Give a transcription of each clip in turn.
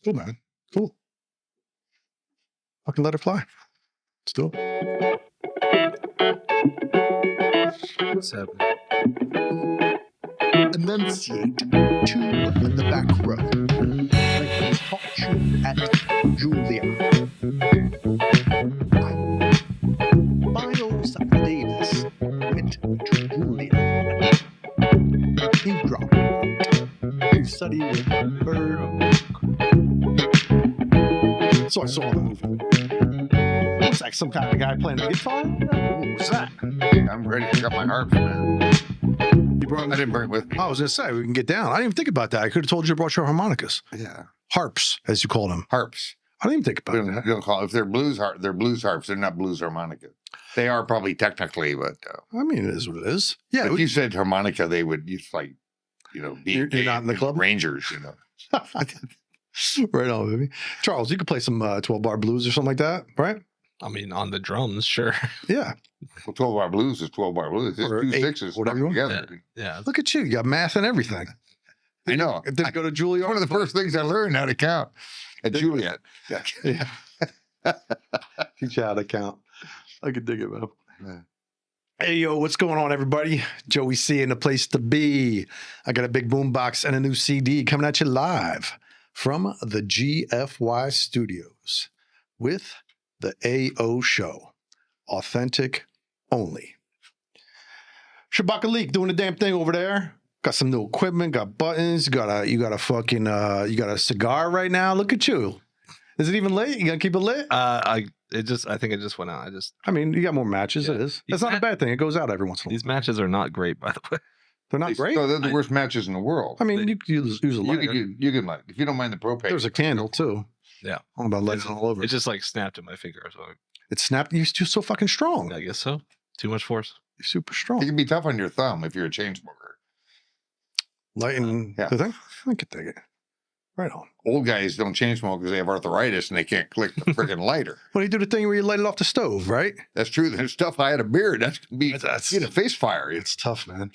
Cool, man. Cool. Fucking let it fly. Let's do it. What's happening? Enunciate to the back row. Like talk show at Julia. Miles Davis went to Julia. He dropped out to study with Bird. So I saw the movie. Looks like some kind of guy playing the guitar. What's that? I'm ready. I got my harps, man. You brought I didn't bring it with me. I was going to say, we can get down. I didn't even think about that. I could have told you brought your harmonicas. Yeah. Harps, as you call them. Harps. I didn't even think We about don't, that. we don't call it, if they're blues harps. They're not blues harmonica. They are probably technically, but I mean, it is what it is. Yeah. if you said harmonica, they would use like, be You're not in the club? Rangers, Right on, baby. Charles, you could play some 12-bar blues or something like that, right? I mean, on the drums, sure. Yeah. Well, 12-bar blues is 12-bar blues. It's Or two eight, sixes whatever stuck you want. together. Yeah. Look at you. You got math and everything. I know. Did it go to Juilliard? One of the first things I learned how to count at Juliet. Yeah. Yeah. Teach you how to count. I could dig it, man. Yeah. Hey, yo, what's going on, everybody? Joey C in the place to be. I got a big boombox and a new CD coming at you live from the GFY studios with the AO show. Authentic only. Shabaka Leak doing the damn thing over there. Got some new equipment, got buttons, you got a cigar right now. Look at you. Is it even lit? You gonna keep it lit? I think it just went out. I mean, you got more matches. Yeah. It is. That's not a bad thing. It goes out every once in a while. These matches are not great, by the way. They're not great. So they're the worst matches in the world. I mean, you could use a you lighter. can light. If you don't mind the propane. There's a candle too. Yeah. I don't know about lights all over. It just like snapped in my finger. So It snapped. You're so fucking strong. I guess so. Too much force. You're super It strong. can be tough on your thumb if you're a chain smoker. Lighting Yeah. the thing. I could dig it. Right on. Old guys don't chain smoke because they have arthritis and they can't click the freaking lighter. Well, you do the thing where you light it off the stove, right? That's true. There's stuff. I had a beard. That's gonna be That's- a face fire. It's tough, man.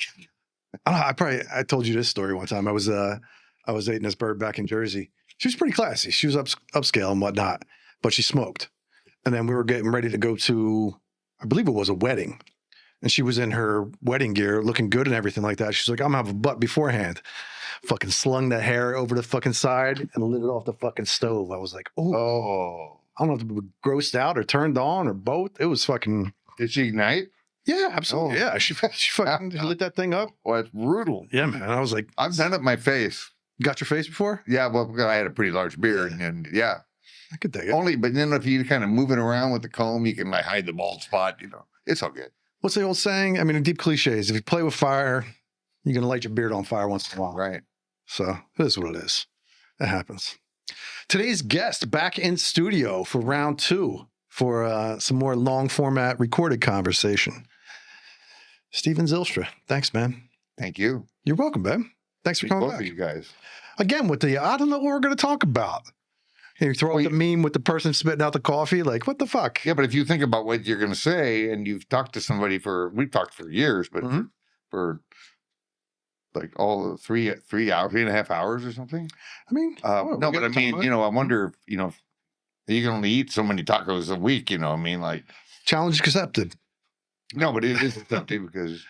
I told you this story one time. I was dating this bird back in Jersey. She was pretty classy. She was upscale and whatnot, but she smoked. And then we were getting ready to go to, I believe it was a wedding. And she was in her wedding gear, looking good and everything like that. She's like, I'm gonna have a butt beforehand. Fucking slung the hair over the fucking side and lit it off the fucking stove. I was like, Oh, I don't know if it was grossed out or turned on or both. It was fucking, did she ignite? yeah, absolutely. Oh. Yeah, she fucking lit that thing up. Well, it's brutal. Yeah, man. I was like, I've done it my face. got your face before? Yeah, well, because I had a pretty large beard, and yeah, I could dig it. only. But then if you kind of move it around with the comb, you can like hide the bald spot. It's all good. What's the old saying? I mean, deep cliches. If you play with fire, you're going to light your beard on fire once in a while. Right. So it is what it is. It happens. Today's guest back in studio for round 2 for some more long format recorded conversation. Steven Zylstra. Thanks, man. Thank you. You're welcome, babe. Thanks for coming Both back. of you guys. Again, with the, I don't know what we're going to talk about. You throw Well, out the meme with the person spitting out the coffee. Like, what the fuck? Yeah, but if you think about what you're going to say, and you've talked to somebody we've talked for years, but Mhm. for like all the 3.5 hours or something. I mean, well, No, we but I gotta talk mean, about it. I wonder if, you can only eat so many tacos a week, I mean, like, Challenge accepted. no, but it is something because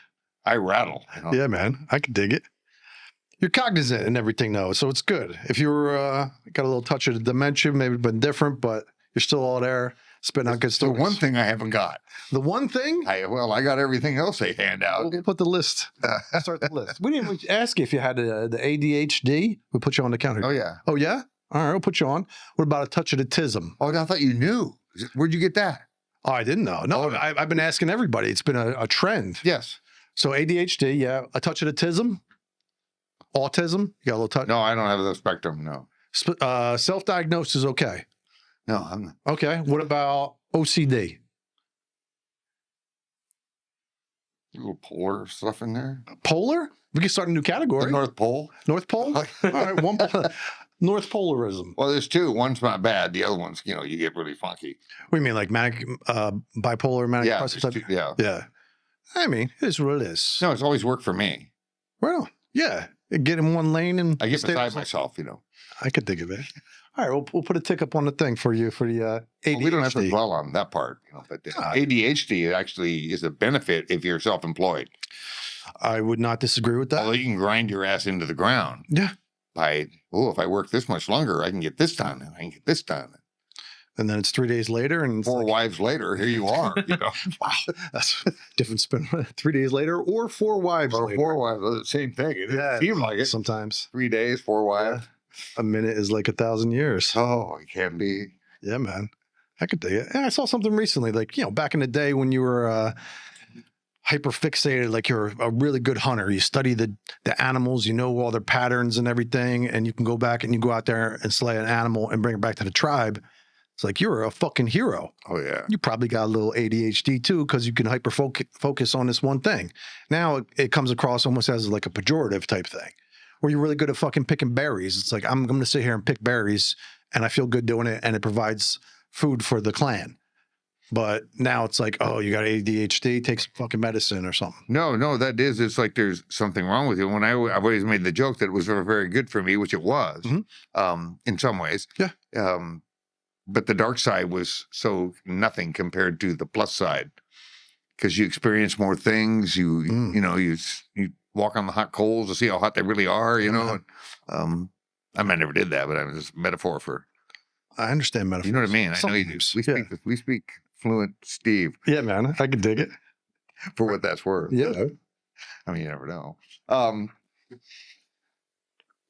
I rattle. Yeah, man. I can dig it. You're cognizant and everything, though, so it's good. If you're got a little touch of the dementia, maybe been different, but you're still all there, spitting out good The stories. one thing I haven't got. The one thing? I got everything else they hand out. We'll put the list. Start the list. We didn't even ask you if you had the ADHD. We'll put you on the counter. Oh, yeah. Oh, yeah? All right, we'll put you on. What about a touch of the tism? Oh, I thought you knew. Where'd you get that? Oh, I didn't know. No, Oh, no. I've been asking everybody. It's been a trend. Yes. So ADHD, yeah. A touch of the tism? Autism? You got a little touch? No, I don't have the spectrum. No. Self-diagnosed is okay. No, I'm not. Okay. What about OCD? A little polar stuff in there. Polar? We can start a new The category. North Pole. North Pole? All right. North Polarism. Well, there's two. One's not bad. The other one's, you get really funky. What do you mean, like manic, bipolar, manic Yeah. depressive there's type? two- yeah. Yeah. I mean, it is what it is. No, it's always worked for me. Well, yeah. Get in one lane and I get stay beside yourself. myself, I could think of it. All right, we'll put a tick up on the thing for you for the ADHD. Well, we don't have to dwell on that part, but the Ah. ADHD actually is a benefit if you're self-employed. I would not disagree with that. Although you can grind your ass into the ground. Yeah. By, if I work this much longer, I can get this done, and I can get this done. And then it's 3 days later, and it's 4 wives later, here you are. Wow, that's a different spin. 3 days later, or 4 wives Or later. 4 wives, same thing. It Yeah, seems like it. Sometimes 3 days, 4 wives. a minute is like 1,000 years. Oh, it can be. Yeah, man. I could dig it. And I saw something recently, like, back in the day when you were hyper fixated, like you're a really good hunter. You study the animals, you know all their patterns and everything, and you can go back and you go out there and slay an animal and bring it back to the tribe. It's like you're a fucking hero. Oh, yeah. You probably got a little ADHD too, because you can hyper focus on this one thing. Now it comes across almost as like a pejorative type thing, where you're really good at fucking picking berries. It's like, I'm going to sit here and pick berries, and I feel good doing it, and it provides food for the clan. But now it's like, oh, you got ADHD, take some fucking medicine or something. No, that is, it's like there's something wrong with you. When I've always made the joke that it was very, very good for me, which it was, in some ways. Yeah. But the dark side was so nothing compared to the plus side, because you experience more things. You walk on the hot coals to see how hot they really are. I mean, I never did that, but I was just a metaphor for. I understand metaphors. You know what I mean? I know you do. We speak fluent Steve. Yeah, man, I can dig it for what that's worth. Yeah, I mean, you never know.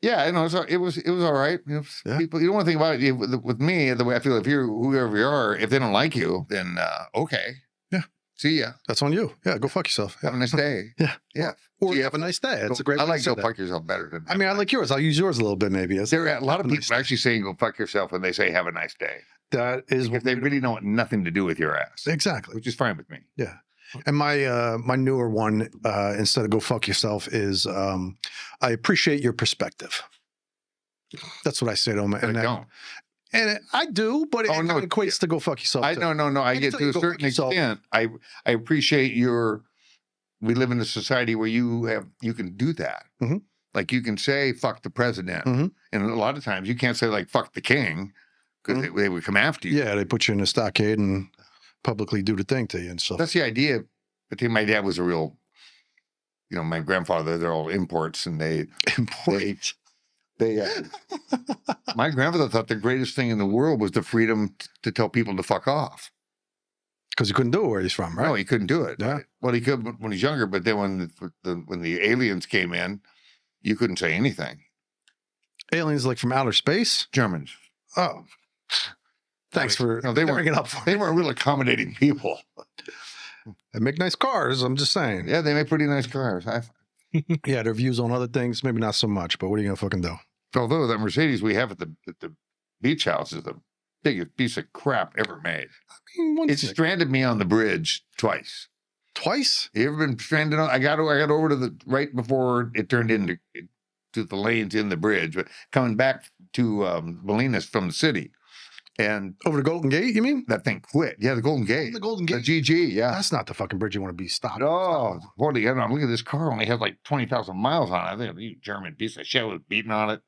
Yeah, so it was all right. People, you don't want to think about it with me. The way I feel, if you're whoever you are, if they don't like you, then okay. Yeah. See ya. That's on you. Yeah, go fuck yourself. Have a nice day. Yeah. Or have a nice day. That's a great. I like go fuck yourself better than. I mean, I like yours. I'll use yours a little bit, maybe. There are a lot of people actually saying go fuck yourself when they say have a nice day. That is if they really don't want nothing to do with your ass. Exactly. Which is fine with me. Yeah. And my newer one, instead of go fuck yourself, is I appreciate your perspective. That's what I say to them. And I don't. And I do, but it equates to go fuck yourself. No. I get to a certain extent. I appreciate we live in a society where you can do that. Mm-hmm. Like you can say fuck the president. Mm-hmm. And a lot of times you can't say like fuck the king, because they would come after you. Yeah, they put you in a stockade and publicly do the thing to you and stuff. That's the idea. But then my dad was a real, my grandfather, they're all imports, and they my grandfather thought the greatest thing in the world was the freedom to tell people to fuck off. Because he couldn't do it where he's from, right? No, he couldn't do it. Yeah. Well, he could when he's younger, but then when the aliens came in, you couldn't say anything. Aliens like from outer space? Germans. Oh. Thanks for bringing it up. They weren't real accommodating people. They make nice cars, I'm just saying. Yeah, they make pretty nice cars. Yeah, their views on other things, maybe not so much, but what are you going to fucking do? Although that Mercedes we have at the beach house is the biggest piece of crap ever made. I mean, it stranded me on the bridge twice. Twice? You ever been stranded on? I got over to right before it turned into the lanes in the bridge, but coming back to Bolinas from the city. And over the Golden Gate, you mean? That thing quit. Yeah, the Golden Gate. The Golden Gate? The GG, yeah. That's not the fucking bridge you want to be stopped. No. Boy, I'm looking at this car, only has like 20,000 miles on it. I think you German piece of shit was beating on it.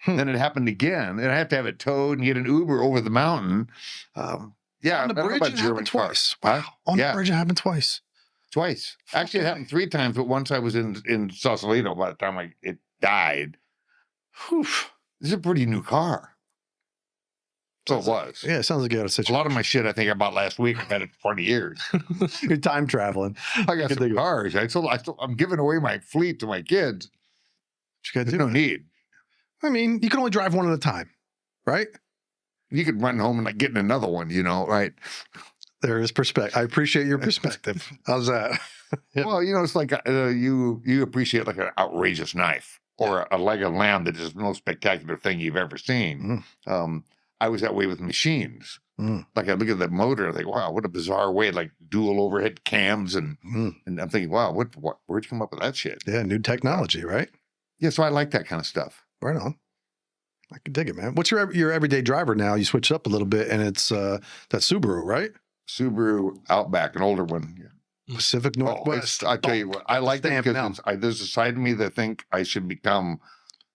Then it happened again. And I have to have it towed and get an Uber over the mountain. Yeah, on the bridge, it happened twice. Wow. On the bridge, it happened twice. Twice. Actually, it happened 3 times, but once I was in Sausalito by the time it died. Whew. This is a pretty new car. So it was. Yeah, it sounds like you had a situation. A lot of my shit I think I bought last week. I've had it for 20 years. You're time traveling. I got some cars. I'm giving away my fleet to my kids. You got to do. No need. I mean, you can only drive one at a time, right? You could run home and get in another one, right? There is perspective. I appreciate your perspective. How's that? Yeah. Well, it's like you appreciate like an outrageous knife or a leg of lamb that is the most spectacular thing you've ever seen. I was that way with machines. Like I look at the motor and I think, wow, what a bizarre way, like dual overhead cams. And I'm thinking, wow, where'd you come up with that shit? Yeah, new technology, right? Yeah, so I like that kind of stuff. Right on. I can dig it, man. What's your everyday driver now? You switch it up a little bit and it's that Subaru, right? Subaru Outback, an older one. Yeah. Pacific Northwest. I tell you what, I like that because there's a side of me that think I should become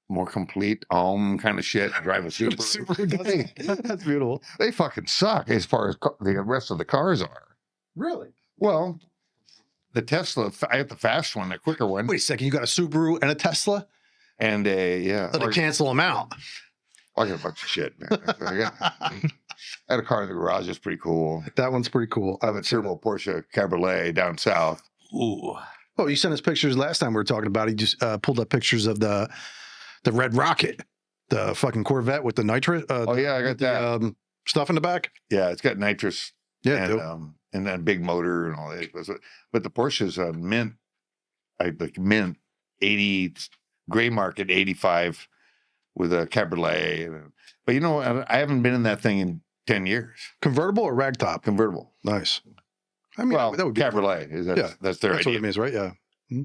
more complete home kind of shit. Drive a Subaru. That's beautiful. They fucking suck as far as the rest of the cars are. Really? Well, the Tesla, I have the fast one, the quicker one, Wait a second. You got a Subaru and a Tesla? and yeah, Let it cancel them out. I got a bunch of shit, man. I had a car in the garage. It's pretty cool. That one's pretty cool. I have a turbo Porsche Cabriolet down south. Ooh. Oh, you sent us pictures last time we were talking about it. He just pulled up pictures of the Red Rocket, the fucking Corvette with the nitrous. Oh yeah, I got that. Stuff in the back. Yeah, it's got nitrous. Yeah, and then big motor and all that. But the Porsche's mint, mint 80 gray market 85 with a Cabriolet. But you know, I haven't been in that thing in 10 years. Convertible or ragtop? Convertible. Nice. I mean, Well, that would be Cabriolet. That's their That's idea. what it means, right? Yeah. Hmm.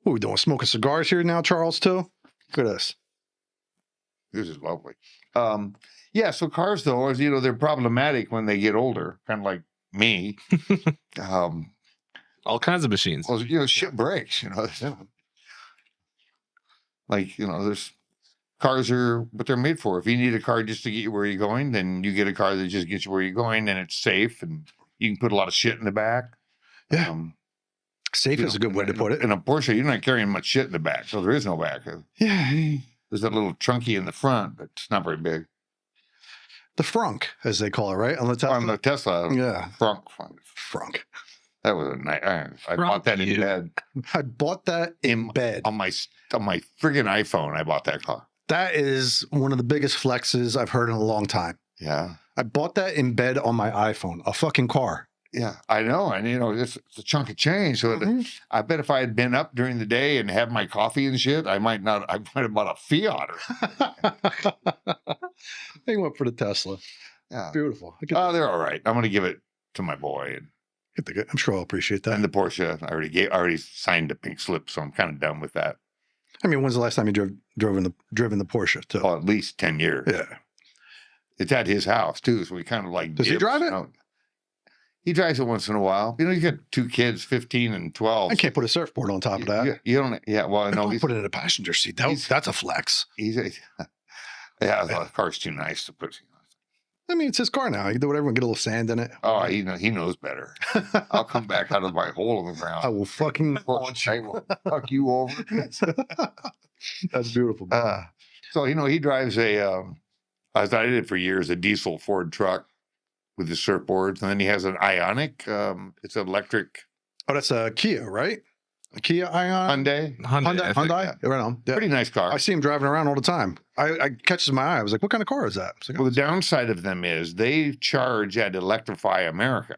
What are we doing? Smoking cigars here now, Charles, too? Look at this. This is lovely. Yeah, so cars, though, as you know, they're problematic when they get older, kind of like me. All kinds of machines. Well, you know, shit breaks, you know. Like, you know, there's cars are what they're made for. If you need a car just to get you where you're going, then you get a car that just gets you where you're going, and it's safe, and you can put a lot of shit in the back. Yeah. Safe is a good way to put it. In a Porsche, you're not carrying much shit in the back, so there is no back. Yeah. There's that little trunky in the front, but it's not very big. The frunk, as they call it, right? On the Tesla. On the Tesla, Yeah. frunk. That was a nice. I bought that in bed. I bought that in bed. On my friggin' iPhone, I bought that car. That is one of the biggest flexes I've heard in a long time. Yeah. I bought that in bed on my iPhone, a fucking car. Yeah, I know. And, you know, it's a chunk of change. So I bet if I had been up during the day and had my coffee and shit, I might have bought a Fiat. They went for the Tesla. Yeah. Beautiful. Oh, they're all right. I'm going to give it to my boy. I'm sure I'll appreciate that. And the Porsche, I already signed the pink slip, so I'm kind of done with that. I mean, when's the last time you driven the Porsche? Too? Oh, at least 10 years. Yeah. It's at his house, too, so we kind of like... Does he drive it? He drives it once in a while. You know, you got 2 kids, 15 and 12. I can't put a surfboard on top of that. You don't... Yeah, well, I know... Put it in a passenger seat. That's a flex. Yeah, the car's too nice to put... I mean, it's his car now. He can do whatever and get a little sand in it. Oh, he knows better. I'll come back out of my hole in the ground. I will fucking launch you. I will fuck you over. That's beautiful. So, you know, he drives as I did for years, a diesel Ford truck with his surfboards. And then he has an Ionic. It's an electric. Oh, that's a Kia, right? A Kia Ion? Hyundai. Yeah, right on. Yeah. Pretty nice car. I see him driving around all the time. I catches my eye. I was like, what kind of car is that? Like, Well, the downside of them is they charge at Electrify America,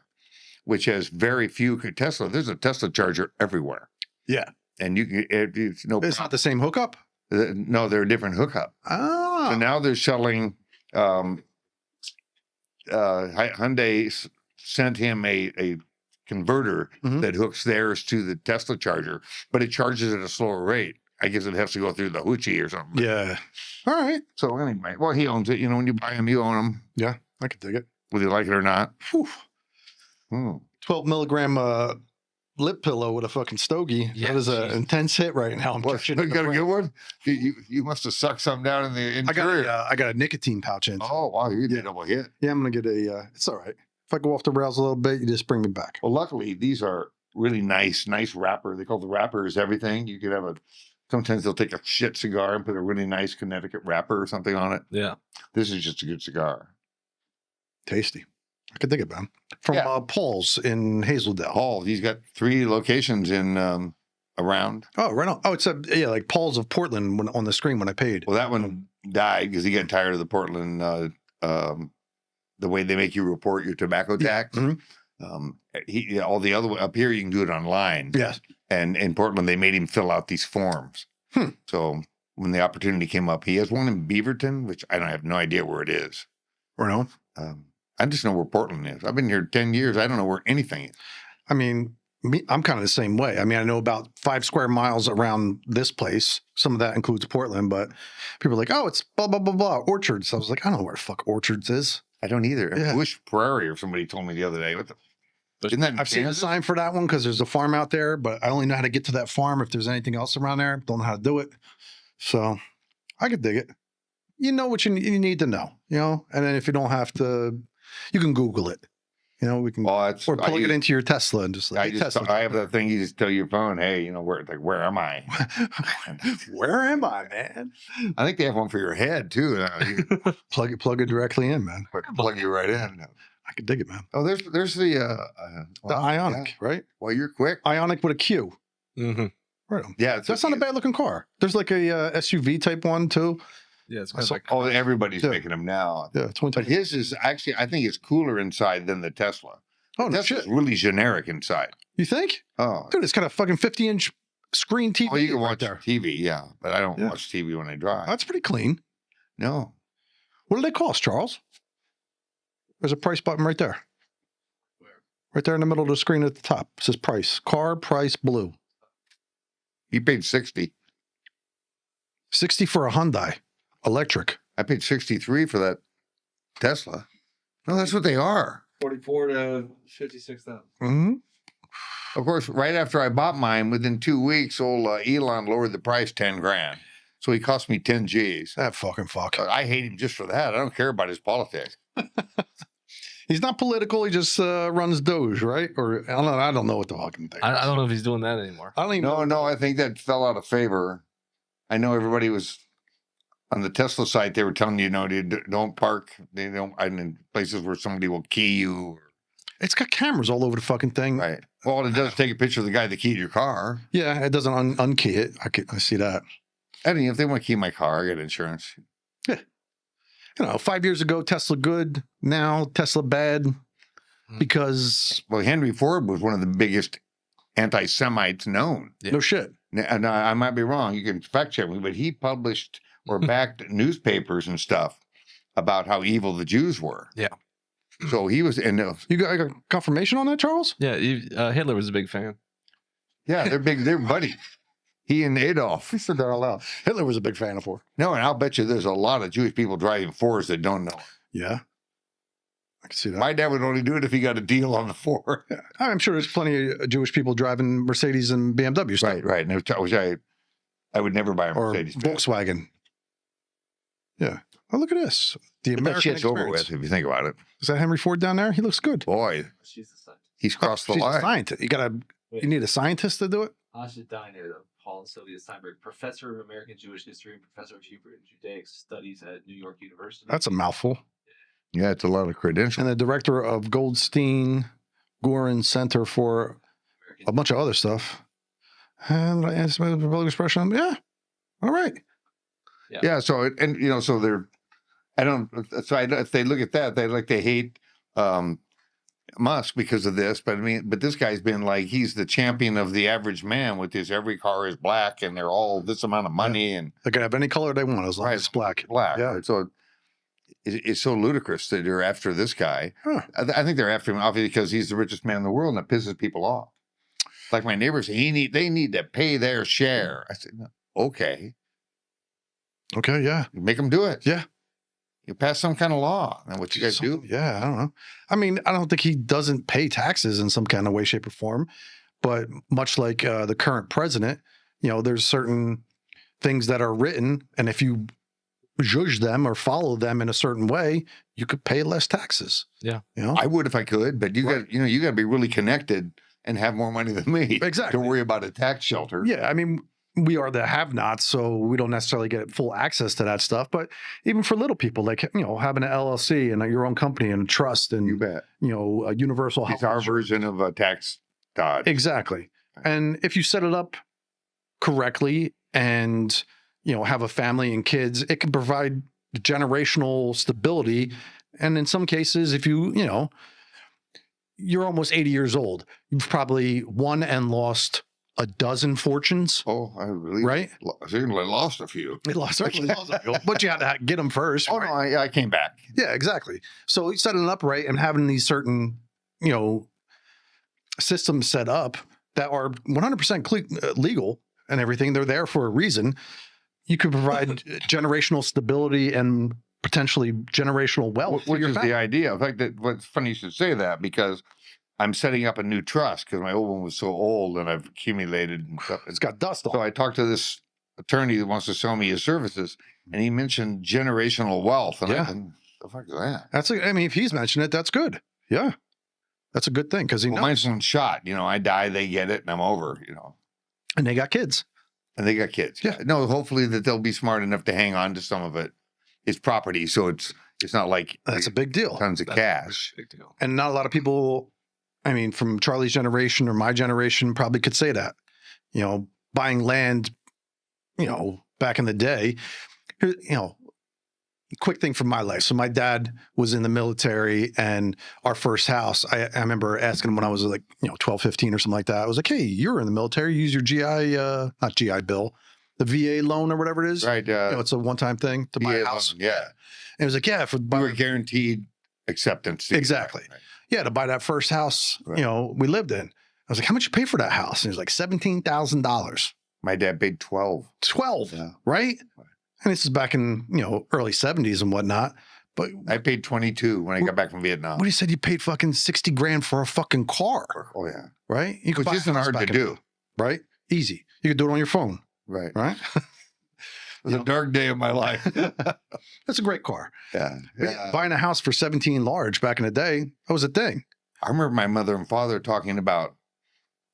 which has very few Tesla. There's a Tesla charger everywhere. Yeah. And you can, it's no It's not the same hookup? No, they're a different hookup. Oh. So now they're selling, Hyundai sent him a converter that hooks theirs to the Tesla charger, but it charges at a slower rate. I guess it has to go through the hoochie or something. Yeah. All right. So anyway, well, he owns it. You know, when you buy them, you own them. Yeah, I could dig it. Whether you like it or not. Whew. 12 milligram lip pillow with a fucking stogie. Yeah, that is an intense hit right now. You got a good one? You must have sucked some down in the interior. I got a nicotine pouch in. Oh, wow. You did a double hit. Yeah, I'm going to get it's all right. If I go off the rails a little bit, you just bring me back. Well, luckily, these are really nice wrapper. They call the wrappers everything. You could have sometimes they'll take a shit cigar and put a really nice Connecticut wrapper or something on it. Yeah. This is just a good cigar. Tasty. I could dig it, man. From Paul's in Hazeldale. Paul, he's got 3 locations in around. Oh, right on. Oh, it's like Paul's of Portland on the screen when I paid. Well, that one died because he got tired of the Portland, the way they make you report your tobacco tax. Mm-hmm. All the other up here, you can do it online. Yes. And in Portland, they made him fill out these forms. So when the opportunity came up, he has one in Beaverton, which I have no idea where it is. Right on. I just know where Portland is. I've been here 10 years. I don't know where anything is. I mean, I'm kind of the same way. I mean, I know about 5 square miles around this place. Some of that includes Portland, but people are like, oh, it's blah, blah, blah, blah, Orchards. I was like, I don't know where the fuck Orchards is. I don't either. Yeah. Bush Prairie, or somebody told me the other day. Isn't that in I've seen a Kansas? sign for that one because there's a farm out there, but I only know how to get to that farm if there's anything else around there. Don't know how to do it. So I could dig it. You know what you need to know, and then if you don't have to, you can Google it. We can or plug it into your Tesla and just like, I have that thing. You just tell your phone, hey, where am I? Where am I, man? I think they have one for your head too. You plug it directly in, man. Plug you right in. I could dig it, man. Oh, there's the Ionic, right? Well, you're quick. Ionic with a Q. Mm-hmm. Right. Yeah, that's not a bad looking car. There's like a SUV type one too. Yeah, it's kind of like everybody's making them now. Yeah, but his is actually, I think it's cooler inside than the Tesla. Oh, no Tesla's shit. really generic inside. You think? Oh, dude, it's got a fucking 50-inch screen TV. Oh, you can watch there. TV, yeah, but I don't watch TV when I drive. That's pretty clean. No. What do they cost, Charles? There's a price button right there. Where? Right there in the middle of the screen at the top. It says price. Car price blue. You paid 60. 60 for a Hyundai electric. I paid 63 for that Tesla. No, that's what they are. 44 to 56,000. Mm-hmm. Of course, right after I bought mine, within 2 weeks, old Elon lowered the price 10 grand. So he cost me 10 G's. That fucking fuck. I hate him just for that. I don't care about his politics. He's not political. He just runs Doge, right? Or I don't know what the fucking thing is. I don't know if he's doing that anymore. I don't even know. No, I think that fell out of favor. I know everybody was on the Tesla site. They were telling you, don't park. They don't in places where somebody will key you. It's got cameras all over the fucking thing. Right. Well, it does take a picture of the guy that keyed your car. Yeah, it doesn't unkey it. I see that. I mean, if they want to key my car, I get insurance. Yeah. 5 years ago, Tesla good. Now Tesla bad because... Well, Henry Ford was one of the biggest anti-Semites known. Yeah. No shit. And I might be wrong. You can fact check me, but he published or backed newspapers and stuff about how evil the Jews were. Yeah. So he was in. You got confirmation on that, Charles? Yeah, Hitler was a big fan. Yeah, they're big. They're buddies. He and Adolf. He said that out loud. Hitler was a big fan of Ford. No, and I'll bet you there's a lot of Jewish people driving Fords that don't know. Yeah. I can see that. My dad would only do it if he got a deal on the Ford. Yeah. I'm sure there's plenty of Jewish people driving Mercedes and BMW stuff. Right. And which I would never buy a Mercedes. Or Volkswagen. Yeah. Oh, look at this. The American shit's experience. over with if you think about it. Is that Henry Ford down there? He looks good. Boy, he's crossed the She's line. a scientist. You need a scientist to do it? Asha Diner, Paul and Sylvia Steinberg, professor of American Jewish history and professor of Hebrew and Judaic studies at New York University. That's a mouthful. Yeah, it's a lot of credentials. And the director of Goldstein Gorin Center for a bunch of other stuff. And I asked my public expression. Yeah. All right. Yeah. So they're. I don't. So if they look at that, they hate Musk because of this. But this guy's been he's the champion of the average man with his every car is black and they're all this amount of money and they can have any color they want as long as it's black. Black. Yeah. So it's so ludicrous that they're after this guy. Huh. I think they're after him obviously because he's the richest man in the world and it pisses people off. Like my neighbors say, they need to pay their share. I said, no, okay. Okay. Yeah. Make them do it. Yeah. You pass some kind of law. And what you guys do? Yeah, I don't know. I mean, I don't think he doesn't pay taxes in some kind of way, shape, or form. But much like the current president, there's certain things that are written, and if you judge them or follow them in a certain way, you could pay less taxes. Yeah, I would if I could, but you got to be really connected and have more money than me. Exactly. To worry about a tax shelter. Yeah, I mean. We are the have-nots, so we don't necessarily get full access to that stuff. But even for little people, like having an LLC and your own company and a trust, and you bet, a universal health. It's our version of a tax dodge. Exactly. And if you set it up correctly, and have a family and kids, it can provide generational stability. And in some cases, if you're almost 80 years old, you've probably won and lost a dozen fortunes. Oh, I really right. Certainly lost a few. Certainly lost a few, but you had to get them first. Oh right? no, I came back. Yeah, exactly. So setting it up right and having these certain systems set up that are 100% legal and everything. They're there for a reason. You could provide generational stability and potentially generational wealth. Which is the idea. In fact, what's funny you should say that because I'm setting up a new trust because my old one was so old and I've accumulated and stuff. It's got dust on. So I talked to this attorney that wants to sell me his services, and he mentioned generational wealth. And Yeah. I think, the fuck is that? I mean, if he's mentioned it, that's good. Yeah. That's a good thing because he Well, knows. mine's one shot. I die, they get it, and I'm over, And they got kids. And they got kids. Yeah. No, hopefully that they'll be smart enough to hang on to some of it. It's property, so it's not like That's a big deal. tons of That's a cash. Big deal. And not a lot of people, I mean, from Charlie's generation or my generation probably could say that. Buying land, back in the day, quick thing from my life. So my dad was in the military, and our first house, I remember asking him when I was like, 12, 15 or something like that. I was like, hey, you're in the military. Use your GI, not GI Bill, the VA loan or whatever it is. Right. It's a one-time thing to buy a VA house. loan, yeah. And it was like, yeah, We were guaranteed acceptance. Exactly. Right. Yeah, to buy that first house, Right. we lived in. I was like, how much you pay for that house? And he was like, $17,000. My dad paid 12. 12, Yeah. right? And this is back in, early 70s and whatnot. But I paid 22 when I got back from Vietnam. what he said, you paid fucking 60 grand for a fucking car, Oh, yeah. right? You Which buy a isn't house hard to back do. right? Easy. You could do it on your phone, Right. right? It was a dark day of my life. That's a great car. Yeah. But yeah, buying a house for 17 large back in the day, that was a thing. I remember my mother and father talking about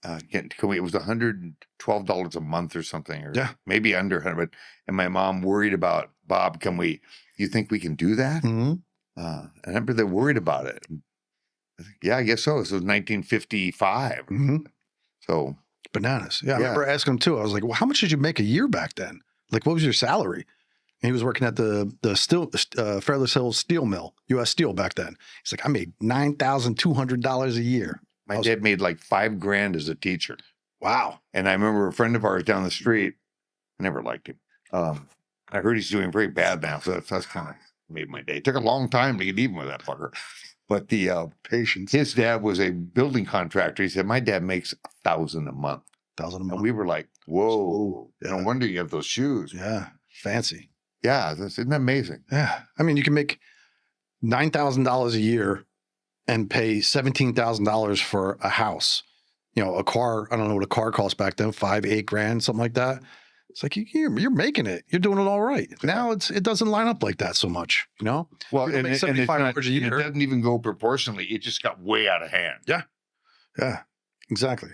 it was $112 a month or something, or Yeah. maybe under 100. And my mom worried about, Bob, you think we can do that? Mm-hmm. And I remember they worried about it. I think, yeah, I guess so. This was 1955. Mm-hmm. So Bananas. Yeah, I Yeah. remember asking him too. I was like, well, how much did you make a year back then? Like, what was your salary? And he was working at the Fairless Hills Steel Mill, U.S. Steel back then. He's like, I made $9,200 a year. my dad made like $5,000 as a teacher. Wow. And I remember a friend of ours down the street, I never liked him. I heard he's doing very bad now. So that's kind of made my day. It took a long time to get even with that fucker. But Patience. his dad was a building contractor. He said, my dad makes $1,000 a month. 1,000 a And month. we were like, whoa, Yeah. no wonder you have those shoes. Yeah. Fancy. Yeah, isn't that amazing? Yeah. I mean, you can make $9,000 a year and pay $17,000 for a house. A car, I don't know what a car cost back then, $5,000-8,000, something like that. It's like you're making it. You're doing it all right. Now it doesn't line up like that so much, Well, People and make it's not, $75 a year. it doesn't even go proportionally. It just got way out of hand. Yeah, exactly.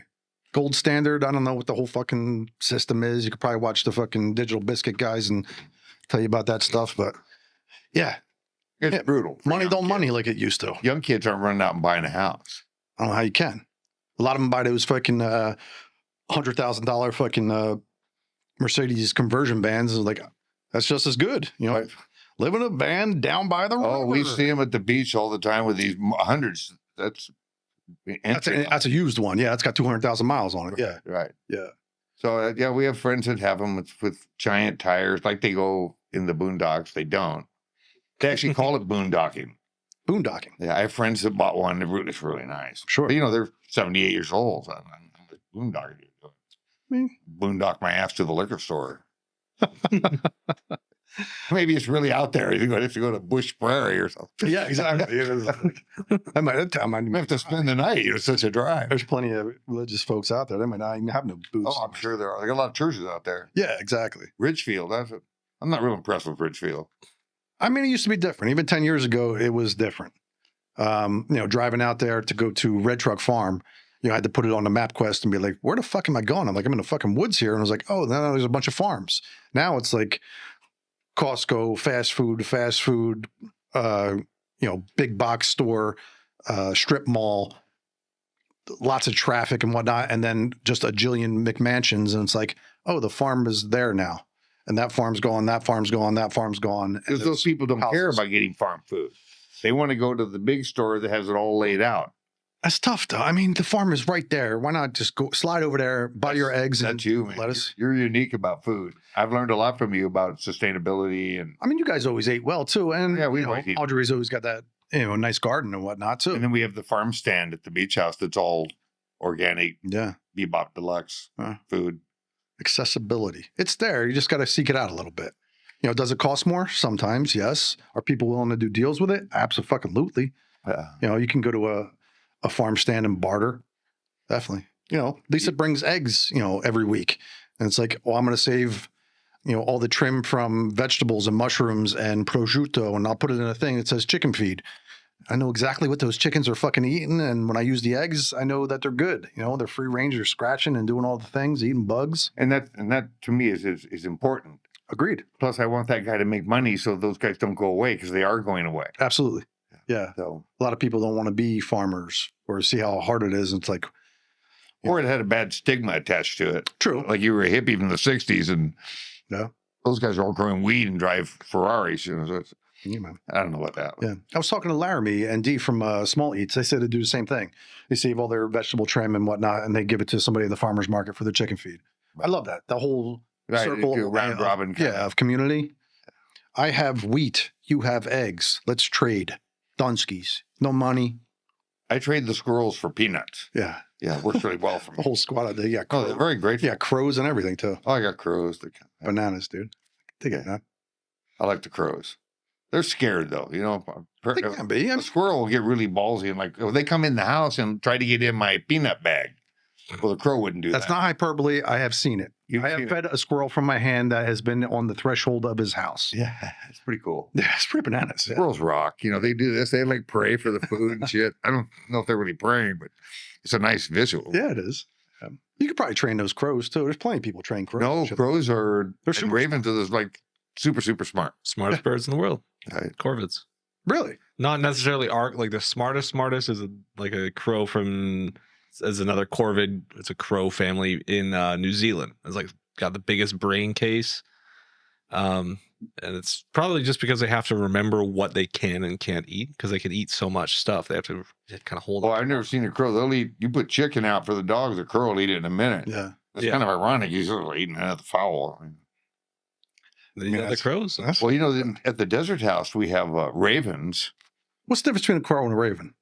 Gold standard. I don't know what the whole fucking system is. You could probably watch the fucking Digital Biscuit guys and tell you about that stuff. But yeah, It's Yeah. brutal. for money young don't kids. money like it used to. Young kids aren't running out and buying a house. I don't know how you can. A lot of them buy those fucking $100,000 fucking Mercedes conversion vans. And like, that's just as good. Right. Live in a van down by the river. Oh, we see them at the beach all the time with these hundreds. That's That's a used one. Yeah, it's got 200,000 miles on it. Yeah, Right. yeah. So yeah, we have friends that have them with giant tires, like they go in the boondocks. They don't. They actually call it boondocking. Boondocking. Yeah, I have friends that bought one. It's really nice. Sure. But, they're 78 years old. I'm like, boondocking. mean- Boondock my ass to the liquor store. Maybe it's really out there. You have to go to Bush Prairie or something. Yeah, exactly. I might You have to spend the night. It's such a drive. There's plenty of religious folks out there. They might not even have no boots. Oh, I'm sure there are. There are a lot of churches out there. Yeah, exactly. Ridgefield. I'm not real impressed with Ridgefield. I mean, it used to be different. Even 10 years ago, it was different. Driving out there to go to Red Truck Farm, I had to put it on the MapQuest and be like, where the fuck am I going? I'm like, I'm in the fucking woods here. And I was like, oh, no, there's a bunch of farms. Now it's like Costco, fast food, big box store, strip mall, lots of traffic and whatnot. And then just a jillion McMansions. And it's like, oh, the farm is there now. And that farm's gone, that farm's gone, that farm's gone. Because those people don't care about getting farm food. They want to go to the big store that has it all laid out. That's tough, though. I mean, the farm is right there. Why not just go slide over there, buy your eggs and That's you, man. lettuce? You're unique about food. I've learned a lot from you about sustainability and I mean, you guys always ate well too, and Yeah, we always eat. Audrey's always got that nice garden and whatnot too. then we have the farm stand at the beach house that's all organic, Yeah, Bebop Deluxe food. accessibility. It's there. You just got to seek it out a little bit. Does it cost more? Sometimes, yes. Are people willing to do deals with it? Absolutely. You can go to a farm stand and barter. Definitely. At least it brings eggs, every week. And it's like, oh, I'm going to save all the trim from vegetables and mushrooms and prosciutto, and I'll put it in a thing that says chicken feed. I know exactly what those chickens are fucking eating, and when I use the eggs, I know that they're good. They're free range, they're scratching and doing all the things, eating bugs. And that to me is important. Agreed. Plus, I want that guy to make money so those guys don't go away, because they are going away. Absolutely. Yeah. So, A lot of people don't want to be farmers or see how hard it is. It's like, or it had a bad stigma attached to it. true. Like you were a hippie from the 60s, and Yeah. those guys are all growing weed and drive Ferraris. So Yeah, man. I don't know what that was. Yeah. I was talking to Laramie and Dee from Small Eats. They said they do the same thing. They save all their vegetable trim and whatnot, and they give it to somebody at the farmer's market for the chicken feed. I love that. The whole Right, circle do a round robin kind of. of community. I have wheat. You have eggs. Let's trade. Dunskies. No money. I trade the squirrels for peanuts. Yeah. Yeah, it works really well for The me. whole squad of the, yeah. Oh, they're very grateful. Yeah, crows and everything too. Oh, I got crows. Bananas, dude. They get that. I like the crows. They're scared though. They can be. A squirrel will get really ballsy and like, they come in the house and try to get in my peanut bag. Well, the crow wouldn't do That's that. not hyperbole. I have seen it. You've I have seen it. fed a squirrel from my hand that has been on the threshold of his house. Yeah, it's pretty cool. Yeah, it's pretty bananas. Yeah. Squirrels rock. They do this. They like pray for the food and shit. I don't know if they're really praying, but it's a nice visual. Yeah, it is. You could probably train those crows too. There's plenty of people train crows. No, crows are, They're and super ravens are just like super, super smart. Smartest birds in the world. Right. Corvids. Really? Not necessarily like the smartest is like a crow from as another corvid. It's a crow family in New Zealand. It's like got the biggest brain case. And it's probably just because they have to remember what they can and can't eat, because they can eat so much stuff. They have to kind of hold Well, on. I've never seen a crow. They'll eat, you put chicken out for the dogs, the crow will eat it in a minute. Yeah. It's Yeah. kind of ironic. He's sort of eating at the fowl. They eat the crows. Well, at the desert house, we have ravens. What's the difference between a crow and a raven?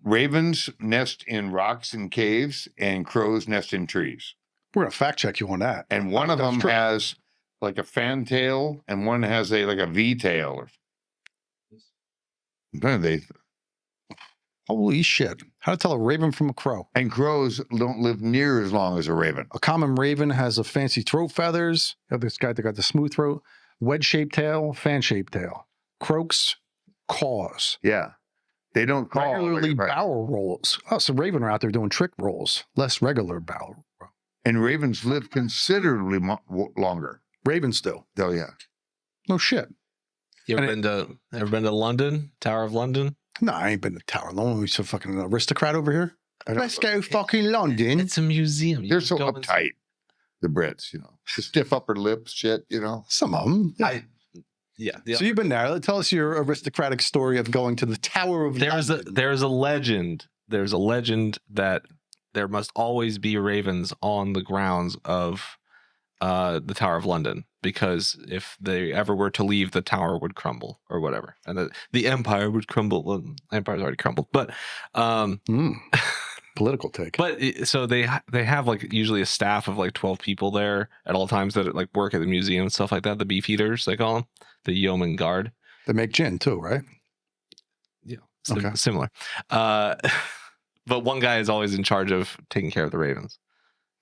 Ravens nest in rocks and caves, and crows nest in trees. We're gonna fact check you on that. And one of That's them true. has like a fan tail, and one has like a V tail. Holy shit! How to tell a raven from a crow? And crows don't live near as long as a raven. A common raven has a fancy throat feathers. You have this guy that got the smooth throat, wedge-shaped tail, fan-shaped tail. Croaks, caws. Yeah, they don't call Regularly right. barrel rolls. Oh, so raven are out there doing trick rolls. Less regular barrel roll. And ravens live considerably longer. Ravens do. Oh yeah. No shit. You ever And been to London, Tower of London? No, I ain't been to Tower. Long so fucking aristocrat over here. Let's go fucking London. It's a museum. You They're can so go and- uptight. The Brits, the stiff upper lip shit. Some of them. Yeah. Yeah. So you've been there. Tell us your aristocratic story of going to the Tower of London. There's a legend. There's a legend that there must always be ravens on the grounds of the Tower of London, because if they ever were to leave, the tower would crumble or whatever, and the empire would crumble. Well, the empire's already crumbled, but Political take. so they have like usually a staff of like 12 people there at all times that like work at the museum and stuff like that. The beefeaters, they call them, the yeoman guard. They make gin too, right? Yeah, Okay. similar. But one guy is always in charge of taking care of the ravens.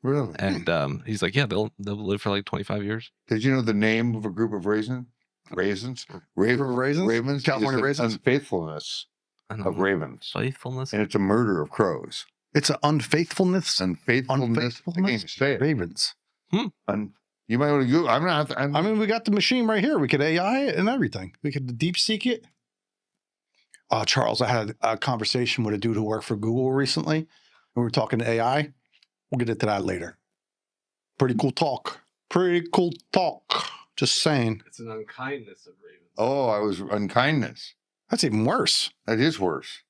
Really? And he's like, yeah, they'll live for like 25 years. Did you know the name of a group of raisins? Raisins? Ravens. California is the raisins? Unfaithfulness I don't of know. ravens, Faithfulness. and it's a murder of crows. It's an unfaithfulness. Unfaithfulness. I can't even say it. Ravens. You might want to go. I'm not. I mean, we got the machine right here. We could AI it and everything. We could deep seek it. Charles, I had a conversation with a dude who worked for Google recently. We were talking to AI. We'll get into that later. Pretty cool talk. Just saying. It's an unkindness of ravens. Oh, I was unkindness. That's even worse. That is worse.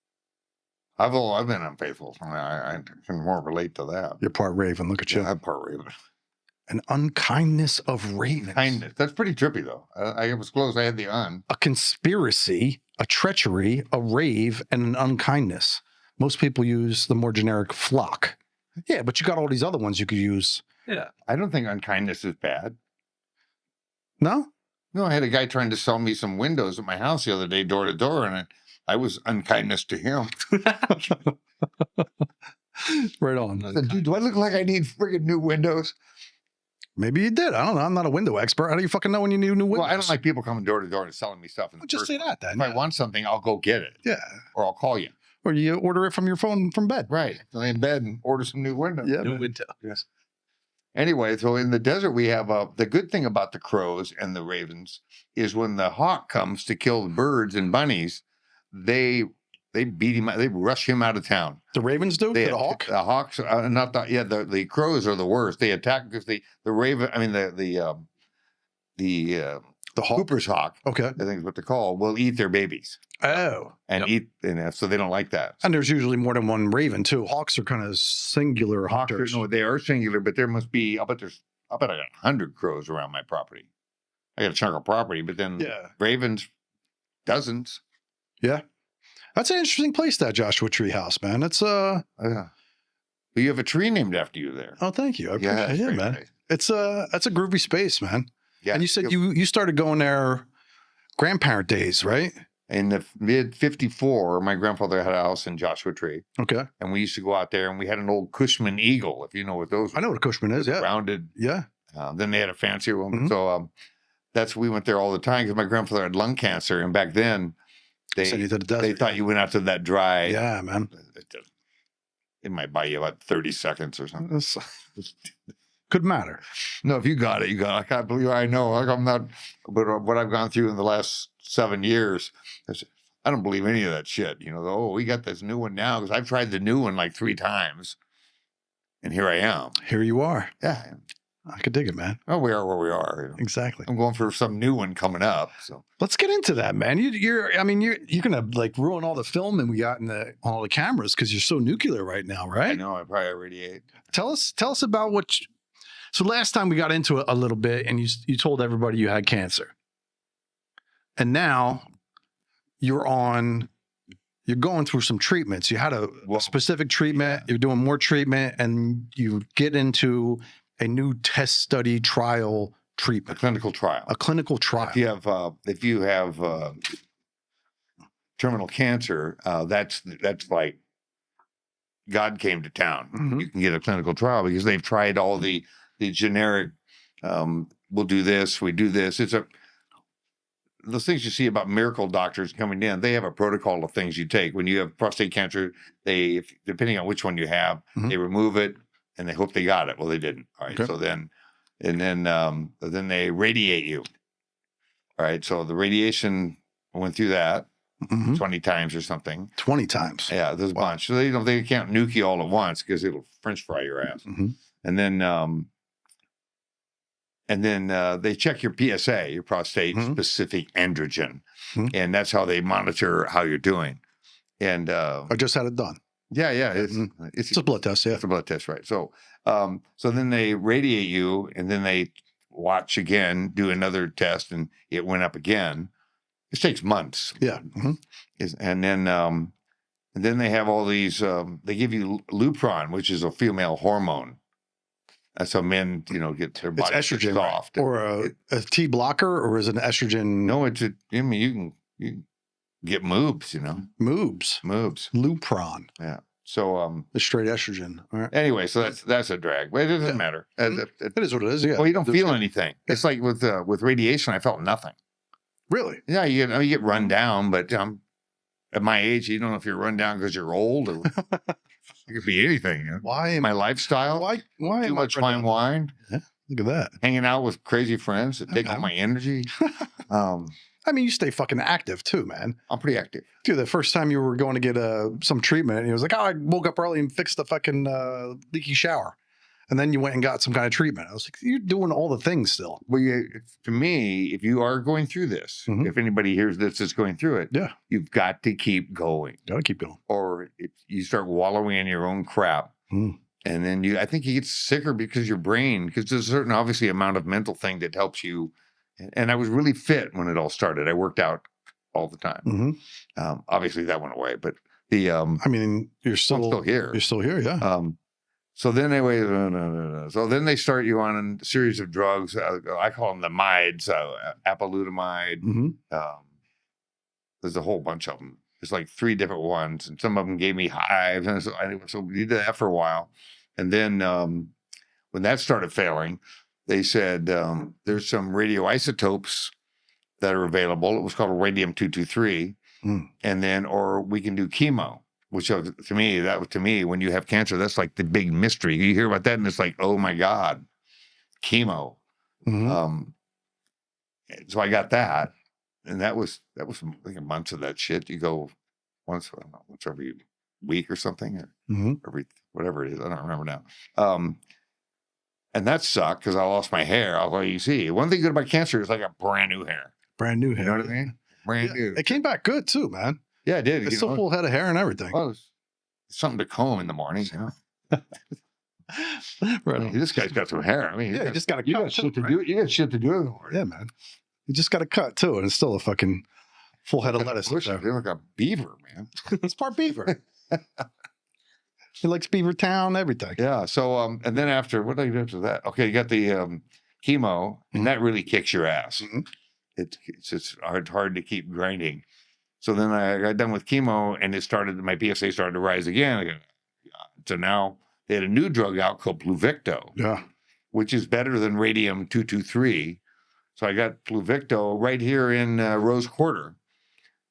I've been unfaithful. I can more relate to that. You're part Raven. Look at you. Yeah, I'm part raven. An unkindness of ravens. Kindness. That's pretty trippy though. I was close. I had the A conspiracy, a treachery, a rave, and an unkindness. Most people use the more generic flock. Yeah, but you got all these other ones you could use. Yeah. I don't think unkindness is bad. No? No, I had a guy trying to sell me some windows at my house the other day, door to door, and I was unkindness to him. Right on. I said, dude, do I look like I need friggin' new windows? Maybe you did. I don't know. I'm not a window expert. How do you fucking know when you need new windows? Well, I don't like people coming door to door and selling me stuff. In the Just first say place. that then. If I want something, I'll go get it. Yeah. Or I'll call you. Or you order it from your phone from bed. Right. Lay in bed and order some new windows. Yeah. New man. window. Yes. Anyway, so in the desert, we have the good thing about the crows and the ravens is when the hawk comes to kill the birds and bunnies, they beat him. They rush him out of town. The ravens do? They To the hawk? The hawks, not the yeah. The crows are the worst. They attack because the raven. I mean the The hawk? Cooper's hawk. Okay. I think is what they're called. Will eat their babies Oh. and eat, and so they don't like that. And there's usually more than one raven, too. Hawks are kind of singular Hawks hunters. no, they are singular, but there must be. I bet I got 100 crows around my property. I got a chunk of property, but then Yeah. ravens, dozens. Yeah. That's an interesting place, that Joshua Tree House, man. It's But you have a tree named after you there. oh, thank you. I appreciate that's it, very man. nice. It's that's a groovy space, man. Yeah, And you said you started going there grandparent days, right? in the mid '54, my grandfather had a house in Joshua Tree, Okay. and we used to go out there, and we had an old Cushman Eagle, if you know what those. I know what a Cushman is, yeah. Rounded. Yeah. Then they had a fancier one. Mhm. So we went there all the time because my grandfather had lung cancer, and back then Send you to the desert. they thought you went out to that dry. Yeah, man. It might buy you about 30 seconds or something. Could matter. No, if you got it, you got it. I can't believe I know. Like I'm not, but what I've gone through in the last 7 years, I don't believe any of that shit. You know, oh, we got this new one now because I've tried the new one like 3 times, and here I am. Here you are. Yeah. I could dig it, man. Well, we are where we are. You know. Exactly. I'm going for some new one coming up. So Let's get into that, man. You're gonna like ruin all the filming we got in on all the cameras because you're so nuclear right now, I right? know I probably already ate. Tell us about what. So last time we got into it a little bit, and you told everybody you had cancer, and now you're going through some treatments. You had a specific treatment. You're doing more treatment, and you get into a new test study trial A treatment, clinical trial. a clinical trial. If you have terminal cancer, that's like God came to town. Mhm. You can get a clinical trial because they've tried all the generic. We'll do this. We do this. Those things you see about miracle doctors coming in. They have a protocol of things you take. When you have prostate cancer, depending on which one you have, Mhm. they remove it and they hope they got it. Well, they didn't. All right. Okay. So then they radiate you. All right. So the radiation, I went through that Mhm. 20 times or something. 20 times. Yeah, there's a Wow. bunch. So they can't nuke you all at once because it'll French fry your ass. Mhm. And then they check your PSA, your prostate Mhm. specific androgen, Mhm. and that's how they monitor how you're doing. And I just had it done. yeah, it's It's a blood test, yeah. it's a blood test, right? So then they radiate you, and then they watch again, do another test, and it went up again. This takes months. Yeah. Mhm. And then they have all these. They give you Lupron, which is a female hormone. That's how men, get their It's bodies estrogen, soft. right? Or a T blocker, or is it an estrogen? No, I mean, you can get moobs, Moobs. moobs. Lupron. Yeah. So The straight estrogen. All right. anyway, so that's a drag, but it doesn't Yeah. matter. It is what it is. Yeah. Well, you don't There's- feel anything. It's like with radiation, I felt nothing. Really? Yeah, you get run down, but at my age, you don't know if you're run down because you're old or it could be anything. Why am My lifestyle, Why too am I much running- fine wine, Look at that. hanging out with crazy friends that take all Okay. my energy. I mean, you stay fucking active too, man. I'm pretty active. Dude, the first time you were going to get some treatment, and he was like, "Oh, I woke up early and fixed the fucking leaky shower," and then you went and got some kind of treatment. I was like, "You're doing all the things still." Well, to me, if you are going through this, Mhm. if anybody hears this is going through it, Yeah. you've got to keep going. Gotta keep going. Or if you start wallowing in your own crap, Mm. and then I think you get sicker because your brain, because there's a certain obviously amount of mental thing that helps you. And I was really fit when it all started. I worked out all the time. Hmm. Obviously that went away, but the I mean, I'm still here. You're still here, yeah. So then anyway, so then they start you on a series of drugs. I call them the mides, apalutamide. Hmm. There's a whole bunch of them. There's like 3 different ones, and some of them gave me hives. And so we did that for a while, and then when that started failing, they said there's some radioisotopes that are available. It was called radium-223, and then or we can do chemo. Which to me, when you have cancer, that's like the big mystery. You hear about that, and it's like, oh my God, chemo. So I got that, and that was like a month of that shit. You go once every week or something, or every whatever it is. I don't remember now. And that sucked because I lost my hair. I was like, you see, one thing good about cancer is I got brand new hair. Brand new hair. You know what I mean? Brand new. It came back good too, man. Yeah, it did. It's still full head of hair and everything. Well, it's something to comb in the morning, you know. Right. I mean, this guy's got some hair. I mean, Yeah, you just got to you cut got shit to right? do. You got shit to do in the morning. Yeah, man. You just got to cut too, and it's still a fucking full head of lettuce. Push it. You're like a beaver, man. It's part beaver. He likes Beaver Town, everything. Yeah. So, and then after, what did I do after that? Okay, you got the chemo, and that really kicks your ass. It's just hard to keep grinding. So then I got done with chemo, and my PSA started to rise again. So now they had a new drug out called Pluvicto, which is better than radium-223. So I got Pluvicto right here in Rose Quarter.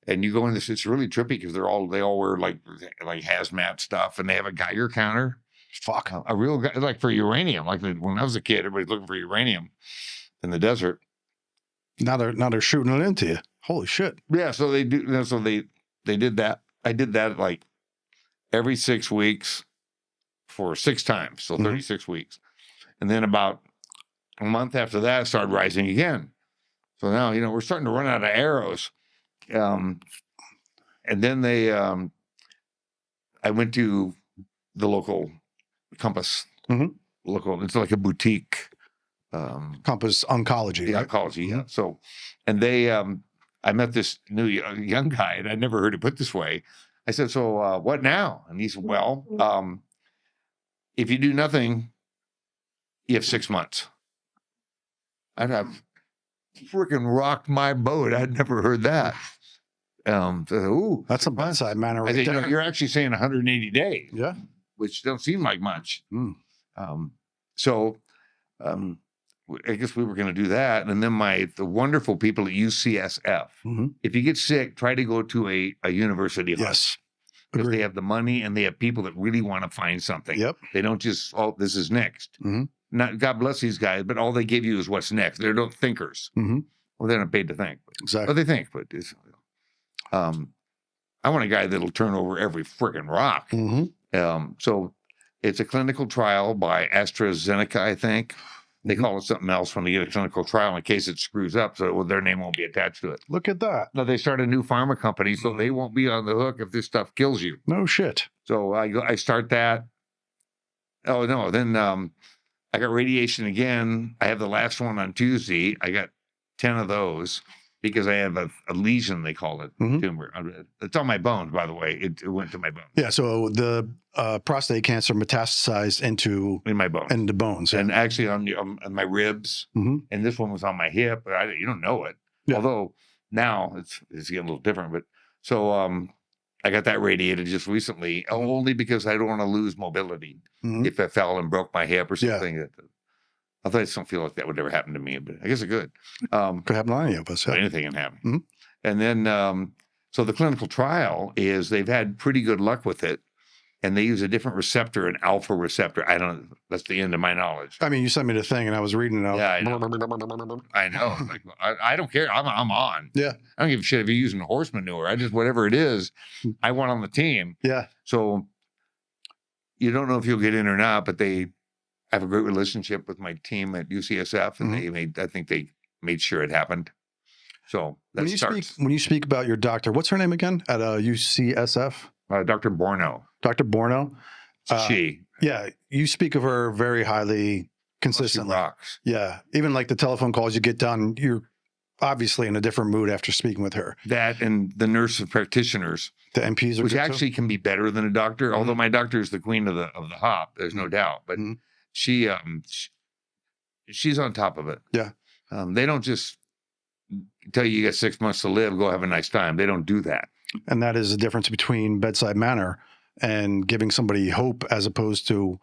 And you go in this, it's really trippy because they all wear like hazmat stuff, and they have a Geiger counter. Fuck. A real guy, like for uranium. Like when I was a kid, everybody's looking for uranium in the desert. Now they're shooting it into you. Holy shit. Yeah, so they do. So they did that. I did that like every 6 weeks for 6 times, so 36 weeks, and then about a month after that, it started rising again. So now we're starting to run out of arrows. And then I went to the local Compass. It's like a boutique. Compass Oncology. Yeah, right? oncology. Yeah. So, and I met this new young guy, and I'd never heard it put this way. I said, "So what now?" And he said, "Well, if you do nothing, you have 6 months." I'd have freaking rocked my boat. I'd never heard that. So, That's a bedside manner I right said, there. you're actually saying 180 days. Yeah. Which don't seem like much. So I guess we were going to do that. And then the wonderful people at UCSF, if you get sick, try to go to a university. Yes. Because they have the money and they have people that really want to find something. Yep. They don't just, this is next. Not, God bless these guys, but all they give you is what's next. They're not thinkers. Well, they're not paid to think. Exactly. Well, they think, but it's, I want a guy that'll turn over every freaking rock. So it's a clinical trial by AstraZeneca, I think. They call it something else when they get a clinical trial in case it screws up, so their name won't be attached to it. Look at that. Now, they start a new pharma company, so they won't be on the hook if this stuff kills you. No shit. So I start that. Oh, no. Then I got radiation again. I have the last one on Tuesday. I got 10 of those because I have a lesion, they call it, tumor. It's on my bones, by the way. It went to my bones. Yeah, so the prostate cancer metastasized In my bones. into bones. And actually on my ribs. And this one was on my hip. But you don't know it. Yeah. Although now it's getting a little different. But so I got that radiated just recently, only because I don't want to lose mobility. If I fell and broke my hip or something. I just don't feel like that would ever happen to me, but I guess it could. Could happen to any of us. Yeah. Anything can happen. And then, so the clinical trial is they've had pretty good luck with it, and they use a different receptor, an alpha receptor. I don't. That's the end of my knowledge. I mean, you sent me the thing, and I was reading it. Yeah, I know. I know. Like, I don't care. I'm on. Yeah. I don't give a shit if you're using horse manure. I just whatever it is, I want on the team. Yeah. So you don't know if you'll get in or not, but I have a great relationship with my team at UCSF, and I think they made sure it happened. So that starts. When you speak about your doctor, what's her name again at UCSF? Dr. Borno. Dr. Borno. She. Yeah, you speak of her very highly, consistently. She rocks. Yeah, even like the telephone calls you get done, you're obviously in a different mood after speaking with her. That and the nurse practitioners, the NPs, are which good actually can be better than a doctor. Although my doctor is the queen of the hop, there's no doubt. But she's on top of it. Yeah. They don't just tell you got 6 months to live, go have a nice time. They don't do that. And that is the difference between bedside manner and giving somebody hope as opposed to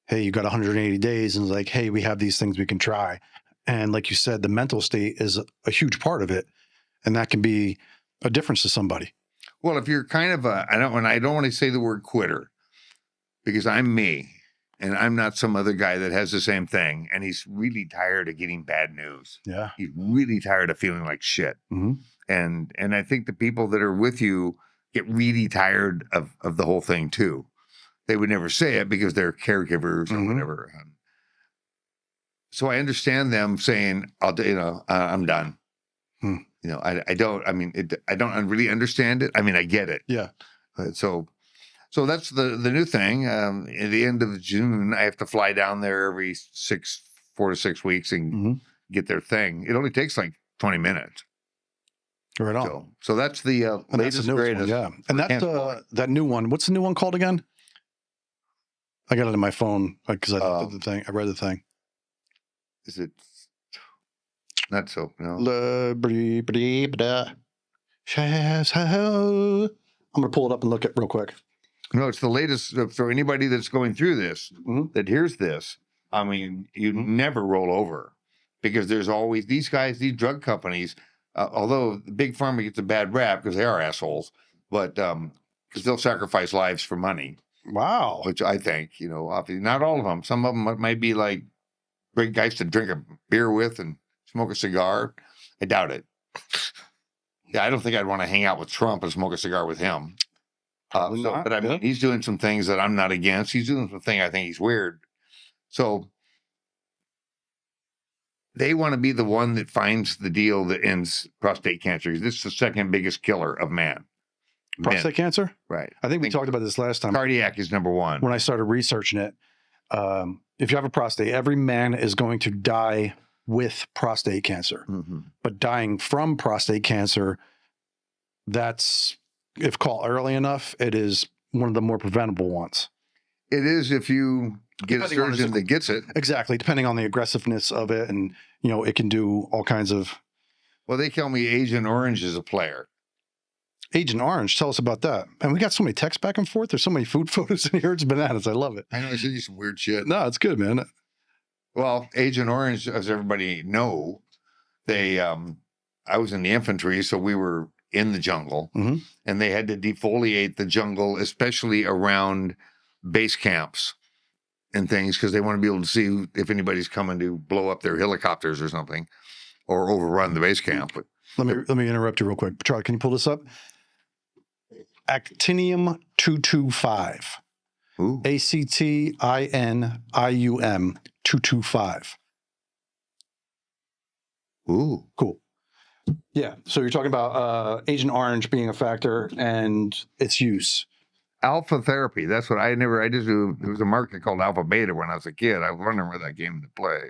hey, you got 180 days, and it's like, hey, we have these things we can try. And like you said, the mental state is a huge part of it, and that can be a difference to somebody. Well, if you're kind of I don't want to say the word quitter, because I'm me, and I'm not some other guy that has the same thing, and he's really tired of getting bad news. Yeah. He's really tired of feeling like shit. Mhm. And I think the people that are with you get really tired of the whole thing too. They would never say it because they're caregivers or Mhm. whatever. So I understand them saying, I'm done. Hmm. I don't really understand it. I mean, I get it. Yeah. So that's the new thing. At the end of June, I have to fly down there every 4 to 6 weeks and Mhm. get their thing. It only takes like 20 minutes. Right on. So that's the And that's latest, the newest one, greatest. yeah. And that new one, what's the new one called again? I got it in my phone because I looked at the thing. I read the thing. Is it not so? No. I'm gonna pull it up and look at real quick. No, it's the latest. For anybody that's going through this, that hears this, I mean, you never roll over, because there's always these guys, these drug companies. Although Big Pharma gets a bad rap because they are assholes, but because they'll sacrifice lives for money. Wow. Which I think, obviously not all of them. Some of them might be like great guys to drink a beer with and smoke a cigar. I doubt it. Yeah, I don't think I'd want to hang out with Trump and smoke a cigar with him. But I mean, he's doing some things that I'm not against. He's doing some things I think he's weird. So they want to be the one that finds the deal that ends prostate cancer. This is the second biggest killer of man. Prostate cancer? Right. I think we talked about this last time. Cardiac is number one. When I started researching it, if you have a prostate, every man is going to die with prostate cancer. Mm-hmm. But dying from prostate cancer, that's, if caught early enough, it is one of the more preventable ones. It is if you get a surgeon that gets it. Exactly, depending on the aggressiveness of it, and it can do all kinds of. Well, they tell me Agent Orange is a player. Agent Orange, tell us about that. And we got so many texts back and forth. There's so many food photos in here. It's bananas. I love it. I know, I sent you some weird shit. No, it's good, man. Well, Agent Orange, as everybody know, I was in the infantry, so we were in the jungle, and they had to defoliate the jungle, especially around base camps and things, because they want to be able to see if anybody's coming to blow up their helicopters or something, or overrun the base camp. But let me interrupt you real quick. Charlie, can you pull this up? Actinium 225. Ooh. ACTINIUM 225. Ooh. Cool. Yeah. So you're talking about Agent Orange being a factor and its use. Alpha therapy. That's what there was a market called Alpha Beta when I was a kid. I was wondering where that came into play.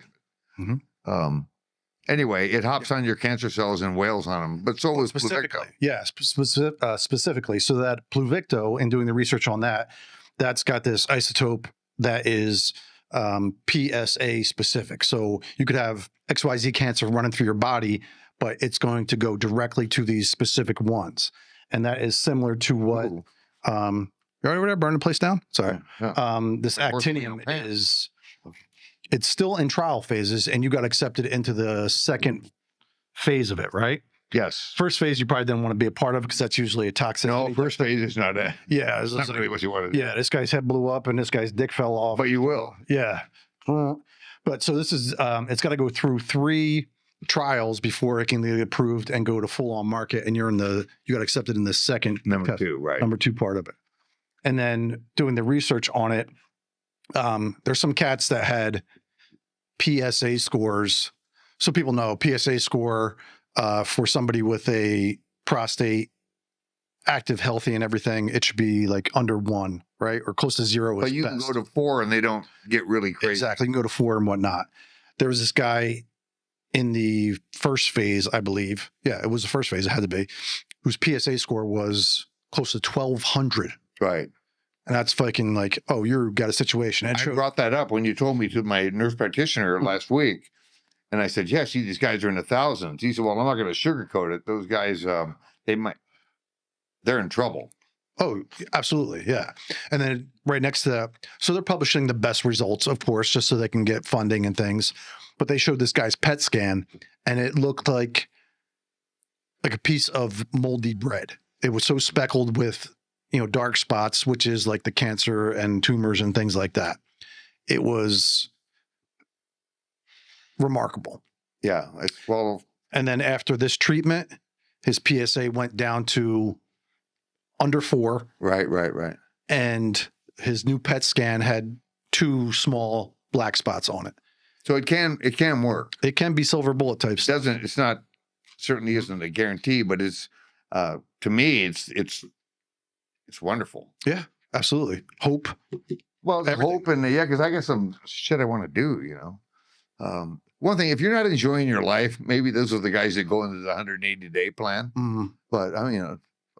Anyway, it hops on your cancer cells and wails on them, but so was Pluvicto. Yeah, specifically. So that Pluvicto, in doing the research on that, that's got this isotope that is PSA specific. So you could have XYZ cancer running through your body, but it's going to go directly to these specific ones. And that is similar to what, you already over there, burning the place down? Sorry. This actinium is, it's still in trial phases, and you got accepted into the second phase of it, right? Yes. First phase, you probably didn't want to be a part of because that's usually a toxic. No, first phase is not a. Yeah, it's not really what you want to do. Yeah, this guy's head blew up and this guy's dick fell off. But you will. Yeah. But so this is, it's got to go through 3 trials before it can get approved and go to full on market. And you got accepted in the second. Number 2, right. Number 2 part of it. And then doing the research on it, there's some cats that had PSA scores. So people know PSA score for somebody with a prostate, active, healthy, and everything, it should be like under 1, right? Or close to 0. But you can go to 4 and they don't get really crazy. Exactly. You can go to 4 and whatnot. There was this guy in the first phase, I believe. Yeah, it was the first phase. It had to be. Whose PSA score was close to 1,200. Right. And that's fucking like, oh, you've got a situation. And I brought that up when you told me to my nurse practitioner last week. And I said, yeah, see, these guys are in the thousands. He said, well, I'm not going to sugarcoat it. Those guys, they're in trouble. Oh, absolutely. Yeah. And then right next to that, so they're publishing the best results, of course, just so they can get funding and things. But they showed this guy's PET scan and it looked like a piece of moldy bread. It was so speckled with, dark spots, which is like the cancer and tumors and things like that. It was remarkable. Yeah. Well, And then after this treatment, his PSA went down to under 4. right. And his new PET scan had 2 small black spots on it. So it can work. It can be silver bullet type stuff. It's not, certainly isn't a guarantee, but it's, to me, it's wonderful. Yeah, absolutely. Hope. Well, it's Everything. hope and because I got some shit I want to do, one thing, if you're not enjoying your life, maybe those are the guys that go into the 180-day plan. Mm, But I mean,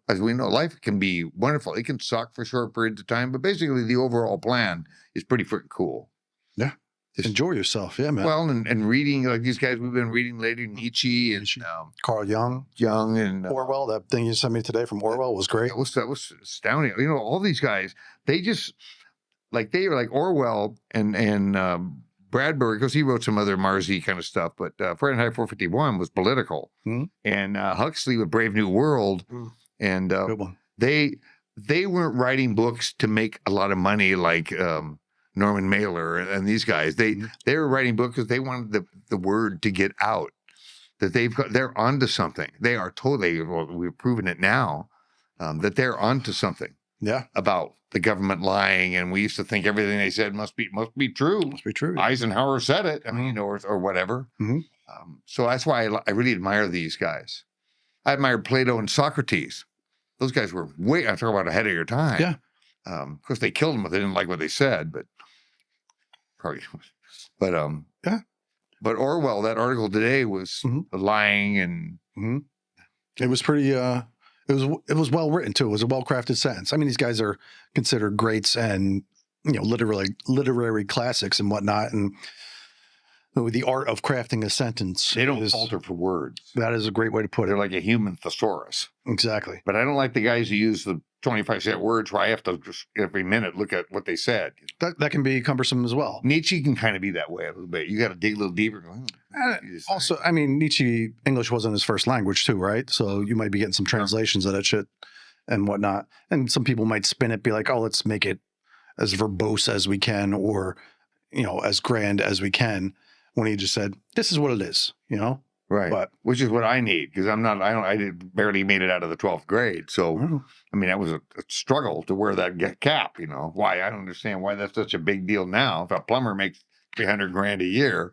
as we know, life can be wonderful. It can suck for short periods of time, but basically the overall plan is pretty freaking cool. Yeah. Just- enjoy yourself. Yeah, man. Well, and reading, like these guys we've been reading lately, Nietzsche and Carl Jung, Jung and Orwell, that thing you sent me today from Orwell was great. that was astounding. All these guys, they just they were like Orwell and Bradbury, because he wrote some other Marsy kind of stuff, but Fahrenheit 451 was political, and Huxley with Brave New World, and Good one. they weren't writing books to make a lot of money like Norman Mailer and these guys. They were writing books because they wanted the word to get out that they're onto something. They are totally, well, we've proven it now, that they're onto something. Yeah. About the government lying, and we used to think everything they said must be true. Must be true. Eisenhower said it. I mean, or whatever. Mhm. So that's why I really admire these guys. I admired Plato and Socrates. Those guys were way, I'm talking about ahead of your time. Yeah. Of course, they killed them if they didn't like what they said, but probably. But Yeah. But Orwell, that article today was lying and. It was pretty. It was well written too. It was a well crafted sentence. I mean, these guys are considered greats and literary classics and whatnot. And the art of crafting a sentence. They don't falter for words. That is a great way to put it. They're like a human thesaurus. Exactly. But I don't like the guys who use the 25-cent words where I have to just every minute look at what they said. That can be cumbersome as well. Nietzsche can kind of be that way a little bit. You got to dig a little deeper. Also, I mean, Nietzsche, English wasn't his first language too, right? So you might be getting some translations of that shit and whatnot. And some people might spin it, be like, oh, let's make it as verbose as we can, or, as grand as we can, when he just said, this is what it is, Right. But which is what I need, because I barely made it out of the 12th grade. So, I mean, that was a struggle to wear that cap, why? I don't understand why that's such a big deal now. If a plumber makes $300,000 a year,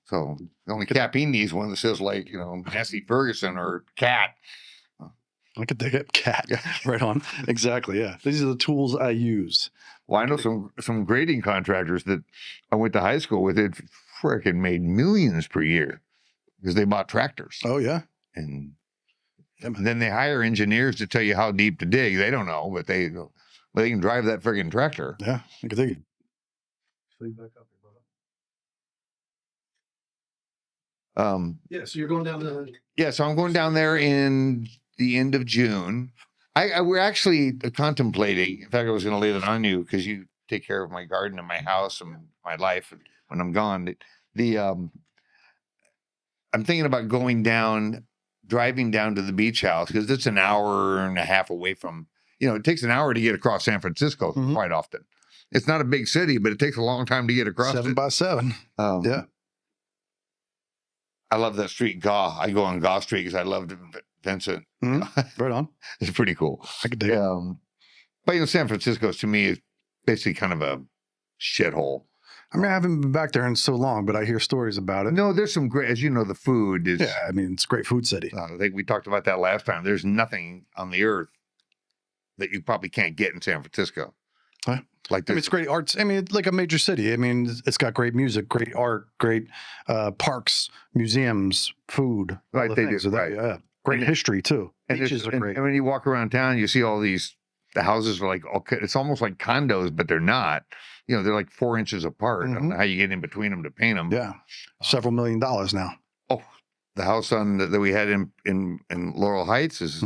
so the only cap he needs one that says Nessie Ferguson or Cat. I could dig it. Cat. Right on. Exactly. Yeah. These are the tools I use. Well, I know some grading contractors that I went to high school with. It freaking made millions per year because they bought tractors. Oh, yeah. And then they hire engineers to tell you how deep to dig. They don't know, but they can drive that friggin' tractor. Yeah, I could dig it. Yeah, so you're going down to... Yeah, so I'm going down there in the end of June. We're actually contemplating, in fact, I was going to lay that on you because you take care of my garden and my house and my life when I'm gone. I'm thinking about driving down to the beach house because it's an hour and a half away from, it takes an hour to get across San Francisco quite often. It's not a big city, but it takes a long time to get across 7 by 7. Yeah. I love that street, Gaw. I go on Gaw Street because I loved Vincent. Right on. It's pretty cool. I could dig it. But San Francisco to me is basically kind of a shithole. I mean, I haven't been back there in so long, but I hear stories about it. No, there's some great, as you know, the food is. Yeah, I mean, it's a great food city. I think we talked about that last time. There's nothing on the earth that you probably can't get in San Francisco. Huh? Like I mean, it's great arts. I mean, it's like a major city. I mean, it's got great music, great art, great parks, museums, food. Right, they do. Right. Yeah, great history too. Beaches are great. And when you walk around town, you see all the houses are it's almost like condos, but they're not. They're like 4 inches apart. I don't know how you get in between them to paint them. Yeah, several $1 million now. Oh, the house that we had in Laurel Heights is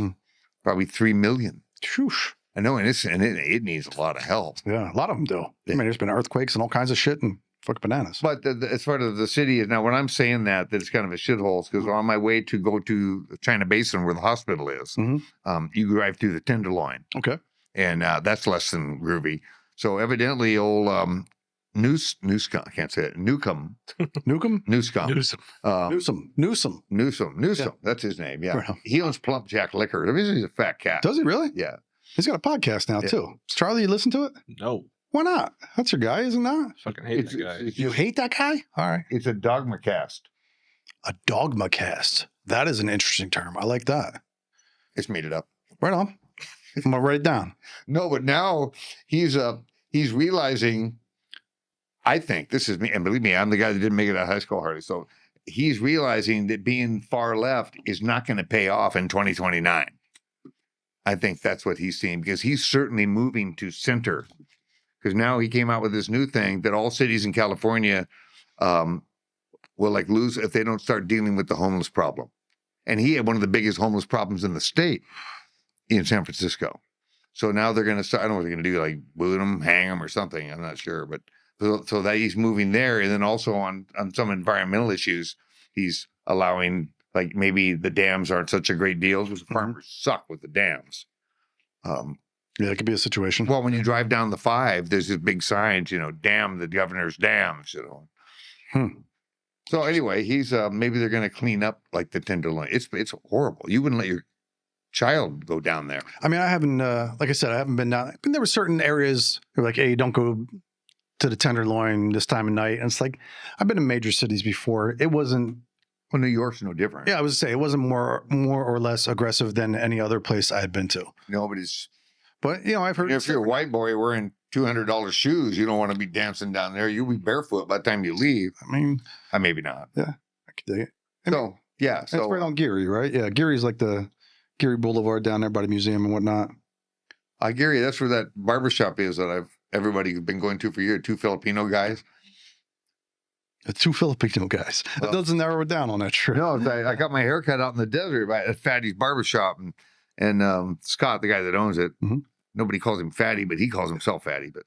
probably $3 million. Shoosh. I know, and it needs a lot of help. Yeah, a lot of them do. Yeah. I mean, there's been earthquakes and all kinds of shit and fucking bananas. But as far as the city is now, when I'm saying that it's kind of a shithole, because on my way to go to the China Basin where the hospital is, you drive through the Tenderloin. Okay. And that's less than groovy. So evidently, old Newscom, I can't say it. Newcomb. Newcomb? Newsom. Newsom. Yeah. That's his name. Yeah. Right on. He owns Plump Jack Liquor. I mean, he's a fat cat. Does he really? Yeah. He's got a podcast now, Yeah. too. Charlie, you listen to it? No, Why not? That's your guy, isn't that? fucking hate that guy. You hate that guy? All right. It's a dogma cast. A dogma cast. That is an interesting term. I like that. It's made it up. Right on. I'm going to write it down. No, but now he's realizing, I think, this is me, and believe me, I'm the guy that didn't make it out of high school hardly. So he's realizing that being far left is not going to pay off in 2029. I think that's what he's seeing, because he's certainly moving to center. Because now he came out with this new thing that all cities in California will like lose if they don't start dealing with the homeless problem. And he had one of the biggest homeless problems in the state in San Francisco. So now they're going to start, I don't know what they're going to do, like boot him, hang him or something. I'm not sure. But so that he's moving there. And then also on some environmental issues, he's allowing, like, maybe the dams aren't such a great deal because the farmers suck with the dams. Yeah, it could be a situation. Well, when you drive down the 5, there's this big signs, dam the governor's dams, So anyway, he's maybe they're going to clean up like the Tenderloin. It's horrible. You wouldn't let your child go down there. I mean, I haven't, like I said, I haven't been down. But there were certain areas that were like, hey, don't go to the Tenderloin this time of night. And it's like, I've been in major cities before. It wasn't. Well, New York's no different. Yeah, I was say it wasn't more or less aggressive than any other place I had been to. Nobody's. But I've heard If you're a white boy wearing $200 shoes, you don't want to be dancing down there. You'll be barefoot by the time you leave. I mean, maybe not. Yeah, I could dig it. So yeah, that's right on Geary, right? Yeah, Geary's like the Geary Boulevard down there by the museum and whatnot. Geary, that's where that barbershop is that everybody's been going to for years. 2 Filipino guys. The 2 Filipino guys. That doesn't narrow it down on that trip. No, I got my hair cut out in the desert at Fatty's barbershop, and Scott, the guy that owns it. Nobody calls him Fatty, but he calls himself Fatty. But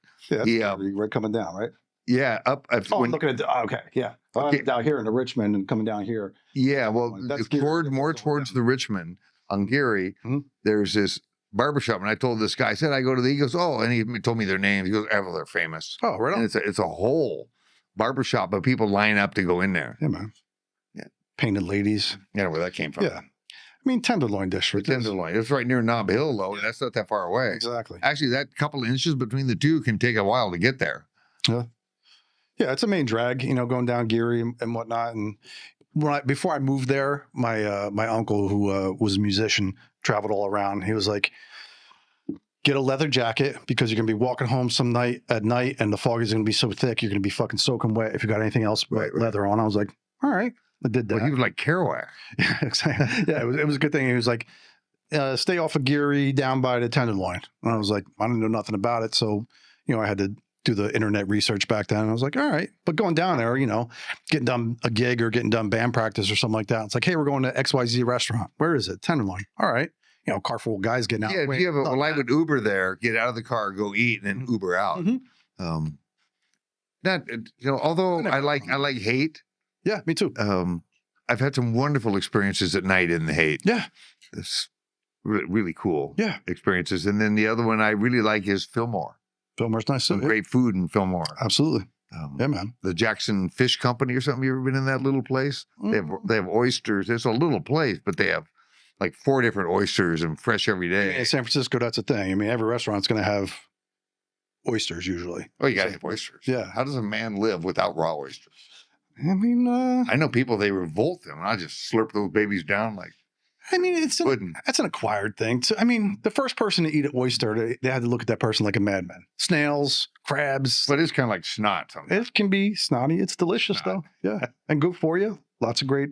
yeah, right coming down, right? Yeah, up. I'm looking at. Okay, yeah, down here in the Richmond and coming down here. Yeah, well, that's more towards the Richmond on Geary. There's this barbershop, and I told this guy, I said I go to he goes, oh, and he told me their name. He goes, oh, they're famous. Oh, right on. And it's a whole barbershop, but people line up to go in there. Yeah, man. Yeah, painted ladies. Yeah, where that came from. Yeah. I mean, Tenderloin District. Tenderloin. It's right near Nob Hill, though. That's not that far away. Exactly. Actually, that couple of inches between the two can take a while to get there. Yeah. Yeah, it's a main drag, going down Geary and whatnot. And before I moved there, my uncle, who was a musician, traveled all around. He was like, get a leather jacket because you're going to be walking home at night and the fog is going to be so thick, you're going to be fucking soaking wet if you got anything else but leather on. I was like, all right. I did that. Well, he was like Kerouac. Yeah, exactly. Yeah, it was a good thing. He was like, stay off of Geary down by the Tenderloin. And I was like, I didn't know nothing about it. So, I had to do the internet research back then. And I was like, all right. But going down there, getting done a gig or getting done band practice or something like that. It's like, hey, we're going to XYZ restaurant. Where is it? Tenderloin. All right. Car full of guys getting out. Yeah, if you have I would Uber there, get out of the car, go eat, and then Uber out. Although I like hate. Yeah, me too. I've had some wonderful experiences at night in the hate. Yeah. It's really cool experiences. And then the other one I really like is Fillmore. Fillmore's nice. Some great food in Fillmore. Absolutely. Yeah, man. The Jackson Fish Company or something. You ever been in that little place? They have oysters. It's a little place, but they have like 4 different oysters and fresh every day. In San Francisco, that's a thing. I mean, every restaurant's going to have oysters usually. Oh, you got to have oysters. Yeah. How does a man live without raw oysters? I mean, I know people, they revolt them, and I just slurp those babies down like. I mean, that's an acquired thing. I mean, the first person to eat an oyster, they had to look at that person like a madman. Snails, crabs. But it's kind of like snot sometimes. It can be snotty. It's delicious, though. Yeah. And good for you. Lots of great.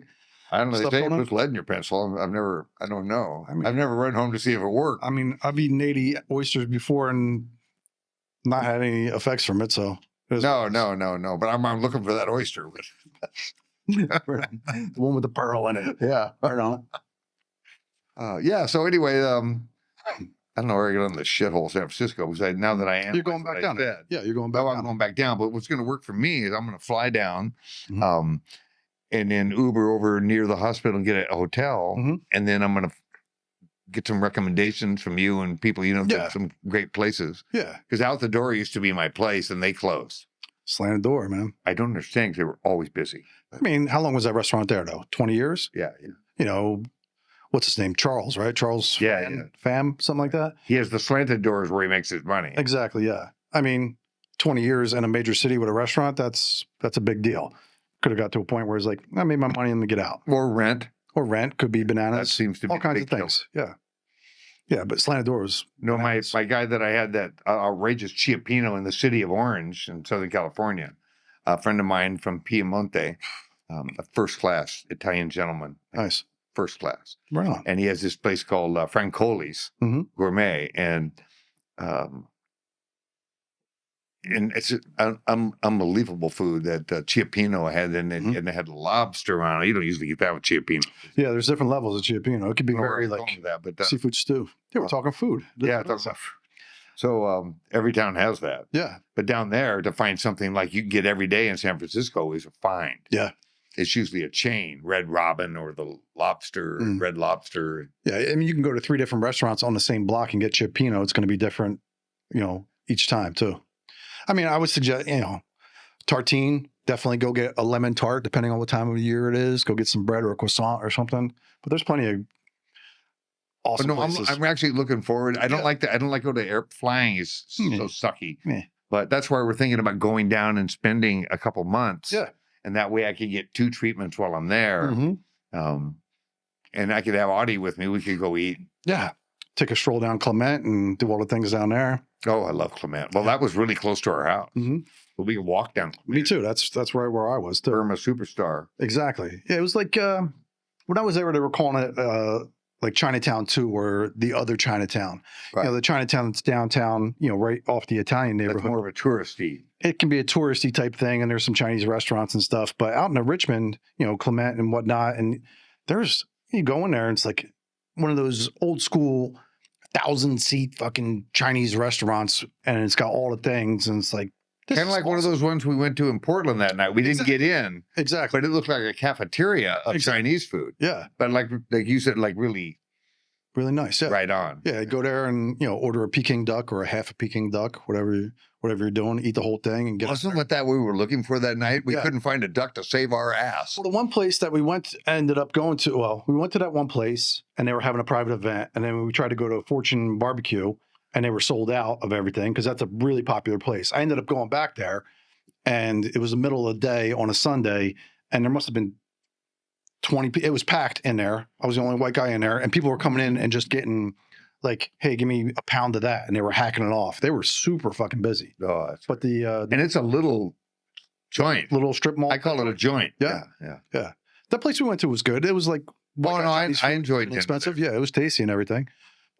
I don't know. They say it puts lead in your pencil. I don't know. I've never run home to see if it worked. I mean, I've eaten 80 oysters before and not had any effects from it. So. No. But I'm looking for that oyster. The one with the pearl in it. Yeah. Right on. Yeah. So anyway, I don't know where I get on the shithole San Francisco because now that I am, You're going back down. Yeah, you're going back Oh, down. I'm going back down. But what's going to work for me is I'm going to fly down, Mhm. and then Uber over near the hospital and get a hotel, Mhm. and then I'm going to get some recommendations from you and people, to Yeah. some great places. Yeah. Because Out the Door used to be my place, and they closed. Slanted door, man. I don't understand because they were always busy. I mean, how long was that restaurant there, though? 20 years? Yeah. You know, what's his name? Charles, right? Charles Yeah, Pham, something like that? He has the slanted doors where he makes his money. Exactly, yeah. I mean, 20 years in a major city with a restaurant, that's a big deal. Could have got to a point where it's like, I made my money and get out. Or rent. Or rent, could be bananas. That seems to be all kinds big of things. Yeah. Yeah, but slanted doors. No, my guy that I had that outrageous Chiappino in the city of Orange in Southern California, a friend of mine from Piemonte, a first class Italian gentleman. Nice. First class. Right on. And he has this place called Francoli's Gourmet. And it's unbelievable food that Chiappino had. And they had lobster on it. You don't usually get that with Chiappino. Yeah, there's different levels of Chiappino. It could be very like that, but seafood stew. Yeah, we're talking food. Yeah, so every town has that. Yeah. But down there, to find something like you can get every day in San Francisco is a find. Yeah. It's usually a chain, Red Robin or the Lobster, Red Lobster. Yeah, I mean, you can go to 3 different restaurants on the same block and get Chiappino. It's going to be different, each time too. I mean, I would suggest, tartine, definitely go get a lemon tart, depending on what time of the year it is. Go get some bread or a croissant or something. But there's plenty of awesome places. I'm actually looking forward. I don't like that. I don't like go to air flying is so sucky. Yeah. But that's why we're thinking about going down and spending a couple months. Yeah. And that way I could get 2 treatments while I'm there. And I could have Audie with me. We could go eat. Yeah. Take a stroll down Clement and do all the things down there. Oh, I love Clement. Well, that was really close to our house. But we could walk down Clement. Me too. That's right where I was too. Burma Superstar. Exactly. Yeah, it was like when I was there, they were calling it like Chinatown 2 or the other Chinatown. Right. The Chinatown that's downtown, right off the Italian neighborhood. That's more of a touristy. It can be a touristy type thing, and there's some Chinese restaurants and stuff. But out in the Richmond, Clement and whatnot, and you go in there and it's like one of those old school 1,000-seat fucking Chinese restaurants, and it's got all the things, and it's like kind of like one of those ones we went to in Portland that night. We didn't get in. Exactly. But it looked like a cafeteria of Chinese food. Yeah. But like you said, like really nice. Yeah. Right on. Yeah. Go there and, order a Peking duck or a half a Peking duck, whatever you're doing, eat the whole thing and get Wasn't what that we were looking for that night? We couldn't find a duck to save our ass. Well, the one place that we ended up going to, we went to that one place and they were having a private event. And then we tried to go to Fortune Barbecue and they were sold out of everything because that's a really popular place. I ended up going back there and it was the middle of the day on a Sunday and there must have been 20 people. It was packed in there. I was the only white guy in there and people were coming in and just getting like, hey, give me a pound of that. And they were hacking it off. They were super fucking busy. Oh, but and it's a little joint. Little strip mall. I call it a joint. Yeah. That place we went to was good. It was like, I enjoyed it. Expensive. Yeah, it was tasty and everything.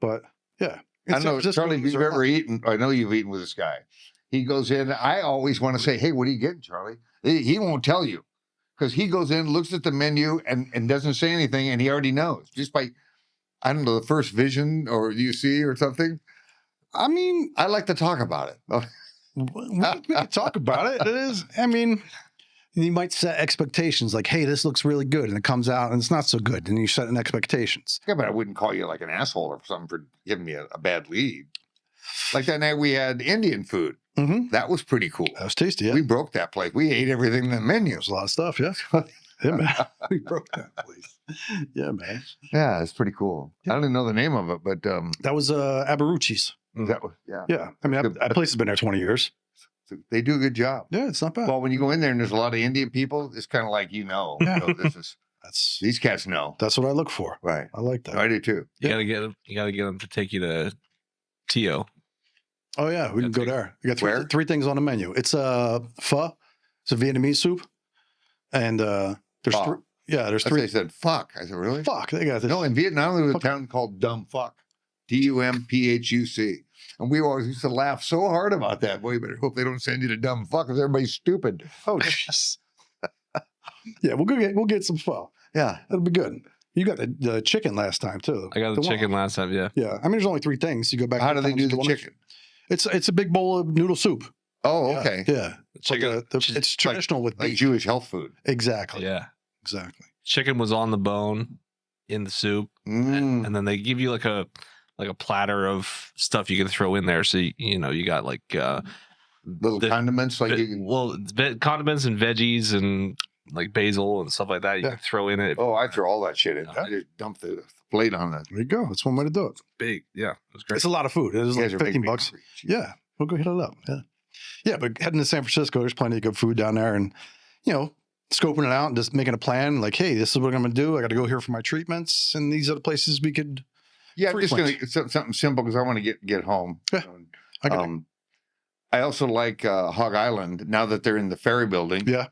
But yeah. I know, Charlie, if you've ever eaten, I know you've eaten with this guy. He goes in. I always want to say, hey, what are you getting, Charlie? He won't tell you because he goes in, looks at the menu and doesn't say anything. And he already knows just by, I don't know, the first vision or you see or something. I mean, I like to talk about it. We can talk about it. It is, I mean, you might set expectations like, hey, this looks really good. And it comes out and it's not so good. And you set an expectations. Yeah, but I wouldn't call you like an asshole or something for giving me a bad lead. Like that night we had Indian food. That was pretty cool. That was tasty, yeah. We broke that place. We ate everything in the menu. There's a lot of stuff, yeah. Yeah, man. We broke that place. Yeah, man. Yeah, it's pretty cool. Yeah. I don't even know the name of it, but that was Aberrucci's. That was yeah. I mean, that place has been there 20 years. They do a good job. Yeah, it's not bad. Well, when you go in there and there's a lot of Indian people, it's kind of like these cats know. That's what I look for. Right. I like that. I do too. You gotta get them to take you to Tio. Oh yeah, we can go there. We got three things on the menu. It's pho. It's a Vietnamese soup, and there's three. Yeah, there's three. They said fuck. I said really? Fuck. They got this. No, in Vietnam there was a town called Dumb Fuck, Dumphuc, and we always used to laugh so hard about that. Boy, you better hope they don't send you to Dumb Fuck because everybody's stupid. Oh jeez. Yeah, we'll get some pho. Yeah, it'll be good. You got the chicken last time too. I got the chicken last time. Yeah. Yeah, I mean, there's only 3 things. You go back. How to do they times do you the go on- chicken? It's a big bowl of noodle soup. Oh, Yeah, okay. Yeah, it's like Chicken- it's traditional with Like beef. Jewish health food. Exactly. Yeah. Exactly. Chicken was on the bone in the soup, Mm. and then they give you like a platter of stuff you can throw in there. So you got like Little the- condiments like you can. condiments and veggies and like basil and stuff like that. You Yeah. can throw in it. Oh, I throw all that shit in. Yeah. I just dump the plate on that. There you go. That's one way to do it. Big. Yeah, it was great. It's a lot of food. It is You like guys are making me $15. hungry. Yeah, we'll go hit it up. Yeah, yeah. But heading to San Francisco, there's plenty of good food down there, and scoping it out and just making a plan. Like, hey, this is what I'm going to do. I got to go here for my treatments, and these are the places we could. Yeah, I'm just Frequent. gonna something simple because I want to get home. Yeah, I get it. I also like Hog Island now that they're in the ferry building. Yeah,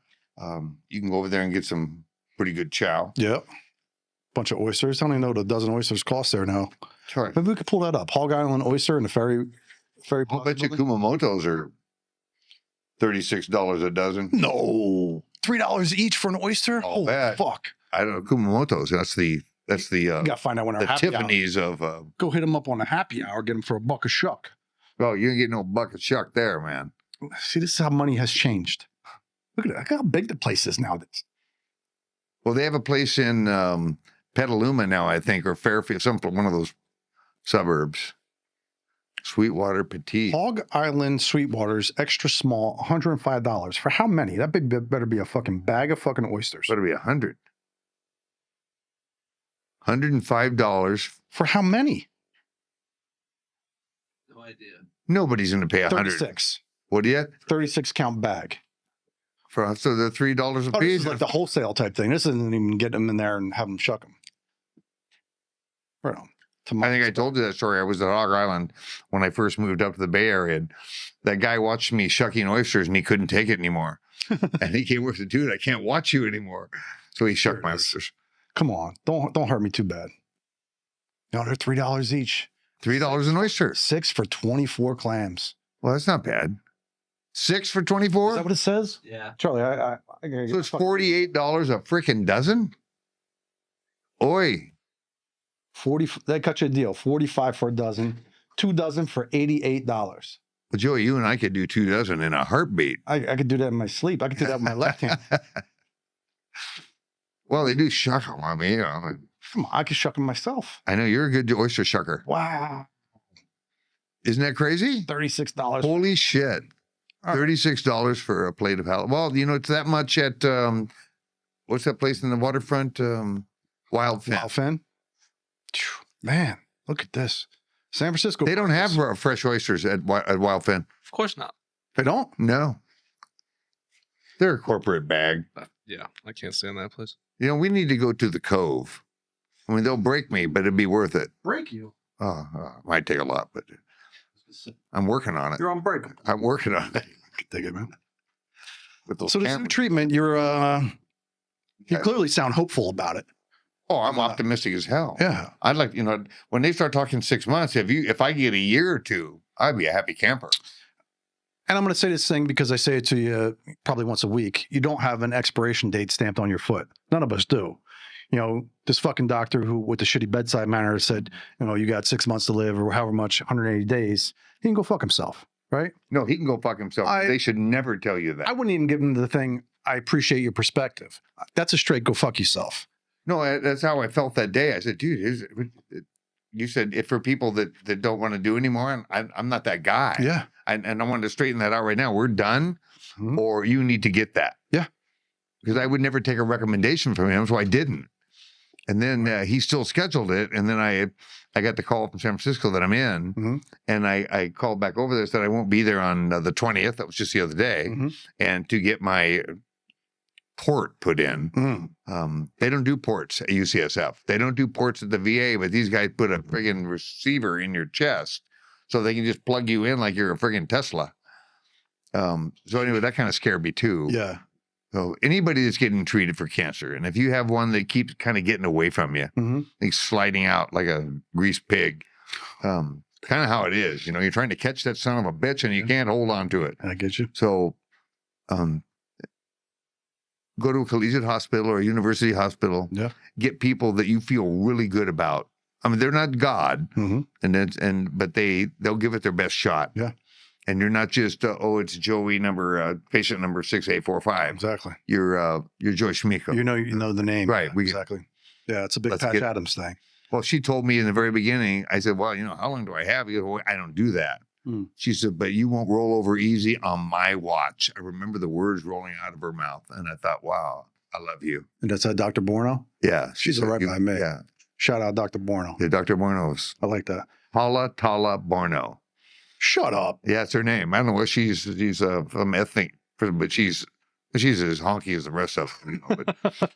You can go over there and get some pretty good chow. yeah. Bunch of oysters. I don't even know what a dozen oysters cost there now. Sorry. Maybe we could pull that up. Hog Island oyster and the ferry. I'll bet you building? Kumamoto's are $36 a dozen. No, $3 each for an oyster. I'll Holy bet. fuck! I don't know Kumamoto's. That's the You got to find out when our the happy hour. Tiffany's of. Go hit them up on a happy hour. Get them for $1 a shuck. Well, you ain't get no bucket shuck there, man. See, this is how money has changed. Look at that. Look how big the place is nowadays. Well, they have a place in Petaluma now, I think, or Fairfield, one of those suburbs. Sweetwater Petite. Hog Island Sweetwater's extra small, $105. For how many? That better be a fucking bag of fucking oysters. Better be 100. $105. For how many? No idea. Nobody's going to pay 100. 36. What do you? 36 count bag. So they're $3 a Oh, this piece. is like the wholesale type thing. This isn't even get them in there and have them shuck them. Right on. I think I told you that story. I was at Hog Island when I first moved up to the Bay Area. And that guy watched me shucking oysters and he couldn't take it anymore. And he came over and said, dude, I can't watch you anymore. So he shucked There my it is. oysters. Come on. Don't hurt me too bad. No, they're $3 each. $3 an oyster. 6 for 24 clams. Well, that's not bad. 6 for Is 24? that what it says? Yeah. Charlie, I gotta So get it's $48 a freaking dozen? Oi. 40. They cut you a deal. 45 for a dozen. 2 dozen for $88. Well, Joey, you and I could do 2 dozen in a heartbeat. I could do that in my sleep. I could do that with my left hand. Well, they do shuck them. I mean, Come on, I could shuck them myself. I know you're a good oyster shucker. Wow. Isn't that crazy? $36. Holy shit. All right. $36 for a plate of halibut. Well, it's that much at, what's that place in the waterfront? Wild Fin. Wildfin. Phew, man, look at this. San Francisco. They don't have fresh oysters at Wild Fin. Of course not. They don't? No. They're a corporate bag. Yeah, I can't stand that place. We need to go to the Cove. I mean, they'll break me, but it'd be worth it. Break you. Might take a lot, but I'm working on it. You're unbreakable. I'm working on it. I can dig it, man. With those So this new cameras. treatment, you clearly sound hopeful about it. Oh, I'm optimistic as hell. Yeah. I'd like, when they start talking 6 months, if I get a year or two, I'd be a happy camper. And I'm going to say this thing because I say it to you probably once a week. You don't have an expiration date stamped on your foot. None of us do. This fucking doctor who with the shitty bedside manner said, you got 6 months to live or however much, 180 days. He can go fuck himself, right? No, he can go fuck himself. They should never tell you that. I wouldn't even give him the thing, I appreciate your perspective. That's a straight go fuck yourself. No, that's how I felt that day. I said, dude, you said if for people that don't want to do anymore, I'm not that guy. Yeah. And I wanted to straighten that out right now. We're done, Mhm. or you need to get that. Yeah. Because I would never take a recommendation from him, so I didn't. And then he still scheduled it, and then I got the call from San Francisco that I'm in, Mhm. and I called back over there, said I won't be there on the 20th. That was just the other day, Mhm. and to get my port put in. Mm. They don't do ports at UCSF. They don't do ports at the VA, but these guys put a friggin' receiver in your chest so they can just plug you in like you're a friggin' Tesla. So anyway, that kind of scared me too. Yeah. So anybody that's getting treated for cancer, and if you have one that keeps kind of getting away from you, Mhm. like sliding out like a greased pig, kind of how it is. You're trying to catch that son of a bitch and you can't hold on to it. I get you. So go to a collegiate hospital or a university hospital. Yeah. Get people that you feel really good about. I mean, they're not God, but they'll give it their best shot. Yeah. And you're not just it's Joey patient number 6845. Exactly. You're Joey Chmiko. You know the name. Right. Yeah, exactly. Yeah, it's a big Let's Patch get- Adams thing. Well, she told me in the very beginning, I said, well, how long do I have? You go, I don't do that. She said, but you won't roll over easy on my watch. I remember the words rolling out of her mouth. And I thought, wow, I love you. And that's Dr. Borno? Yeah. She's said, right by me. Yeah. Shout out Dr. Borno. Yeah, Dr. Borno's. I like that. Hala Tala Borno. Shut up. Yeah, it's her name. I don't know what she's from ethnic, but she's as honky as the rest of them.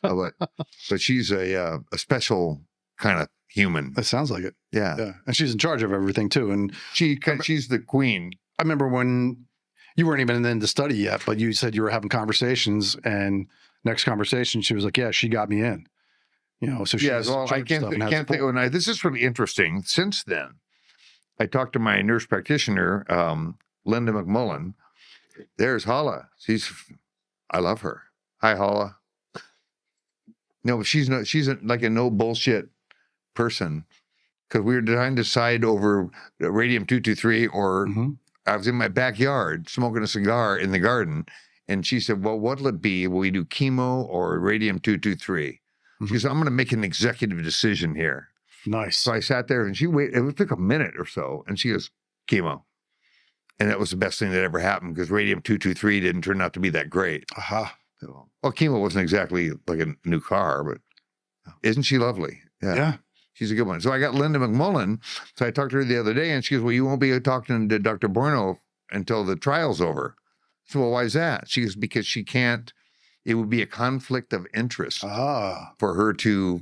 But she's a special kind of human. That sounds like it. Yeah. Yeah. And she's in charge of everything too. And She's the queen. I remember when you weren't even in the study yet, but you said you were having conversations, and next conversation, she was like, yeah, she got me in. So she's I can't think. This is really interesting. Since then, I talked to my nurse practitioner, Linda McMullen. There's Hala. I love her. Hi, Hala. No, she's like a no bullshit person, because we were trying to decide over radium-223 or I was in my backyard smoking a cigar in the garden, and she said, well, what'll it be? Will we do chemo or radium-223? She said, I'm going to make an executive decision here. Nice. So I sat there and she waited. It took a minute or so, and she goes, chemo. And that was the best thing that ever happened, because radium-223 didn't turn out to be that great. Aha. So, well, chemo wasn't exactly like a new car, but isn't she lovely? Yeah. She's a good one. So I got Linda McMullen. So I talked to her the other day, and she goes, well, you won't be talking to Dr. Borno until the trial's over. So, well, why is that? She goes, because she can't, it would be a conflict of interest for her to,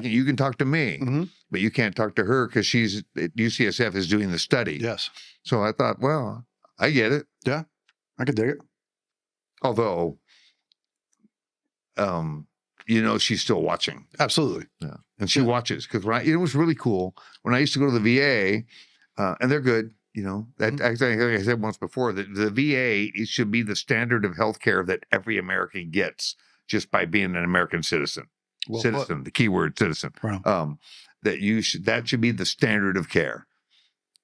you can talk to me, but you can't talk to her because she's at UCSF is doing the study. Yes. So I thought, well, I get it. Yeah. I could dig it. Although, she's still watching. Absolutely. Yeah. And she watches, because it was really cool when I used to go to the VA, and they're good. That actually, like I said once before, that the VA, it should be the standard of healthcare that every American gets just by being an American citizen. The keyword citizen. Wow. That should be the standard of care.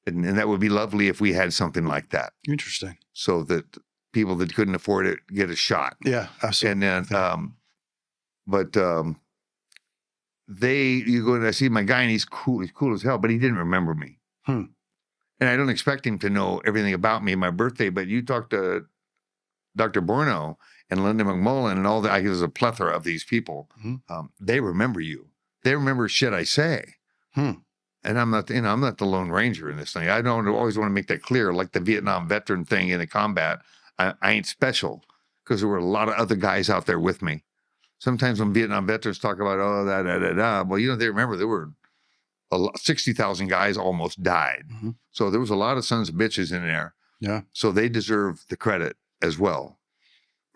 And that would be lovely if we had something like that. Interesting. So that people that couldn't afford it get a shot. Yeah, absolutely. And then, you go and I see my guy, and he's cool as hell, but he didn't remember me. And I don't expect him to know everything about me, my birthday, but you talk to Dr. Borno and Linda McMullen and all that, there's a plethora of these people. They remember you. They remember shit I say. And I'm not the Lone Ranger in this thing. I don't always want to make that clear, like the Vietnam veteran thing in the combat. I ain't special, because there were a lot of other guys out there with me. Sometimes when Vietnam veterans talk about, well, they remember there were 60,000 guys almost died. So there was a lot of sons of bitches in there. Yeah. So they deserve the credit as well.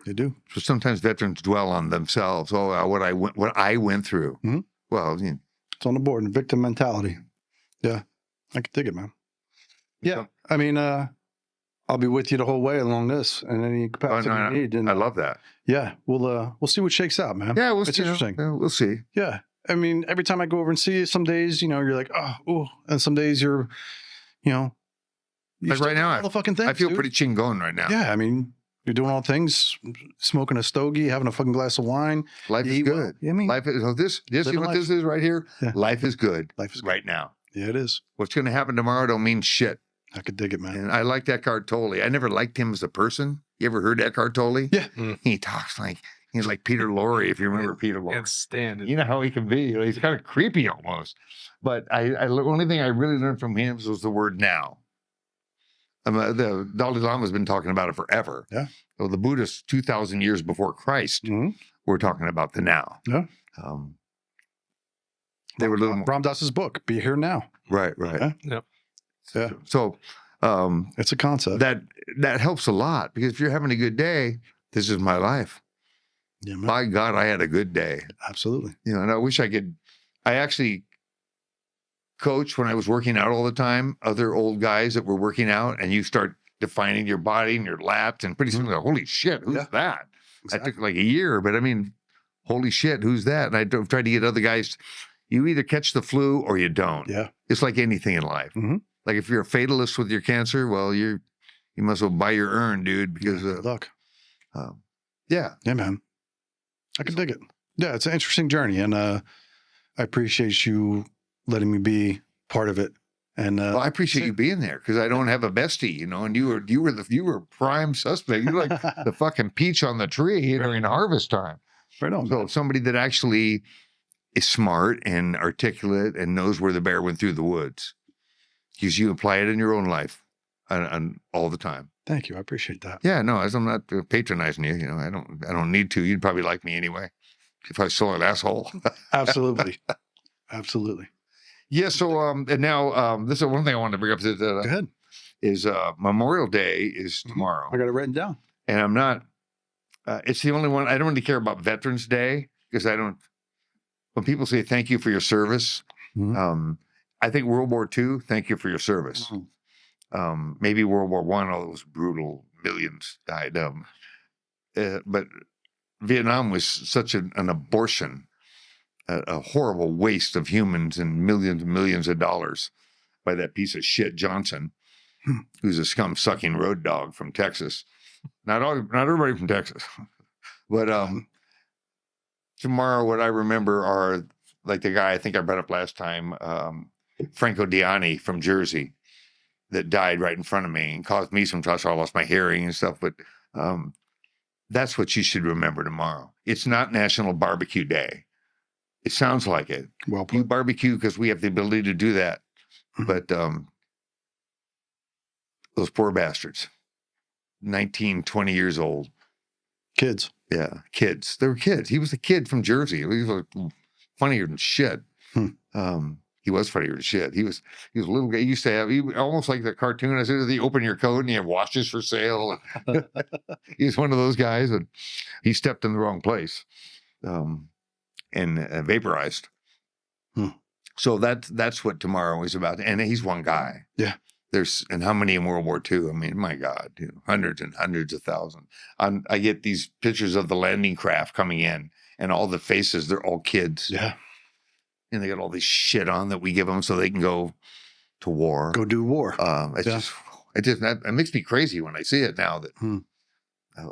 They do. So sometimes veterans dwell on themselves. What I went through. Well, it's on the board. Victim mentality. Yeah. I can dig it, man. Yeah. I mean, I'll be with you the whole way along this, and any capacity you need. And I love that. Yeah. We'll see what shakes out, man. Yeah. It's interesting. We'll see. Yeah. I mean, every time I go over and see you, some days, you're like, oh, and some days you're, like right now, all the fucking things, I feel dude. pretty chingon right now. Yeah. I mean, you're doing all things, smoking a stogie, having a fucking glass of wine. Life is good. I mean, life is, this, you know what this is right here? Yeah. Life is good. Life is good. Right now. Yeah, it is. What's going to happen tomorrow don't mean shit. I could dig it, man. And I liked Eckhart Tolle. I never liked him as a person. You ever heard Eckhart Tolle? Yeah. He talks like, he's like Peter Lorre, if you remember Peter Lorre. Can't stand it. You know how he can be. He's kind of creepy almost. But the only thing I really learned from him was the word now. The Dalai Lama's been talking about it forever. Yeah. So the Buddhists, 2,000 years before Christ, were talking about the now. Yeah. They were a little more. Ram Dass's book, Be Here Now. Right. Yep. Yeah. So it's a concept. That helps a lot, because if you're having a good day, this is my life. Yeah, man. My God, I had a good day. Absolutely. And I wish I actually coached when I was working out all the time, other old guys that were working out, and you start defining your body and your lats, and pretty soon, like, holy shit, who's that? I took like a year, but I mean, holy shit, who's that? And I tried to get other guys. You either catch the flu or you don't. Yeah. It's like anything in life. Mhm. Like if you're a fatalist with your cancer, well, you must well buy your urn, dude, because Good luck. yeah. Yeah, man. I can dig it. Yeah, it's an interesting journey, and I appreciate you letting me be part of it. And Well, I appreciate you being there because I don't have a bestie, you know, and you were prime suspect. You're like the fucking peach on the tree during harvest time. right on. So somebody that actually is smart and articulate and knows where the bear went through the woods, because you apply it in your own life and all the time. Thank you. I appreciate that. Yeah, no, as I'm not patronizing you, you know, I don't need to. You'd probably like me anyway if I saw an asshole. Absolutely. Absolutely. Yeah. So, and now this is one thing I wanted to bring up. Go ahead. Is Memorial Day is tomorrow, I got it written down. and I'm not. It's the only one I don't really care about Veterans Day because I don't. When people say thank you for your service, Mhm. I think World War II. Thank you for your service. Maybe World War I. All those brutal millions died. But Vietnam was such an abortion, a horrible waste of humans and millions of dollars by that piece of shit Johnson, who's a scum-sucking road dog from Texas. Not everybody from Texas, but tomorrow what I remember are like the guy I think I brought up last time, Franco Diani from Jersey, that died right in front of me and caused me some trouble. I lost my hearing and stuff, but that's what you should remember tomorrow. It's not National Barbecue Day. It sounds like it. Well You put. barbecue because we have the ability to do that. But those poor bastards, 19, 20 years old. Kids. Yeah, kids. They were kids. He was a kid from Jersey. He was funnier than shit. He was funnier than shit. He was a little guy. He used to have, almost like the cartoon. I said, you open your coat and you have watches for sale. He was one of those guys, and he stepped in the wrong place and vaporized. So that's what tomorrow is about. And he's one guy. Yeah. And how many in World War II? I mean, my God, hundreds and hundreds of thousands. I get these pictures of the landing craft coming in and all the faces, they're all kids. Yeah. And they got all this shit on that we give them so they can go to war. Go do war. It makes me crazy when I see it now that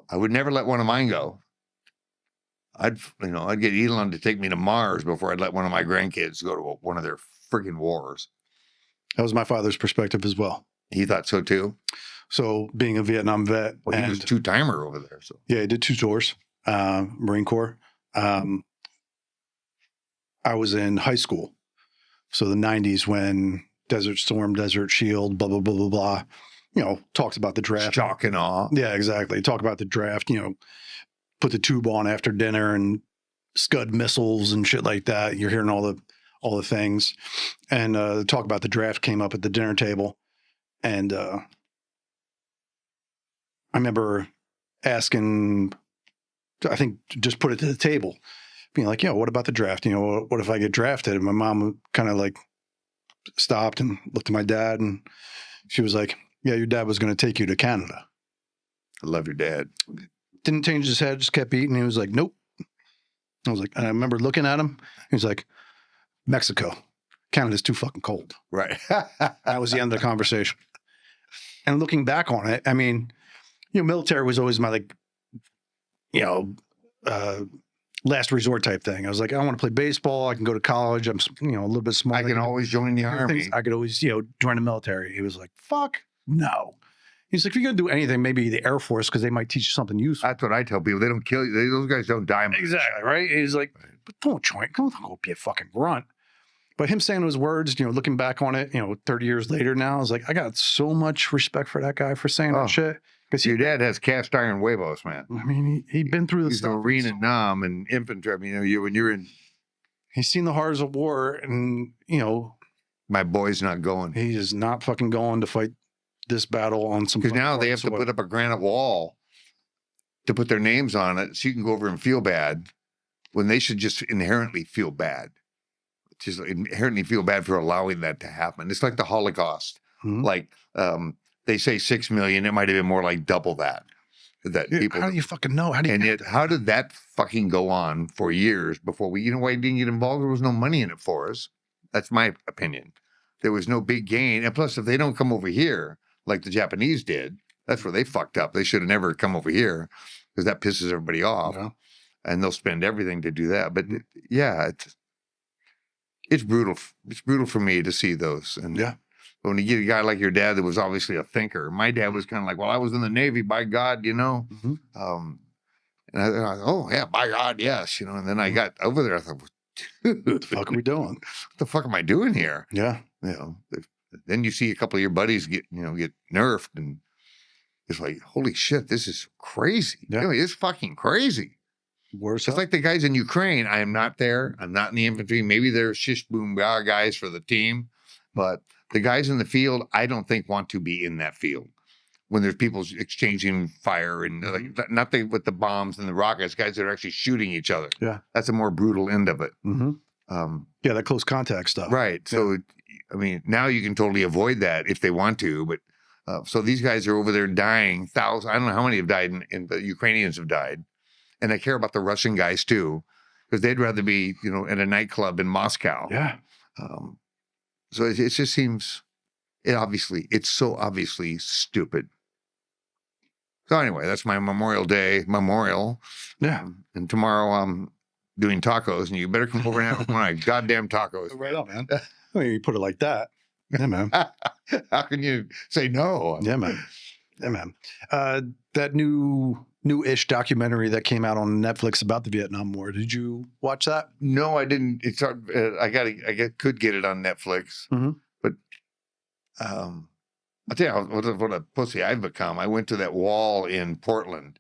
I would never let one of mine go. I'd get Elon to take me to Mars before I'd let one of my grandkids go to one of their friggin' wars. That was my father's perspective as well. He thought so too. So being a Vietnam vet, Well, he was a two-timer over there. So yeah, he did 2 tours, Marine Corps. I was in high school, so the 90s when Desert Storm, Desert Shield, blah blah blah blah blah. Talks about the draft. shock and awe. Yeah, exactly. Talk about the draft. Put the tube on after dinner and Scud missiles and shit like that. You're hearing all the things, and talk about the draft came up at the dinner table, and I remember asking, I think just put it to the table, being like, what about the draft? What if I get drafted? And my mom kind of like stopped and looked at my dad, and she was like, yeah, your dad was going to take you to Canada. I love your dad. Didn't change his head, just kept eating. He was like, nope. I was like, and I remember looking at him. He was like, Mexico. Canada's too fucking cold. Right. That was the end of the conversation. And looking back on it, I mean, military was always my last resort type thing. I was like, I want to play baseball. I can go to college. I'm, a little bit smart. I can always join the army. I could always, join the military. He was like, fuck no. He's like, if you're going to do anything, maybe the Air Force, because they might teach you something useful. That's what I tell people. They don't kill you. Those guys don't die much. Exactly, right? He's like, but don't join. Don't go be a fucking grunt. But him saying those words, looking back on it, 30 years later now, I was like, I got so much respect for that guy for saying that shit. Because your dad has cast iron huevos, man. I mean, he'd been through the He's stuff. Marine and Nam and infantry. I mean, when you're in. He's seen the horrors of war, and, My boy's not going. he is not fucking going to fight this battle on some. Because now they have to put up a granite wall to put their names on it so you can go over and feel bad when they should just inherently feel bad. Just inherently feel bad for allowing that to happen. It's like the Holocaust. Mhm. Like they say 6 million, it might have been more like double that. that Yeah, people. how do you fucking know? How do you? And yet, how did that fucking go on for years before we? You know why we didn't get involved? There was no money in it for us. That's my opinion. There was no big gain, and plus, if they don't come over here like the Japanese did, that's where they fucked up. They should have never come over here because that pisses everybody off, Yeah. and they'll spend everything to do that. But yeah, it's brutal. It's brutal for me to see those. And Yeah. when you get a guy like your dad that was obviously a thinker, my dad was kind of like, well, I was in the Navy, by God, you know. Mhm. And I oh yeah, by God, yes, you know. And then I got over there, I thought, dude, What the fuck are we doing? what the fuck am I doing here? Yeah. You know. Then you see a couple of your buddies get nerfed, and it's like, holy shit, this is crazy. Yeah. You know, it's fucking crazy. Worse. It's like the guys in Ukraine. I am not there. I'm not in the infantry. Maybe they're shish boom bah guys for the team, but the guys in the field, I don't think want to be in that field when there's people exchanging fire and like not with the bombs and the rockets. Guys that are actually shooting each other. Yeah. That's a more brutal end of it. Mm-hmm. Yeah, that close contact stuff. Right. So, I mean, now you can totally avoid that if they want to, but. So these guys are over there dying. Thousands. I don't know how many have died, and the Ukrainians have died. And I care about the Russian guys too, because they'd rather be, in a nightclub in Moscow. Yeah. So it just seems, it's so obviously stupid. So anyway, that's my Memorial Day memorial. Yeah. And tomorrow I'm doing tacos, and you better come over and have one of my goddamn tacos. Right on, man. I mean, you put it like that. Yeah, man. How can you say no? Yeah, man. Yeah, man. That new-ish documentary that came out on Netflix about the Vietnam War. Did you watch that? No, I didn't. It's I could get it on Netflix, but I'll tell you what a pussy I've become. I went to that wall in Portland.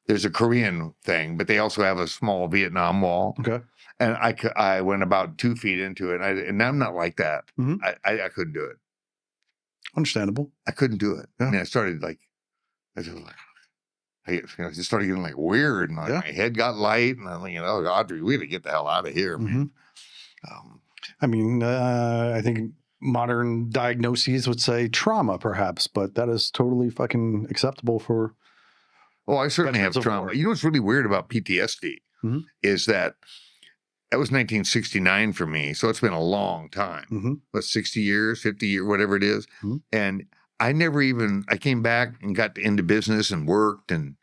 There's a Korean thing, but they also have a small Vietnam wall. Okay. And I went about 2 feet into it, and I'm not like that. Mhm. I couldn't do it. Understandable. I couldn't do it. Yeah. I mean, I just started getting like weird, and my head got light, and I'm thinking, oh, Audrey, we got to get the hell out of here, man. I mean, I think modern diagnoses would say trauma, perhaps, but that is totally fucking acceptable for. Oh, I certainly have veterans of trauma. war. You know what's really weird about PTSD is that was 1969 for me, so it's been a long time. But 60 years, 50 years, whatever it is. And I came back and got into business and worked and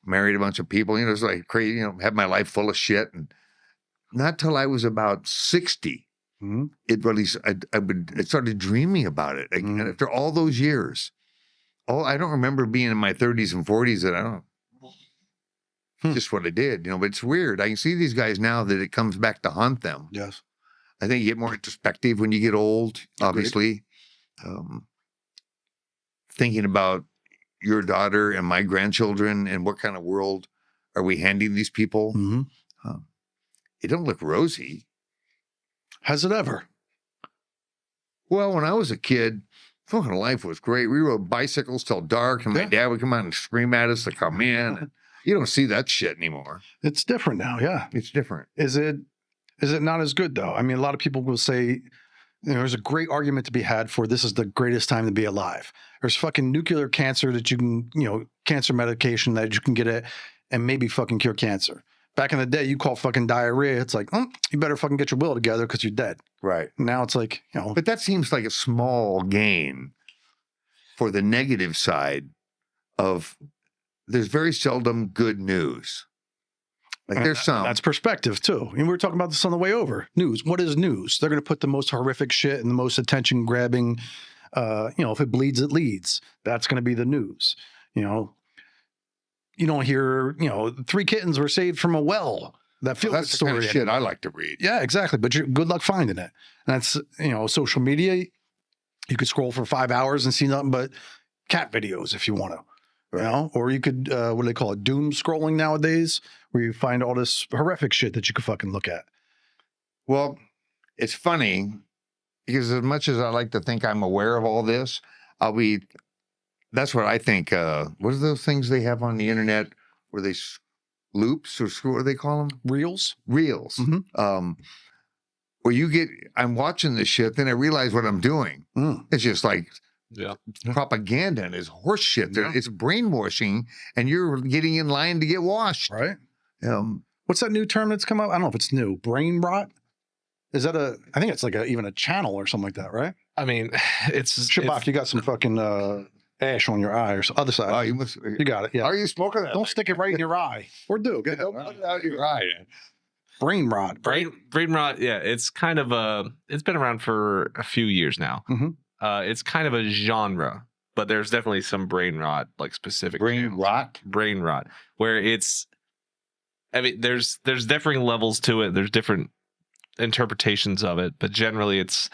married a bunch of people. It was like crazy, had my life full of shit. And not till I was about 60, I started dreaming about it. And after all those years, I don't remember being in my 30s and 40s that I don't know. Just what I did, but it's weird. I can see these guys now that it comes back to haunt them. Yes. I think you get more introspective when you get old, obviously. Thinking about your daughter and my grandchildren and what kind of world are we handing these people? It don't look rosy. Has it ever? Well, when I was a kid, fucking life was great. We rode bicycles till dark, and my dad would come out and scream at us to come in. And you don't see that shit anymore. It's different now. Yeah. It's different. Is it not as good though? I mean, a lot of people will say there's a great argument to be had for this is the greatest time to be alive. There's fucking nuclear cancer that you can, cancer medication that you can get it and maybe fucking cure cancer. Back in the day, you call fucking diarrhea. It's like, you better fucking get your will together because you're dead. Right. Now it's like, But that seems like a small gain for the negative side of there's very seldom good news. Like there's some. That's perspective too. And we were talking about this on the way over. News. What is news? They're going to put the most horrific shit and the most attention grabbing, if it bleeds, it leads. That's going to be the news. You don't hear, 3 kittens were saved from a well. That feels that's the kind of shit I like to read. Yeah, exactly. But good luck finding it. And that's, social media. You could scroll for 5 hours and see nothing but cat videos if you want to. Right. Or you could, what do they call it? Doom scrolling nowadays, where you find all this horrific shit that you could fucking look at. Well, it's funny because as much as I like to think I'm aware of all this, that's what I think. What are those things they have on the internet where they loops or what do they call them? Reels. Where I'm watching this shit, then I realize what I'm doing. It's just like Yeah. propaganda and it's horse shit. Yeah. It's brainwashing, and you're getting in line to get washed. Right. Um, What's that new term that's come up? I don't know if it's new. Brain rot. Is that I think it's like even a channel or something like that, right? I mean, Shabak, you got some fucking ash on your eye or other side. oh, you must. You got it. Yeah. Are you smoking that? Don't stick it right in your eye. Or do. Go ahead. Don't put it out your eye. Brain rot. brain rot. Yeah, it's kind of it's been around for a few years now. Mhm. It's kind of a genre, but there's definitely some brain rot, like specific Brain channels. rot. Brain rot, where it's. I mean, there's differing levels to it. There's different interpretations of it, but generally, it's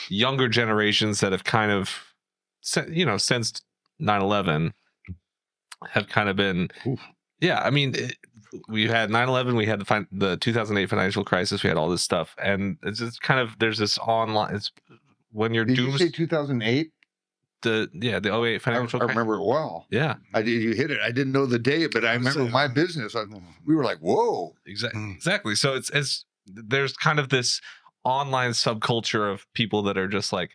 younger generations that have kind of, since 9/11, have kind of been. Oof. Yeah, I mean, we had 9/11, we had the 2008 financial crisis, we had all this stuff, and it's just kind of there's this online. It's when you're Did you say 2008? the 08 financial I crisis. remember it well. Yeah, I did. You hit it. I didn't know the date, but I remember my business. We were like, "Whoa!" exactly. So it's there's kind of this online subculture of people that are just like,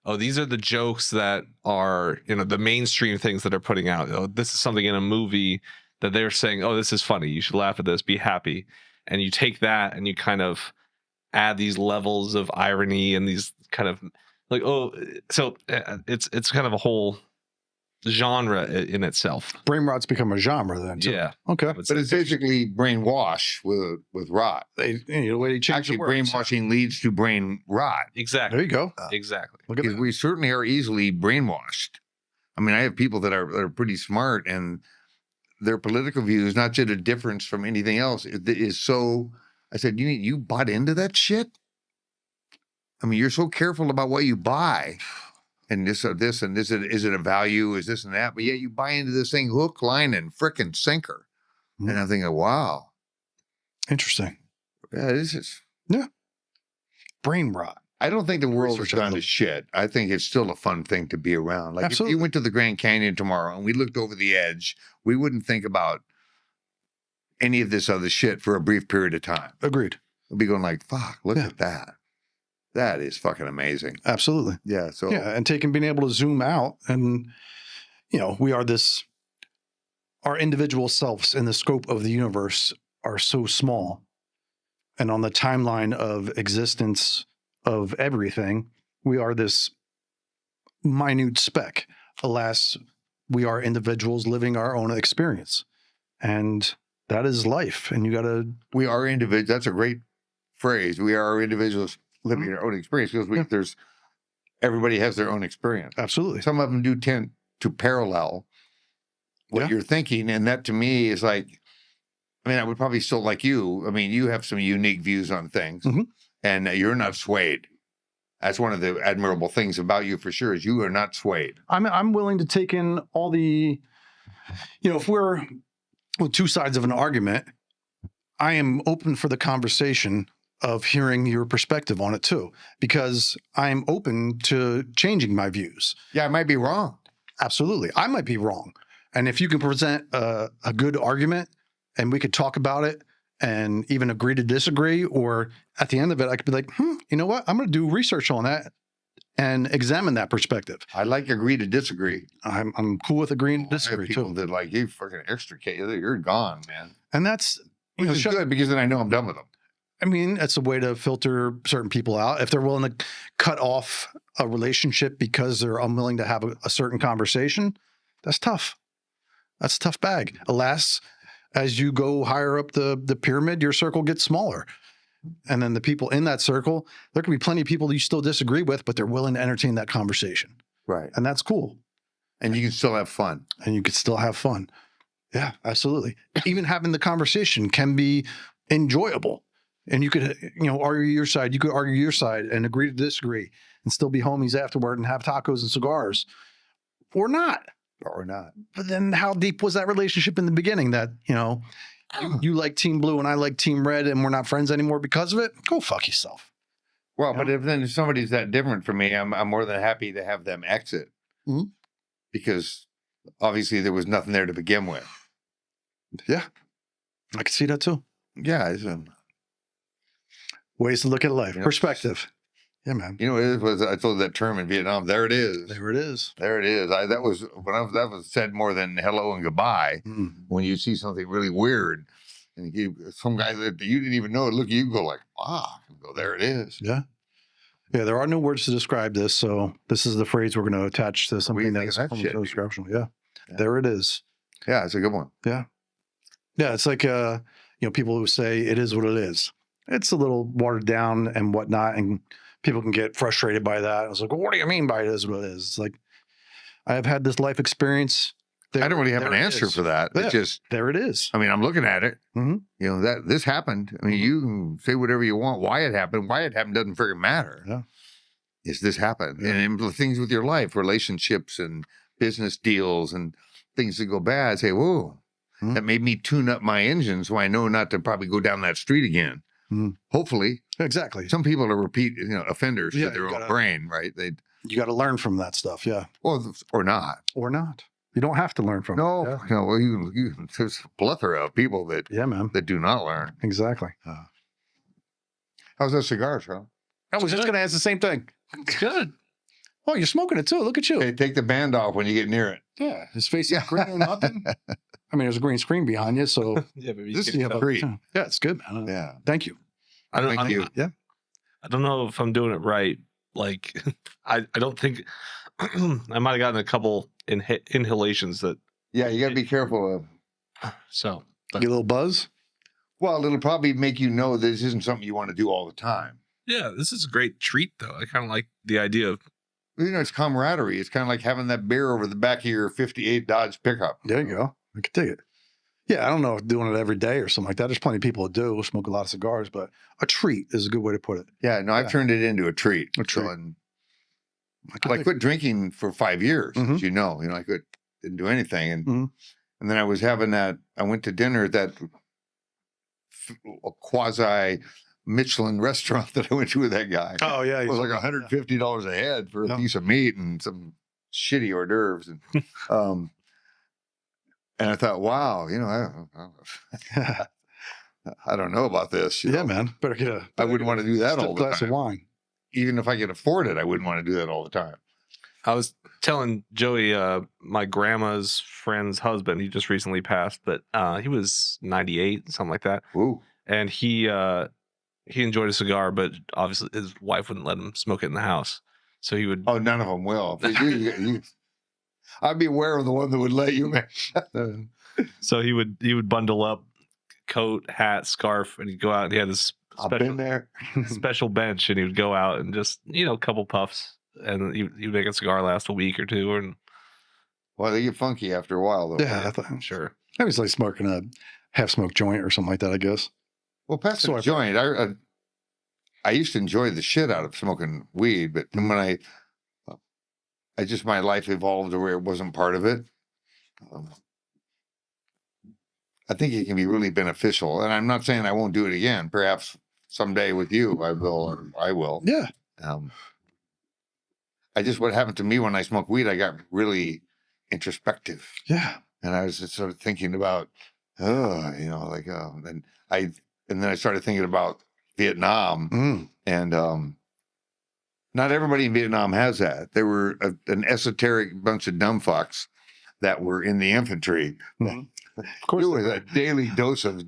oh, these are the jokes that are the mainstream things that are putting out. Oh, this is something in a movie that they're saying, oh, this is funny. You should laugh at this. Be happy. And you take that and you kind of add these levels of irony and these kind of like, oh, so it's kind of a whole genre in itself. Brain rot's become a genre then, too. Yeah. Okay. But it's basically brainwash with rot. The way they change Actually, the words. brainwashing leads to brain rot. Exactly. There you go. Exactly. Look at Because that. we certainly are easily brainwashed. I mean, I have people that are pretty smart, and their political views, not just a difference from anything else, is so. I said, you bought into that shit. I mean, you're so careful about what you buy, and this and this, is it a value? Is this and that? But yeah, you buy into this thing hook, line, and frickin' sinker. Mm. And I'm thinking, wow, Interesting. yeah, this is. Brain rot. I don't think the world has Research gone on to the- shit. I think it's still a fun thing to be around. Like if Absolutely. you went to the Grand Canyon tomorrow and we looked over the edge, we wouldn't think about any of this other shit for a brief period of time. Agreed. We'd be going like, fuck, look Yeah. at that. That is fucking amazing. Absolutely. Yeah. So Yeah. And being able to zoom out and, we are our individual selves in the scope of the universe are so small. And on the timeline of existence of everything, we are this minute speck. Alas, we are individuals living our own experience. And that is life. And you got to. we are individuals. That's a great phrase. We are individuals living our own experience because everybody has their own experience. Absolutely. Some of them do tend to parallel what Yeah. you're thinking. And that to me is like, I mean, I would probably still like you. I mean, you have some unique views on things Mhm. and you're not swayed. That's one of the admirable things about you for sure is you are not swayed. I'm willing to take in all the, if we're with two sides of an argument, I am open for the conversation of hearing your perspective on it too, because I'm open to changing my views. Yeah, I might be wrong. Absolutely. I might be wrong. And if you can present a good argument and we could talk about it and even agree to disagree, or at the end of it, I could be like, you know what? I'm going to do research on that and examine that perspective. I like agree to disagree. I'm cool with agreeing to I have disagree people too. that like you fucking extricate you. You're gone, man. And that's, Which is good because then I know I'm done with them. I mean, it's a way to filter certain people out. If they're willing to cut off a relationship because they're unwilling to have a certain conversation, that's tough. That's a tough bag. Alas, as you go higher up the pyramid, your circle gets smaller. And then the people in that circle, there can be plenty of people you still disagree with, but they're willing to entertain that conversation. Right. And that's cool. And you can still have fun. And you could still have fun. Yeah, absolutely. Even having the conversation can be enjoyable. And you could, argue your side. You could argue your side and agree to disagree and still be homies afterward and have tacos and cigars. Or not. Or not. But then how deep was that relationship in the beginning that, you like Team Blue and I like Team Red and we're not friends anymore because of it? Go fuck yourself. Well, Yeah. but if somebody's that different from me, I'm more than happy to have them exit. Mhm. Because obviously there was nothing there to begin with. Yeah. I can see that too. Yeah. Ways to look at life. Yep. Perspective. Yeah, man. You know, it was I told that term in Vietnam. There it is. There it is. There it is. That was that was said more than hello and goodbye. Mm. When you see something really weird, and some guy that you didn't even know, look, you go like, wow, you go, there it is. Yeah. Yeah, there are no words to describe this, so this is the phrase we're going to attach to something think that's of that shit, dude? descriptional. Yeah. Yeah. There it is. Yeah, it's a good one. Yeah. Yeah, it's like people who say it is what it is. It's a little watered down and whatnot, and people can get frustrated by that. It's like, well, what do you mean by it is what it is? It's like, I have had this life experience. I don't really have an There it answer is. for that. Yeah. It's just, There it is. I mean, I'm looking at it. Mhm. You know, that this happened. I mean, you can say whatever you want. Why it happened doesn't very matter. Yeah. It's this happened. Yeah. And things with your life, relationships and business deals and things that go bad, say, whoa, Mhm. that made me tune up my engine so I know not to probably go down that street again. Mhm. Hopefully. Exactly. Some people are repeat, offenders Yeah, to their you own gotta- brain, right? You got to learn from that stuff. Yeah. Or not. Or not. You don't have to learn from No, it. well, there's a plethora of people that Yeah, man. do not learn. Exactly. How's that cigar, Charlie? I was just going to ask the same thing. It's good. Oh, you're smoking it too. Look at you. Hey, take the band off when you get near it. Yeah. His face is green or nothing. I mean, there's a green screen behind you, so Yeah, but This is you have a treat. Yeah, it's good, man. Yeah. Thank you. I don't, Thank you. Yeah. I don't know if I'm doing it right. Like, I don't think I might have gotten a couple inhalations that. Yeah, you got to be careful of. So, Get a little buzz. Well, it'll probably make you know this isn't something you want to do all the time. yeah, this is a great treat, though. I kind of like the idea of. It's camaraderie. It's kind of like having that beer over the back of your 58 Dodge pickup. There you go. I can dig it. Yeah, I don't know if doing it every day or something like that. There's plenty of people that do smoke a lot of cigars, but a treat is a good way to put it. Yeah, no, I've Yeah. turned it into a treat. A treat. So, and, I can well, I dig quit drinking for 5 years, Mhm. as you know. I didn't do anything. Mhm. And then I was having I went to dinner at that quasi Michelin restaurant that I went to with that guy. Oh, yeah. It was like $150 a head for a Yeah. piece of meat and some shitty hors d'oeuvres. And I thought, wow, I don't know about this. Yeah, man. Better get a. I wouldn't want to do that just a all the glass time. of wine. Even if I could afford it, I wouldn't want to do that all the time. I was telling Joey, my grandma's friend's husband, he just recently passed, but he was 98, something like that. Ooh. And he enjoyed a cigar, but obviously his wife wouldn't let him smoke it in the house. So he would. Oh, none of them will. If they do, I'd be aware of the one that would let you, man. So he would bundle up coat, hat, scarf, and he'd go out and he had this I've been there. special bench, and he would go out and just a couple puffs, and he'd make a cigar last a week or two, and Well, they get funky after a while, though. Yeah, I thought. I'm sure. I was like smoking a half-smoked joint or something like that, I guess. Well, past So the I've- joint, I used to enjoy the shit out of smoking weed, but then when my life evolved to where it wasn't part of it. I think it can be really beneficial, and I'm not saying I won't do it again. Perhaps someday with you, I will. Or I will. Yeah. What happened to me when I smoked weed, I got really introspective, Yeah. and I was just sort of thinking about, and then I started thinking about Vietnam. Mm. And not everybody in Vietnam has that. There were an esoteric bunch of dumb fucks that were in the infantry. Mhm. Of It course. was a daily dose of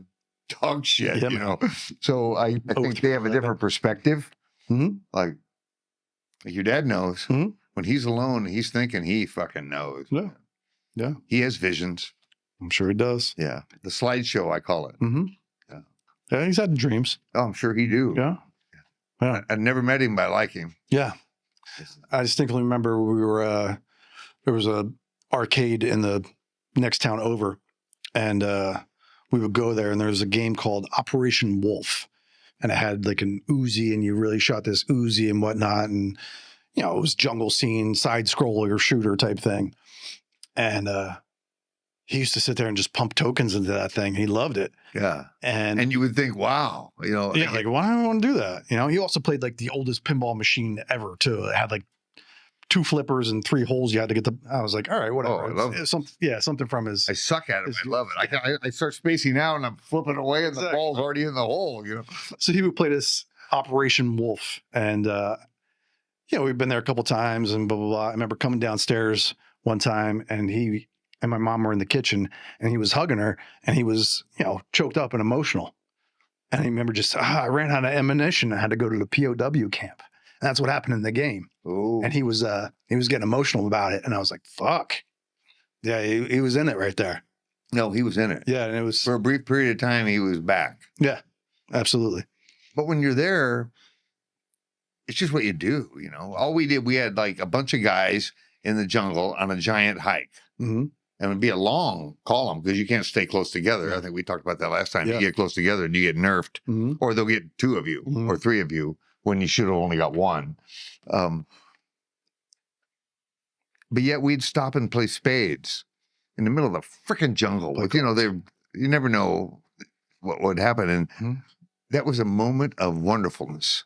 dog shit, Yeah, you man. know. So I think they have a different perspective. Mhm. Like your dad knows Mhm. when he's alone, he's thinking he fucking knows. Yeah. Yeah. He has visions. I'm sure he does. Yeah. The slideshow, I call it. Mm-hmm. Yeah. Yeah, he's had dreams. Oh, I'm sure he do. Yeah. Yeah. I never met him, but I like him. Yeah. I distinctly remember we were there was a arcade in the next town over, and we would go there, and there was a game called Operation Wolf, and it had like an Uzi, and you really shot this Uzi and whatnot, and it was jungle scene, side scroller shooter type thing, and he used to sit there and just pump tokens into that thing. He loved it, Yeah. and And you would think, wow, yeah, like why do I want to do that? He also played like the oldest pinball machine ever too. It had like 2 flippers and 3 holes you had to get the. I was like, all right, whatever. Oh, I love it. Something from his. I suck at it. It's- I love it. I start spacing out and I'm flipping away and the Exactly. ball's already in the hole, So he would play this Operation Wolf, and we've been there a couple times and blah, blah, blah. I remember coming downstairs one time and he and my mom were in the kitchen and he was hugging her and he was, choked up and emotional. And I remember just, I ran out of ammunition. I had to go to the POW camp. And that's what happened in the game. Oh, And he was getting emotional about it. And I was like, fuck. Yeah, he was in it right there. no, he was in it. Yeah, and it was, For a brief period of time, he was back. yeah, absolutely. But when you're there, it's just what you do, All we did, we had like a bunch of guys in the jungle on a giant hike. Mm-hmm. And it'd be a long column because you can't stay close together. I think we talked about that last time. Yeah. You get close together and you get nerfed, Mm-hmm. or they'll get two of you Mhm. or three of you when you should have only got one. But yet we'd stop and play spades in the middle of the freaking jungle. Play With, you never know what would happen. And Mhm. that was a moment of wonderfulness.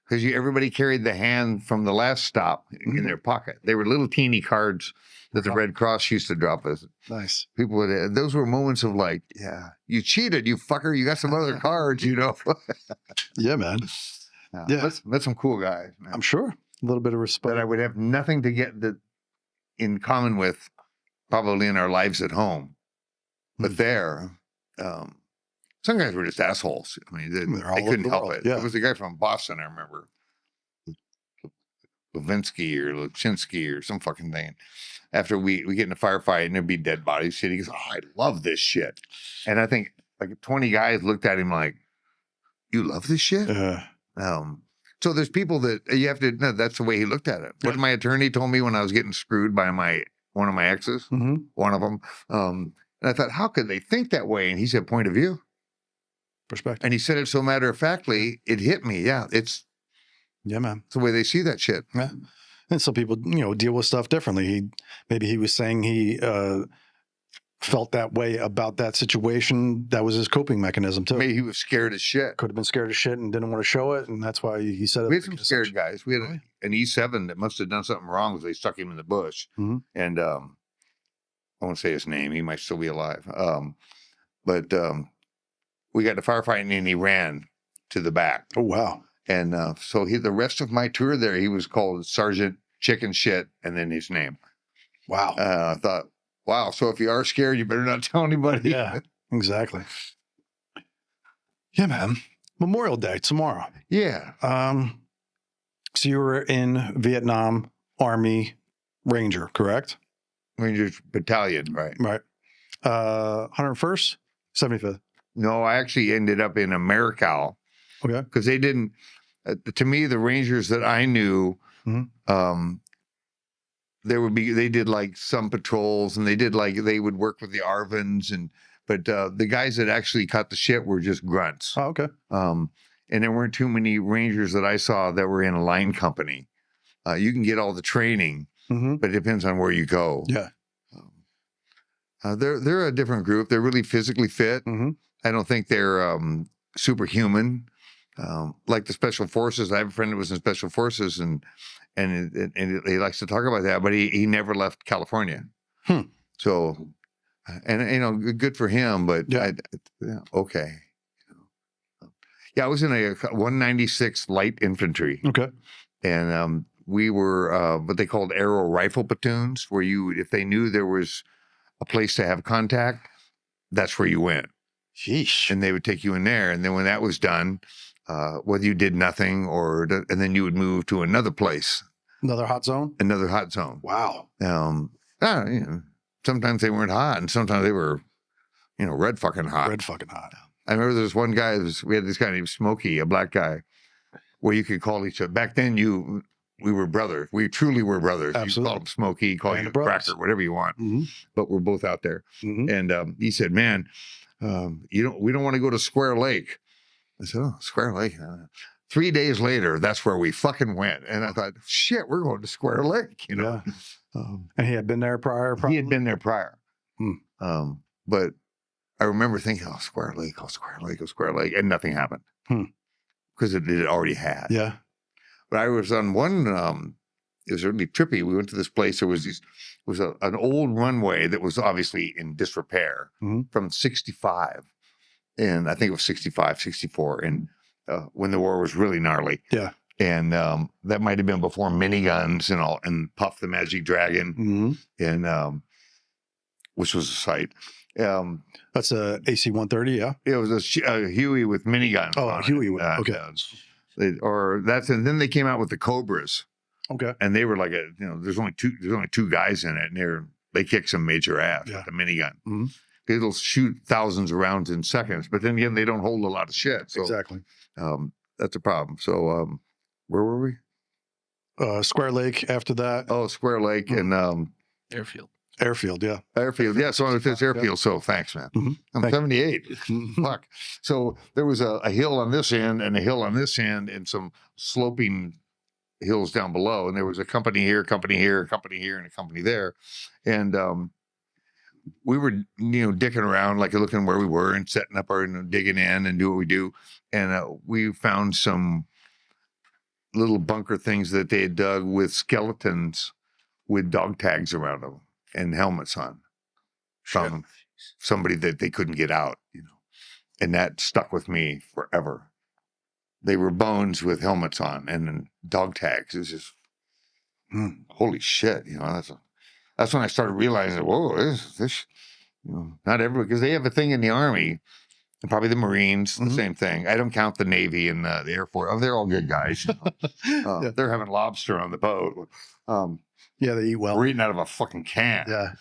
Because everybody carried the hand from the last stop in their pocket. They were little teeny cards that the Red Cross used to drop us. Nice. People would, those were moments of like, yeah, you cheated, you fucker. You got some other cards, Yeah, man. Yeah. That's some cool guys, man. I'm sure. A little bit of respect. That I would have nothing to get in common with probably in our lives at home. But there, some guys were just assholes. I mean, They're all they over couldn't the help world, it. yeah. It was the guy from Boston, I remember. Levinsky or Luchinsky or some fucking thing. After we get in a firefight and there'd be dead bodies, he goes, "Oh, I love this shit." And I think like 20 guys looked at him like, "You love this shit?" So there's people that you have to know that's the way he looked at it. Yeah. What my attorney told me when I was getting screwed by one of my exes, Mm-hmm. one of them. And I thought, how could they think that way? And he said, point of view. Perspective. And he said it so matter-of-factly, it hit me. Yeah, it's Yeah, man. the way they see that shit. Yeah. And some people, deal with stuff differently. Maybe he was saying he felt that way about that situation. That was his coping mechanism too. Maybe he was scared as shit. Could have been scared of shit and didn't want to show it, and that's why he said it. We had some scared guys. We had Oh, yeah. an E7 that must have done something wrong because they stuck him in the bush. Mhm. And I won't say his name. He might still be alive. But we got to firefighting and he ran to the back. Oh wow. And so the rest of my tour there, he was called Sergeant Chicken Shit and then his name. Wow. I thought, wow, so if you are scared, you better not tell anybody. Yeah, exactly. Yeah, man. Memorial Day tomorrow. Yeah. So you were in Vietnam Army Ranger, correct? Rangers Battalion, right. Right. 101st, 75th. No, I actually ended up in Americal Okay. because they didn't, to me, the Rangers that I knew, Mhm. they did like some patrols and they would work with the Arvins but the guys that actually cut the shit were just grunts. Oh, okay. And there weren't too many Rangers that I saw that were in a line company. You can get all the training, Mm-hmm. but it depends on where you go. Yeah. They're a different group. They're really physically fit. Mm-hmm. I don't think they're superhuman. Like the Special Forces. I have a friend that was in Special Forces and he likes to talk about that, but he never left California. So, and good for him, but Yeah. okay. Yeah, I was in a 196 Light Infantry. Okay. And we were what they called arrow rifle platoons, where if they knew there was a place to have contact, that's where you went. Sheesh. And they would take you in there. And then when that was done, whether you did nothing and then you would move to another place, Another hot zone? another hot zone. Wow. Sometimes they weren't hot and sometimes they were, red fucking hot. Red fucking hot. I remember there was one guy, we had this guy named Smokey, a black guy, where you could call each other. Back then, we were brothers. We truly were brothers. Absolutely. You call him Smokey, call Band you of brothers. Cracker, whatever you want. Mm-hmm. But we're both out there. Mm-hmm. And he said, man, we don't want to go to Square Lake. I said, oh, Square Lake. 3 days later, that's where we fucking went. And I thought, shit, we're going to Square Lake, Yeah. And he had been there prior? He had been there prior. Hmm. But I remember thinking, Square Lake, Square Lake, Square Lake. And nothing happened. Because it already had. Yeah. But I was on one, it was really trippy. We went to this place. There was an old runway that was obviously in disrepair from 65. And I think it was 65, 64. And when the war was really gnarly. Yeah. And that might have been before miniguns and all, and Puff the Magic Dragon, and which was a sight. That's a AC 130, yeah. It was a Huey with miniguns. Oh, on Huey, it. okay. And then they came out with the Cobras, Okay. and they were like there's only two guys in it, and they kick some major ass with the minigun. It'll shoot thousands of rounds in seconds, but then again, they don't hold a lot of shit. So, Exactly. That's a problem. So, where were we? Square Lake after that. Oh, Square Lake and Airfield. Airfield, yeah. Airfield. Yeah, so it's airfield. So thanks, man. I'm 78. Fuck. So there was a hill on this end and a hill on this end and some sloping hills down below. And there was a company here, a company here, a company here, and a company there. And we were, dicking around, like looking where we were and setting up our, digging in and do what we do. And we found some little bunker things that they had dug with skeletons with dog tags around them and helmets on from somebody that they couldn't get out, and that stuck with me forever. They were bones with helmets on and then dog tags. It's just holy shit, that's when I started realizing, whoa, this not everybody, because they have a thing in the Army and probably the Marines, the same thing. I don't count the Navy and the Air Force. Oh, they're all good guys. They're having lobster on the boat. Yeah, they eat well. We're eating out of a fucking can. Yeah,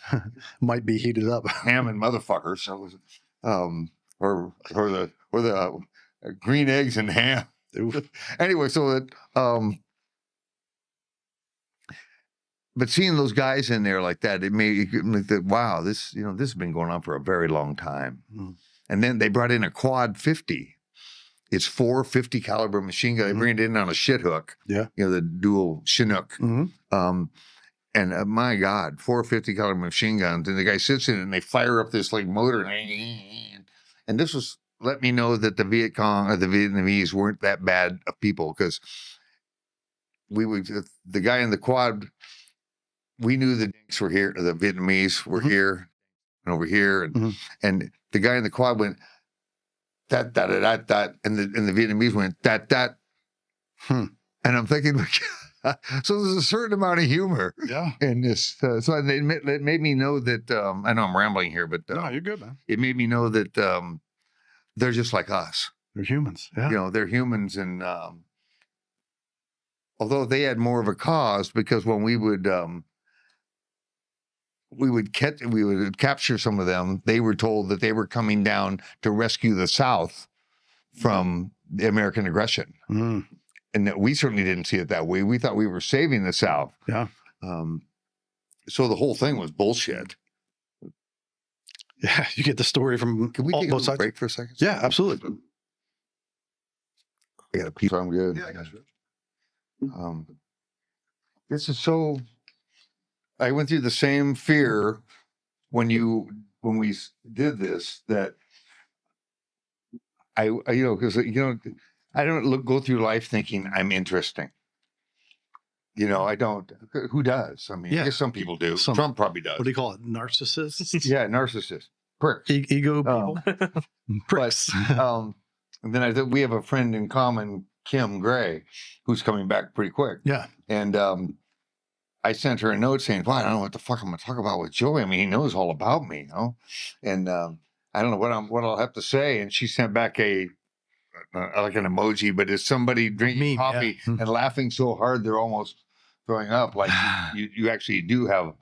might be heated up. Ham and motherfuckers. So, or the green eggs and ham. Anyway, so that but seeing those guys in there like that, it made me think, wow, this has been going on for a very long time. And then they brought in a quad 50. It's 4 50 caliber machine gun. They bring it in on a shit hook. Yeah, the dual Chinook. And my God, 450 caliber machine guns. And the guy sits in it and they fire up this like motor. And this was let me know that the Viet Cong or the Vietnamese weren't that bad of people, because the guy in the quad, we knew the dinks were here, the Vietnamese were here and over here. And the guy in the quad went, that, and the Vietnamese went, that. And I'm thinking, so there's a certain amount of humor in this. So it made me know that, I know I'm rambling here, but no, you're good, man. It made me know that they're just like us. They're humans. Yeah. They're humans. And although they had more of a cause, because when we would capture some of them, they were told that they were coming down to rescue the South from the American aggression. And that we certainly didn't see it that way. We thought we were saving the South. Yeah. So the whole thing was bullshit. Yeah, you get the story from Can we take both a sides. break for a second? Yeah, absolutely. I got a piece. I'm good. Yeah, I got you. This is so. I went through the same fear when we did this, that I because I don't go through life thinking I'm interesting. I don't. Who does? I mean, I guess some people do. Trump probably does. What do you call it? Narcissists? Yeah, narcissist. Pricks. Ego people? Pricks. And then I think we have a friend in common, Kim Gray, who's coming back pretty quick. Yeah. And I sent her a note saying, well, I don't know what the fuck I'm going to talk about with Joey. I mean, he knows all about me, And I don't know what I'll have to say. And she sent back like an emoji, but it's somebody drinking coffee and laughing so hard they're almost throwing up. Like you actually do have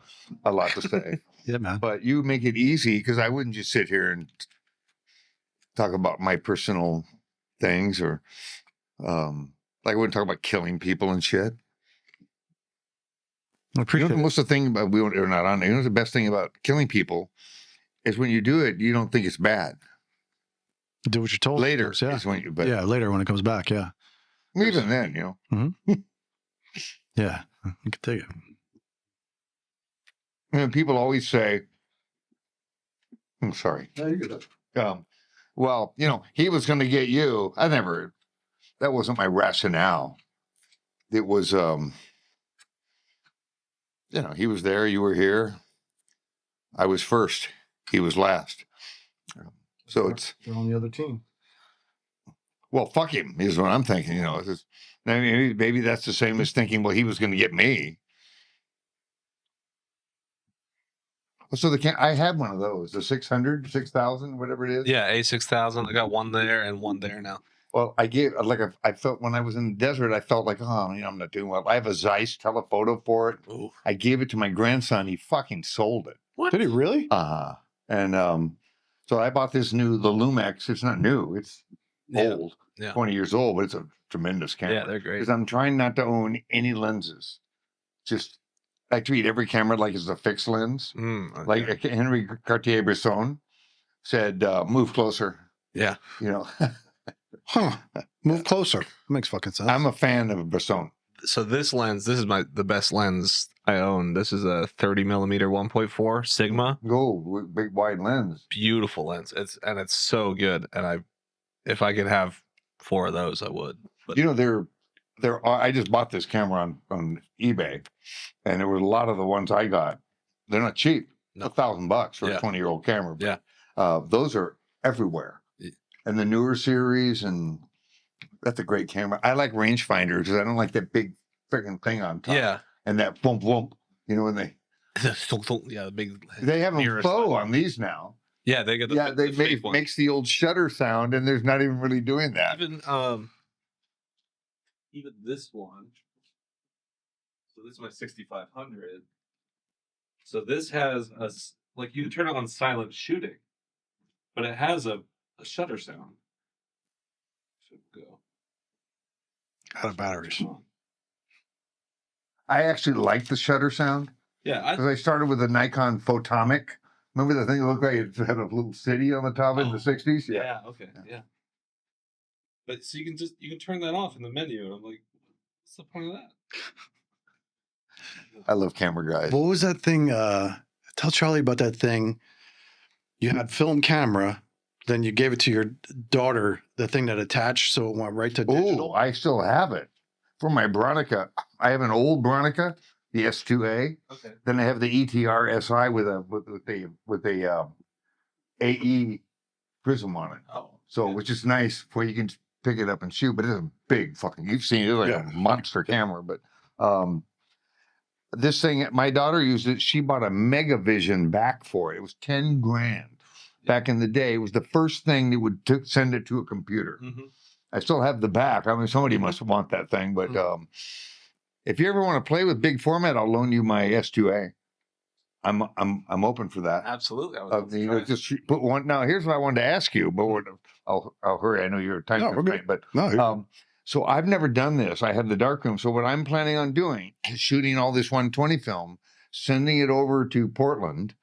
a lot to say. Yeah, man. But you make it easy, because I wouldn't just sit here and talk about my personal things, or like I wouldn't talk about killing people and shit. I appreciate Most of the thing about we're not on there. The best thing about killing people is when you do it, you don't think it's bad. Do what you're told. Later, Yeah. is when Later when it comes back. Yeah. Even then, Yeah, you can take it. And people always say, I'm sorry. No, you're good. Well, he was going to get you. That wasn't my rationale. It was, he was there, you were here. I was first, he was last. So They're on the other team. Well, fuck him is what I'm thinking. You know, it's just, maybe that's the same as thinking, well, he was going to get me. So I had one of those, the 600, 6,000, whatever it is. Yeah, A6000. I got one there and one there now. Well, I felt when I was in the desert, I felt like, oh, I'm not doing well. I have a Zeiss telephoto for it. Ooh. I gave it to my grandson. He fucking sold it. What? Did he really? And so I bought the Lumix. It's not new. It's old, 20 years old, but it's a tremendous camera. Yeah, they're great. Because I'm trying not to own any lenses. Just, I treat every camera like it's a fixed lens. Okay. Like Henry Cartier-Bresson said, move closer. Yeah. You know. Huh. Move closer. Makes fucking sense. I'm a fan of Bresson. So this lens, this is the best lens I own. This is a 30 millimeter 1.4 Sigma. Gold, big wide lens. Beautiful lens. It's so good. And if I could have 4 of those, I would. But You know, there are. I just bought this camera on eBay, and there were a lot of the ones I got. They're not cheap. No. $1,000 for a 20-year-old camera. But, those are everywhere. Yeah. And the newer series, and that's a great camera. I like rangefinders because I don't like that big freaking thing on top. yeah. And that boom boom. You know when they the big. have them mirror faux slide. on these now. Yeah, they get the They fake one. makes the old shutter sound, and there's not even really doing that. Even this one. So this is my 6500. So this has you turn it on silent shooting, but it has a shutter sound. Should go. Out of batteries. I actually like the shutter sound Yeah, because I started with a Nikon Photomic. Remember the thing that looked like it had a little city on the top in the 60s? Yeah. Okay. Yeah. But so you can turn that off in the menu, and I'm like, what's the point of that? I love camera guys. What was that thing? Tell Charlie about that thing. You had film camera, then you gave it to your daughter, the thing that attached, so it went right to digital. Oh, I still have it. For my Bronica, I have an old Bronica, the S2A. Okay. Then I have the ETR SI with a AE prism on it. Oh. So, which is nice where you can pick it up and shoot, but it's a big fucking, you've seen it, like a monster camera. But this thing, my daughter used it. She bought a Megavision back for it. It was 10 grand back in the day. It was the first thing that would send it to a computer. Mm-hmm. I still have the back. I mean, somebody must want that thing. But if you ever want to play with big format, I'll loan you my S2A. I'm open for that. Absolutely. Just put one. Now, here's what I wanted to ask you, but I'll hurry. I know you're time constrained, but so I've never done this. I have the darkroom. So what I'm planning on doing is shooting all this 120 film, sending it over to Portland,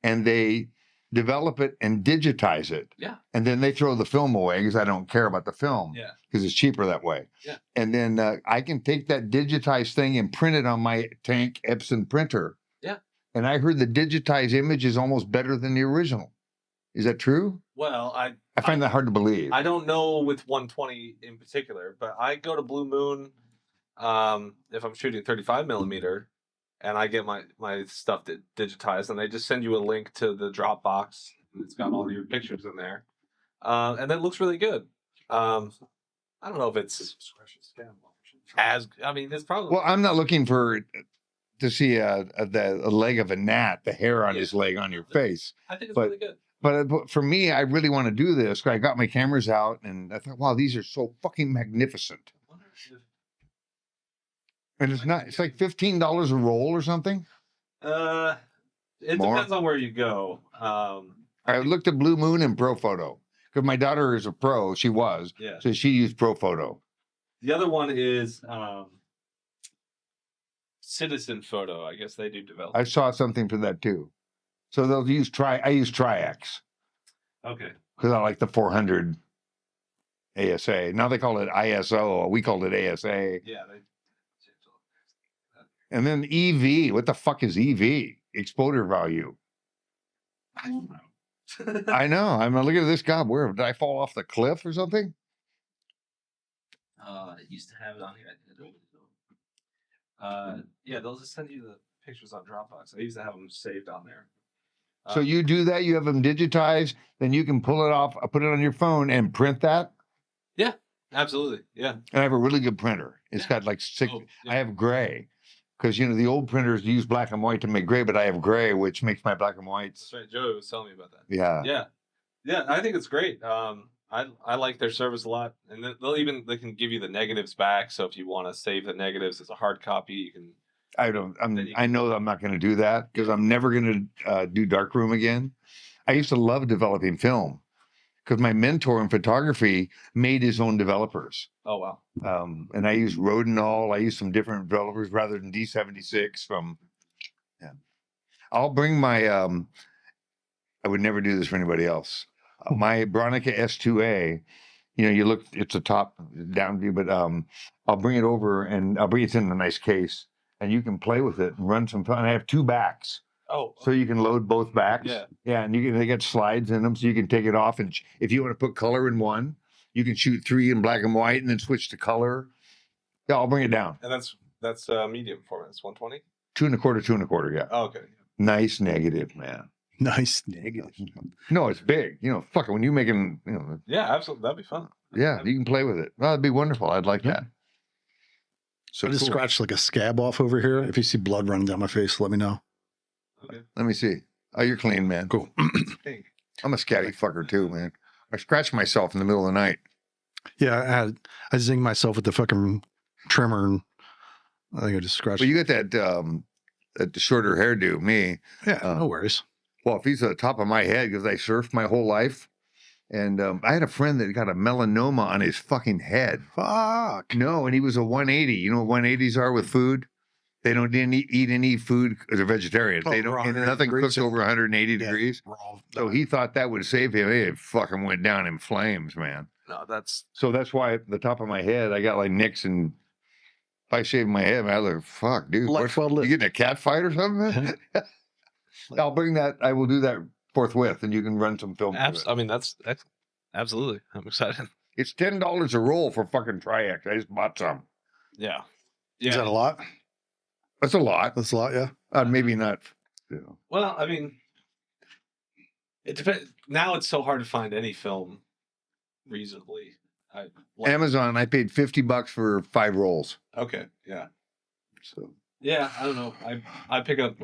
and they develop it and digitize it. Yeah. And then they throw the film away because I don't care about the film. Yeah. Because it's cheaper that way. Yeah. And then I can take that digitized thing and print it on my Tank Epson printer. Yeah. And I heard the digitized image is almost better than the original. Is that true? Well, I find that hard to believe. I don't know with 120 in particular, but I go to Blue Moon if I'm shooting 35 millimeter, and I get my stuff digitized, and they just send you a link to the Dropbox. It's got all your pictures in there, and that looks really good. I don't know if it's as. I mean, it's probably. Well, I'm not looking to see a leg of a gnat, the hair on his leg on your face. I think it's really good. But for me, I really want to do this. I got my cameras out, and I thought, wow, these are so fucking magnificent. And it's not. It's like $15 a roll or something. It depends on where you go. I looked at Blue Moon and Pro Photo because my daughter is a pro. She was. Yeah. So she used Pro Photo. The other one is Citizen Photo. I guess they do develop. I saw something for that too. So they'll use I use Tri-X. Okay. Because I like the 400 ASA. Now they call it ISO. We called it ASA. Yeah. And then EV. What the fuck is EV? Exposure value. I don't know. I know. I'm looking at this guy. Where did I fall off the cliff or something? I used to have it on here. Yeah, they'll just send you the pictures on Dropbox. I used to have them saved on there. So you do that. You have them digitized. Then you can pull it off, put it on your phone, and print that. Yeah. Absolutely. Yeah. And I have a really good printer. It's got like six. Oh, yeah. I have gray because the old printers use black and white to make gray, but I have gray, which makes my black and whites. That's right. Joey was telling me about that. Yeah. Yeah. Yeah. I think it's great. I like their service a lot, and they can give you the negatives back. So if you want to save the negatives as a hard copy, you can. I know I'm not going to do that because I'm never going to do darkroom again. I used to love developing film because my mentor in photography made his own developers. Oh wow. And I used Rodinal. I used some different developers rather than D76 from. Yeah. I'll bring my. I would never do this for anybody else. My Bronica S2A. You look. It's a top down view, but I'll bring it over and I'll bring it in a nice case. And you can play with it and run some fun. I have two backs. Oh. So you can load both backs. Yeah. Yeah, and they got slides in them so you can take it off. And if you want to put color in one, you can shoot 3 in black and white and then switch to color. Yeah, I'll bring it down. And that's medium format. It's 120? 2 1/4, yeah. Oh, okay. Nice negative, man. Nice negative. No, it's big. Fuck it. When you're making, Yeah, absolutely. That'd be fun. yeah, you can play with it. Well, that'd be wonderful. I'd like that. So I just cool. scratched like a scab off over here. If you see blood running down my face, let me know. Okay. Let me see. Oh, you're clean, man. Cool. I'm a scatty fucker too, man. I scratched myself in the middle of the night. Yeah, I zinged myself with the fucking trimmer, and I think I just scratched. Well, you got that shorter hairdo. Me, yeah, no worries. well, if he's at the top of my head because I surfed my whole life, and I had a friend that got a melanoma on his fucking head. Fuck. No, and he was a 180. You know what 180s are with food? They don't eat any food because they're vegetarians. Oh, They don't, and 180 nothing degrees. cooks over 180 Yeah. degrees. Raw. So he thought that would save him. It fucking went down in flames, man. No, that's So that's why at the top of my head, I got like nicks, and if I shaved my head, man, I look, fuck, dude. Life What, well lived. you getting a cat fight or something, man? I'll bring that. I will do that forthwith, and you can run some film. through it. I mean that's absolutely. I'm excited. It's $10 a roll for fucking Tri-X. I just bought some. Yeah. Is that a lot? That's a lot. That's a lot, yeah. Maybe not. Well, I mean, it depends. Now it's so hard to find any film reasonably. Amazon, I paid $50 for 5 rolls. Okay, yeah, So yeah. I don't know. I pick up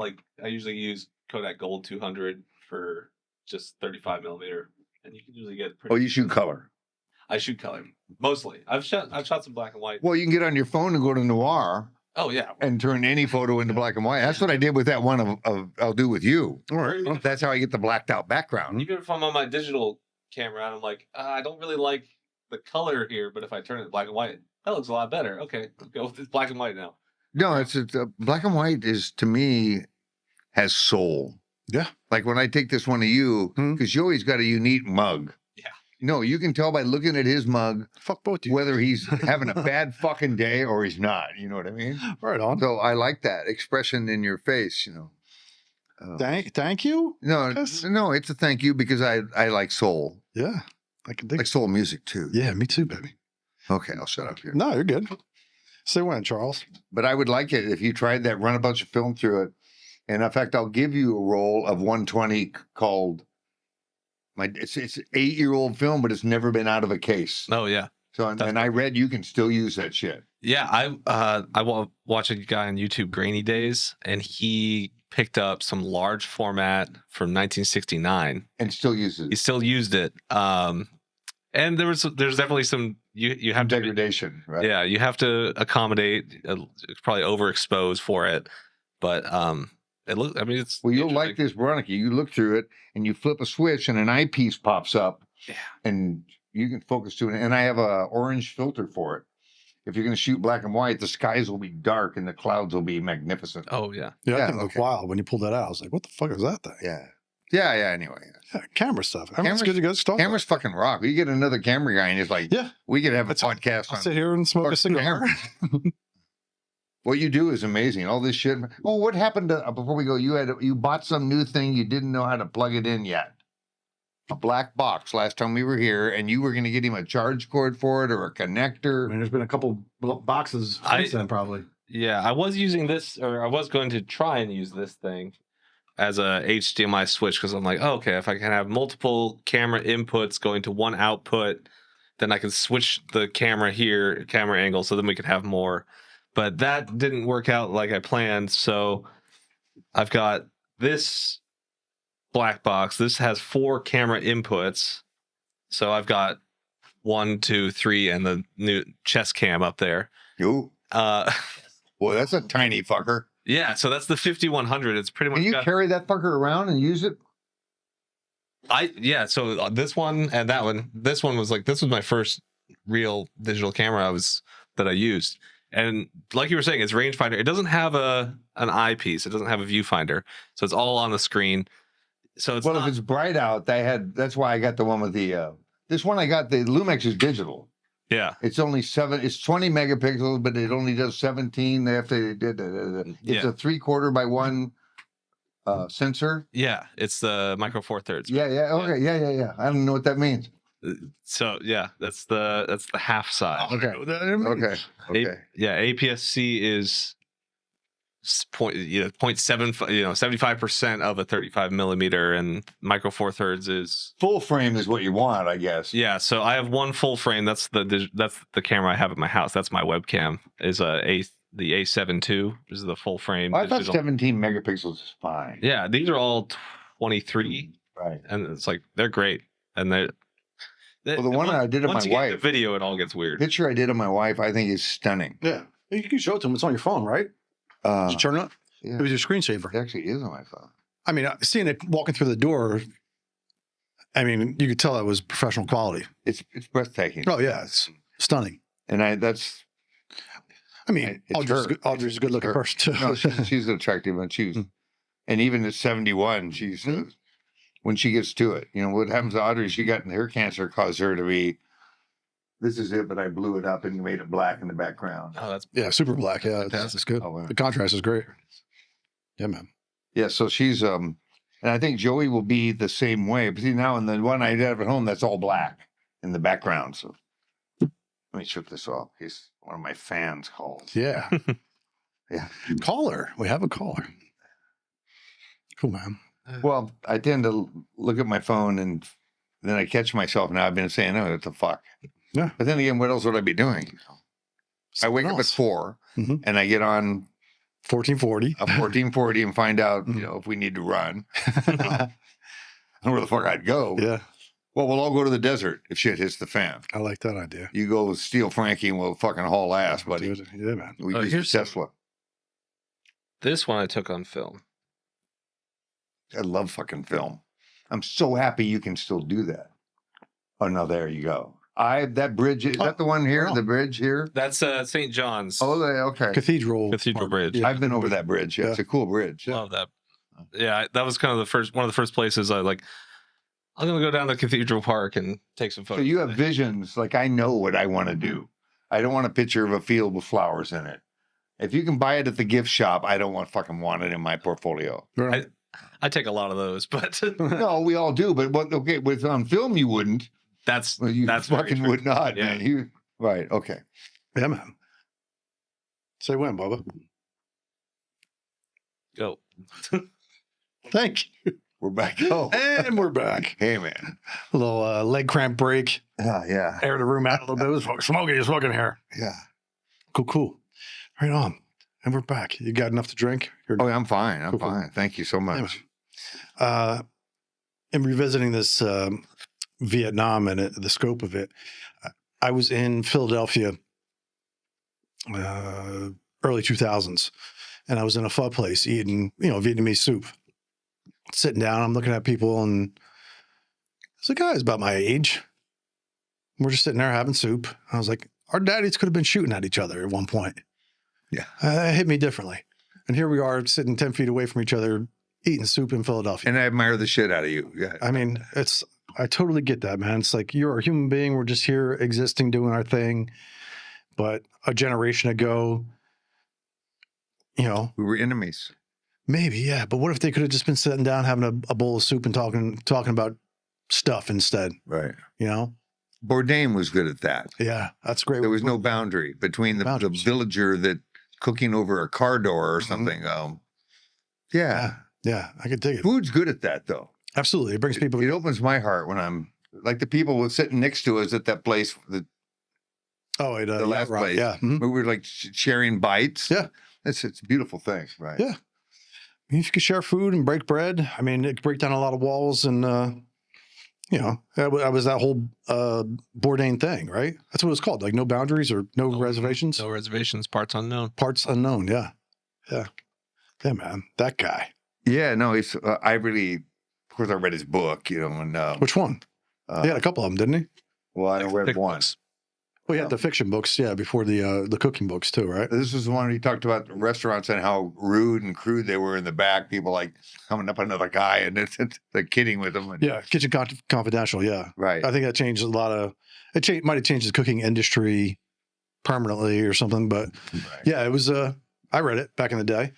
I usually use Kodak Gold 200 for just 35 millimeter, and you can usually get. Pretty you shoot color. I shoot color mostly. I've shot some black and white. Well, you can get on your phone and go to Noir Oh yeah. and turn any photo into black and white. That's what I did with that one of I'll do with you. All right. That's how I get the blacked out background. Even if I'm on my digital camera and I'm like, I don't really like the color here, but if I turn it to black and white, that looks a lot better. Okay, let's go with this black and white now. No, it's black and white is, to me, has soul. Yeah. Like when I take this one of you, because Joey's got a unique mug. Yeah. No, you can tell by looking at his mug Fuck both you. whether he's having a bad fucking day or he's not. You know what I mean? Right on. So I like that expression in your face, Thank you. No, Yes. no, it's a thank you because I like soul. Yeah, I can I dig. like soul music too. Yeah, me too, baby. Okay, I'll shut up here. No, you're good. Say when, Charles. But I would like it if you tried that, run a bunch of film through it. And in fact, I'll give you a roll of 120 called it's 8-year-old film, but it's never been out of a case. Oh yeah, So and I read you can still use that shit. yeah. I watch a guy on YouTube, Grainy Days, and he picked up some large format from 1969. And still uses He still used it. And there's definitely some you have to degradation, right? yeah, you have to accommodate. It's probably overexposed for it, but it looks. I mean, it's Well, you'll like this Veronica. You look through it and you flip a switch and an eyepiece pops up. Yeah. And you can focus to it. And I have a orange filter for it. If you're going to shoot black and white, the skies will be dark and the clouds will be magnificent. Oh yeah. Yeah, Yeah, I think it looked okay. wild when you pulled that out. I was like, "What the fuck is that thing?" Yeah. Yeah. Anyway, Yeah, camera stuff. I mean, it's Cameras- good to go talk. cameras fucking rock. You get another camera guy and it's like, Yeah, we could have a That's- podcast I'll on sit here and smoke a fucking cigar. what you do is amazing. All this shit. Oh, what happened to before we go? You bought some new thing. You didn't know how to plug it in yet. A black box last time we were here, and you were going to get him a charge cord for it or a I connector. mean, there's been a couple boxes since then, probably. Yeah, I was using this, or I was going to try and use this thing as a HDMI switch because I'm like, oh, okay, if I can have multiple camera inputs going to one output, then I can switch the camera angle, so then we could have more. But that didn't work out like I planned. So I've got this black box. This has 4 camera inputs. So I've got 1, 2, 3, and the new chest cam up there. Yo. Boy, that's a tiny fucker. Yeah, so that's the 5100. It's pretty much. Can you carry that fucker around and use it? So this one and that one. This one was this was my first real digital camera that I used. And like you were saying, it's rangefinder. It doesn't have an eyepiece. It doesn't have a viewfinder. So it's all on the screen. So it's if it's bright out, that's why I got the one with the this one I got, the Lumix is digital. Yeah. It's only 20 megapixels, but it only does 17. It's a 3/4 by 1 sensor. Yeah, it's the micro four thirds. Yeah. Okay. Yeah. I don't know what that means. So yeah, that's the half size. Okay. APS-C is 75% of a 35 millimeter, and micro four thirds is full frame is what you want, I guess. Yeah. So I have one full frame. That's the camera I have at my house. That's my webcam. Is the A7 II is the full frame. I thought 17 megapixels is fine. Yeah, these are all 23. Right. And it's they're great. And the one I did of my wife, the video, it all gets weird. Picture I did of my wife, I think is stunning. Yeah, you can show it to them. It's on your phone, right? Did you turn it up? Yeah. It was your screensaver. It actually is on my phone. I mean, seeing it walking through the door, I mean, you could tell it was professional quality. It's breathtaking. Oh yeah, it's stunning. And Audrey's a good looking person too. No, she's attractive, and and even at 71, she's when she gets to it. What happens to Audrey? She got her cancer caused her to be. This is it, but I blew it up and made it black in the background. Oh, that's super black. Yeah, it's good. Oh, wow. The contrast is great. Yeah, man. Yeah, so she's and I think Joey will be the same way. But see, now in the one I have at home, that's all black in the background. So let me shut this off. He's one of my fans calls. Yeah. Yeah. Caller. We have a caller. Cool, man. Well, I tend to look at my phone and then I catch myself. Now I've been saying, "Oh, what the fuck." Yeah. But then again, what else would I be doing? I wake up at 4 and I get on 1440. 1440 and find out, if we need to run. I don't know where the fuck I'd go. Yeah. Well, we'll all go to the desert if shit hits the fan. I like that idea. You go with Steel Frankie and we'll fucking haul ass, buddy. Yeah, man. We use Tesla. This one I took on film. I love fucking film. I'm so happy you can still do that. Oh, no, there you go. That bridge, is that the one here? The bridge here? That's St. John's. Oh, okay. Cathedral Bridge. Yeah. I've been over that bridge. Yeah, it's a cool bridge. Love that. Yeah, that was kind of one of the first places I'm going to go down to Cathedral Park and take some photos. So you have visions. I know what I want to do. I don't want a picture of a field with flowers in it. If you can buy it at the gift shop, I don't want it in my portfolio. Right. I take a lot of those, but no, we all do. But with on film, you wouldn't. That's fucking would not, yeah. Man. Right? Okay. Yeah, man. Say when, Bubba. Go. Thank you. We're back. Oh, and we're back. Hey, man. A little leg cramp break. Yeah. Air the room out a little bit. It was smoking here. Yeah. Cool. Right on. And we're back. You got enough to drink? Oh, I'm fine. I'm Cool. fine. Thank you so much. In revisiting this Vietnam and the scope of it, I was in Philadelphia early 2000s, and I was in a pho place eating, Vietnamese soup. Sitting down, I'm looking at people, and there's a guy who's about my age. We're just sitting there having soup. I was like, our daddies could have been shooting at each other at one point. Yeah. It hit me differently. And here we are sitting 10 feet away from each other, eating soup in Philadelphia. And I admire the shit out of you. Yeah. I mean, I totally get that, man. It's like, you're a human being. We're just here existing, doing our thing. But a generation ago, we were enemies. Maybe, yeah. But what if they could have just been sitting down, having a bowl of soup and talking about stuff instead? Right. Bourdain was good at that. Yeah, that's great. There was no boundary between the villager that cooking over a car door or something. Yeah, I could dig it. Food's good at that, though. Absolutely, it brings people. It opens my heart when I'm like the people were sitting next to us at that place, the last right, place. yeah. Mhm. We were like sharing bites. Yeah. It's a beautiful thing, right? Yeah. I mean, if you could share food and break bread, I mean, it could break down a lot of walls and, that was that whole Bourdain thing, right? That's what it was called. Like no boundaries or no reservations. No reservations, parts unknown. Parts unknown. Yeah. Yeah. Yeah, man. That guy. Yeah, no, he's. I really, of course, I read his book, and Which one? He had a couple of them, didn't he? well, I read Thick one. books. Well, he had the fiction books, yeah, before the cooking books too, right? This was the one where he talked about restaurants and how rude and crude they were in the back. People like coming up on another guy and they're kidding with him. And, Yeah, Kitchen Confidential. Yeah, right. I think that changed a lot of. Might have changed the cooking industry permanently or something, but Right. yeah, it was. I read it back in the day.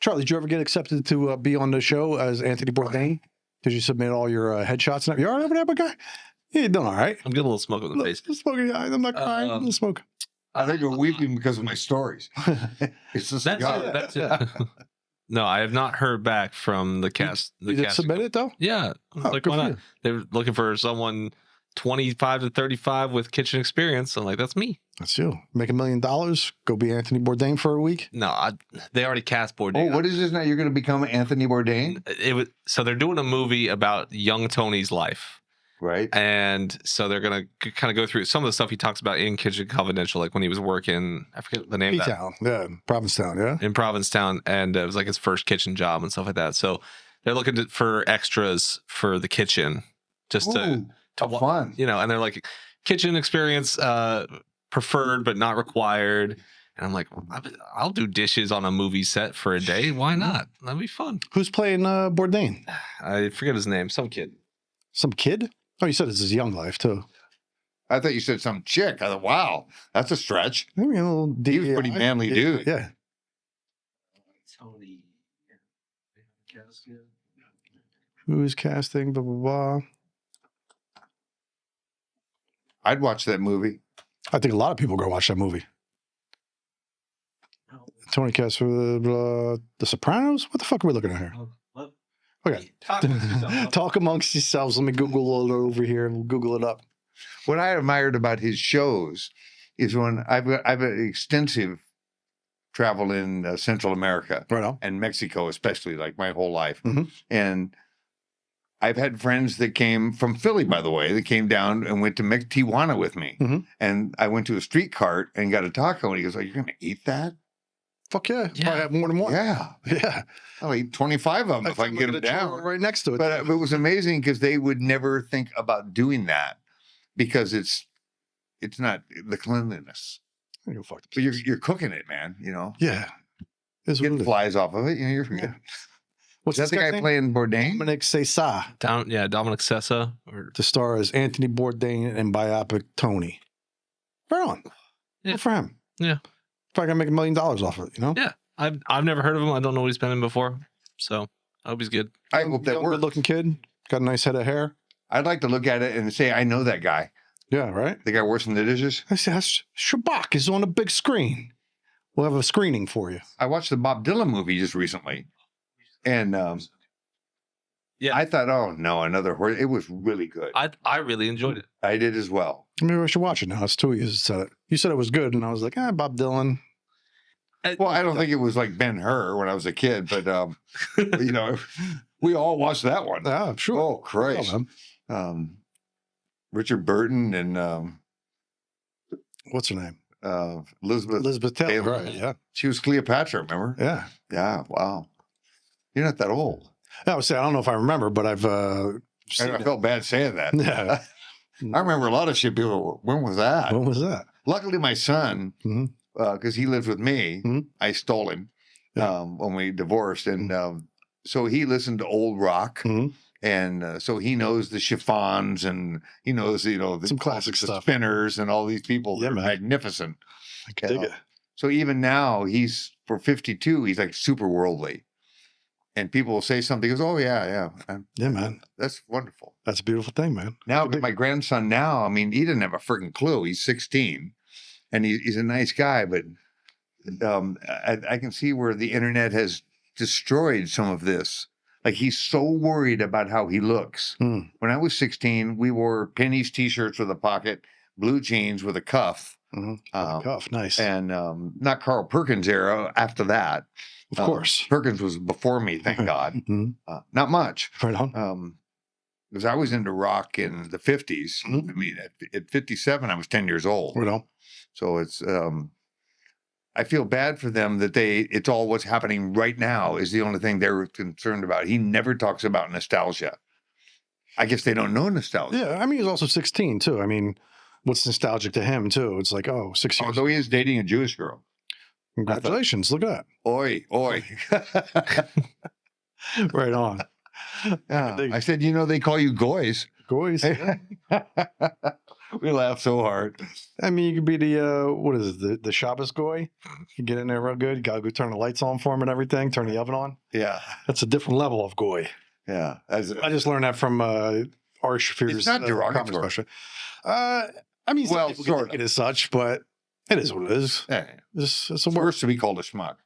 Charlie, did you ever get accepted to be on the show as Anthony Bourdain? Did you submit all your headshots? And you all right over there, my guy? Yeah, you're doing all right. I'm getting a little smoke on the face. Smoking. I'm not crying. I'm smoking. I think you're weeping because of my stories. It's just That's it. No, I have not heard back from the cast. You did submit it though? Yeah, Oh, like good why for not? you. They're looking for someone 25 to 35 with kitchen experience. I'm like, that's me. That's you. Make $1 million. Go be Anthony Bourdain for a week. No, they already cast Bourdain. Oh, what is this now? You're going to become Anthony Bourdain? So they're doing a movie about young Tony's life. Right. And so they're going to kind of go through some of the stuff he talks about in Kitchen Confidential, like when he was working, I forget the name of that, P-Town. Yeah. Provincetown. Yeah. in Provincetown. And it was like his first kitchen job and stuff like that. So they're looking for extras for the kitchen just to fun. and they're like kitchen experience preferred, but not required. And I'm like, I'll do dishes on a movie set for a day. Why not? That'd be fun. Who's playing Bourdain? I forget his name. Some kid. Some kid? Oh, you said it's his young life too. I thought you said some chick. I thought, wow, that's a stretch. Maybe a little He was a pretty manly dude. Yeah. Tony. Who's casting? Blah, blah, blah. I'd watch that movie. I think a lot of people go watch that movie. Tony cast for the Sopranos? What the fuck are we looking at here? Okay. Talk amongst yourselves. Let me Google it over here. We'll Google it up. What I admired about his shows is when I've had extensive travel in Central America Right on. and Mexico, especially, like my whole life. Mhm. And I've had friends that came from Philly, by the way, that came down and went to Tijuana with me. Mhm. And I went to a street cart and got a taco. And he goes, "Oh, you're going to eat that?" Fuck yeah. Yeah. Probably have more than one. Yeah. Yeah. I'll eat 25 of them if I can get them down. Right next to it. But it was amazing because they would never think about doing that because it's not the cleanliness. Go fuck But you're cooking it, man. Yeah. It's what it Getting is. flies off of it. You're Yeah. What's Is that this the guy's guy name? playing Bourdain? Dominic Cesa Dominic Sessa. Or to star as Anthony Bourdain and biopic Tony. Right on. Yeah. Good for him. Yeah. Probably gonna make $1 million off of it, Yeah. I've never heard of him. I don't know what he's been in before. So I hope he's good. I hope that works. Good looking kid. Got a nice head of hair. I'd like to look at it and say, I know that guy. Yeah, right? The guy washing the dishes. I said, Shabak is on a big screen. We'll have a screening for you. I watched the Bob Dylan movie just recently. And Yeah. I thought, oh, no, another horse. It was really good. I really enjoyed it. I did as well. Maybe I should watch it now. It's 2 years said it. You said it was good, and I was like, Bob Dylan. Well, I don't think it was like Ben-Hur when I was a kid, but, we all watched that one. Yeah, sure. Oh, Christ. Richard Burton and What's her name? Elizabeth Taylor. Taylor. Right, yeah. She was Cleopatra, remember? Yeah. Yeah, wow. You're not that old. I would say, I don't know if I remember, but I've seen I it. felt bad saying that. Yeah. I remember a lot of shit. People, when was that? When was that? Luckily, my son, Mhm. Because he lives with me, Mhm. I stole him Yeah. when we divorced. And so he listened to old rock. Mhm. And so he knows the chiffons and he knows, Some classic the stuff. spinners and all these people. Yeah, They're man. magnificent. I can dig it. So even now, for 52, he's like super worldly. And people will say something, he goes, oh, yeah. Yeah, man. That's wonderful. That's a beautiful thing, man. Now, my grandson now, I mean, he didn't have a freaking clue. He's 16 and he's a nice guy, but I can see where the internet has destroyed some of this. Like he's so worried about how he looks. Mm. When I was 16, we wore pennies t-shirts with a pocket, blue jeans with a cuff. Cuff, nice. And not Carl Perkins era after that. Of course. Perkins was before me, thank God. Not much. Right on. Because I was into rock in the 50s. I mean, at 57, I was 10 years old. Right on. So it's, I feel bad for them that it's all what's happening right now is the only thing they're concerned about. He never talks about nostalgia. I guess they don't know nostalgia. Yeah, I mean, he's also 16 too. I mean, what's nostalgic to him too? It's like, 6 years. Although he is dating a Jewish girl. Congratulations. Look at Oi, oi. that. Right on. Yeah. I said, they call you goys. Goys. Yeah. We laugh so hard. I mean, you could be the, what is it, the Shabbos goy? You get in there real good. You got to go turn the lights on for him and everything, turn the oven on. Yeah. That's a different level of goy. Yeah. I just learned that from Ari Shafir's. It's not derogatory. I mean, some people sort take it as such, but it is what it is. Yeah. It's a word. Worse to be called a schmuck.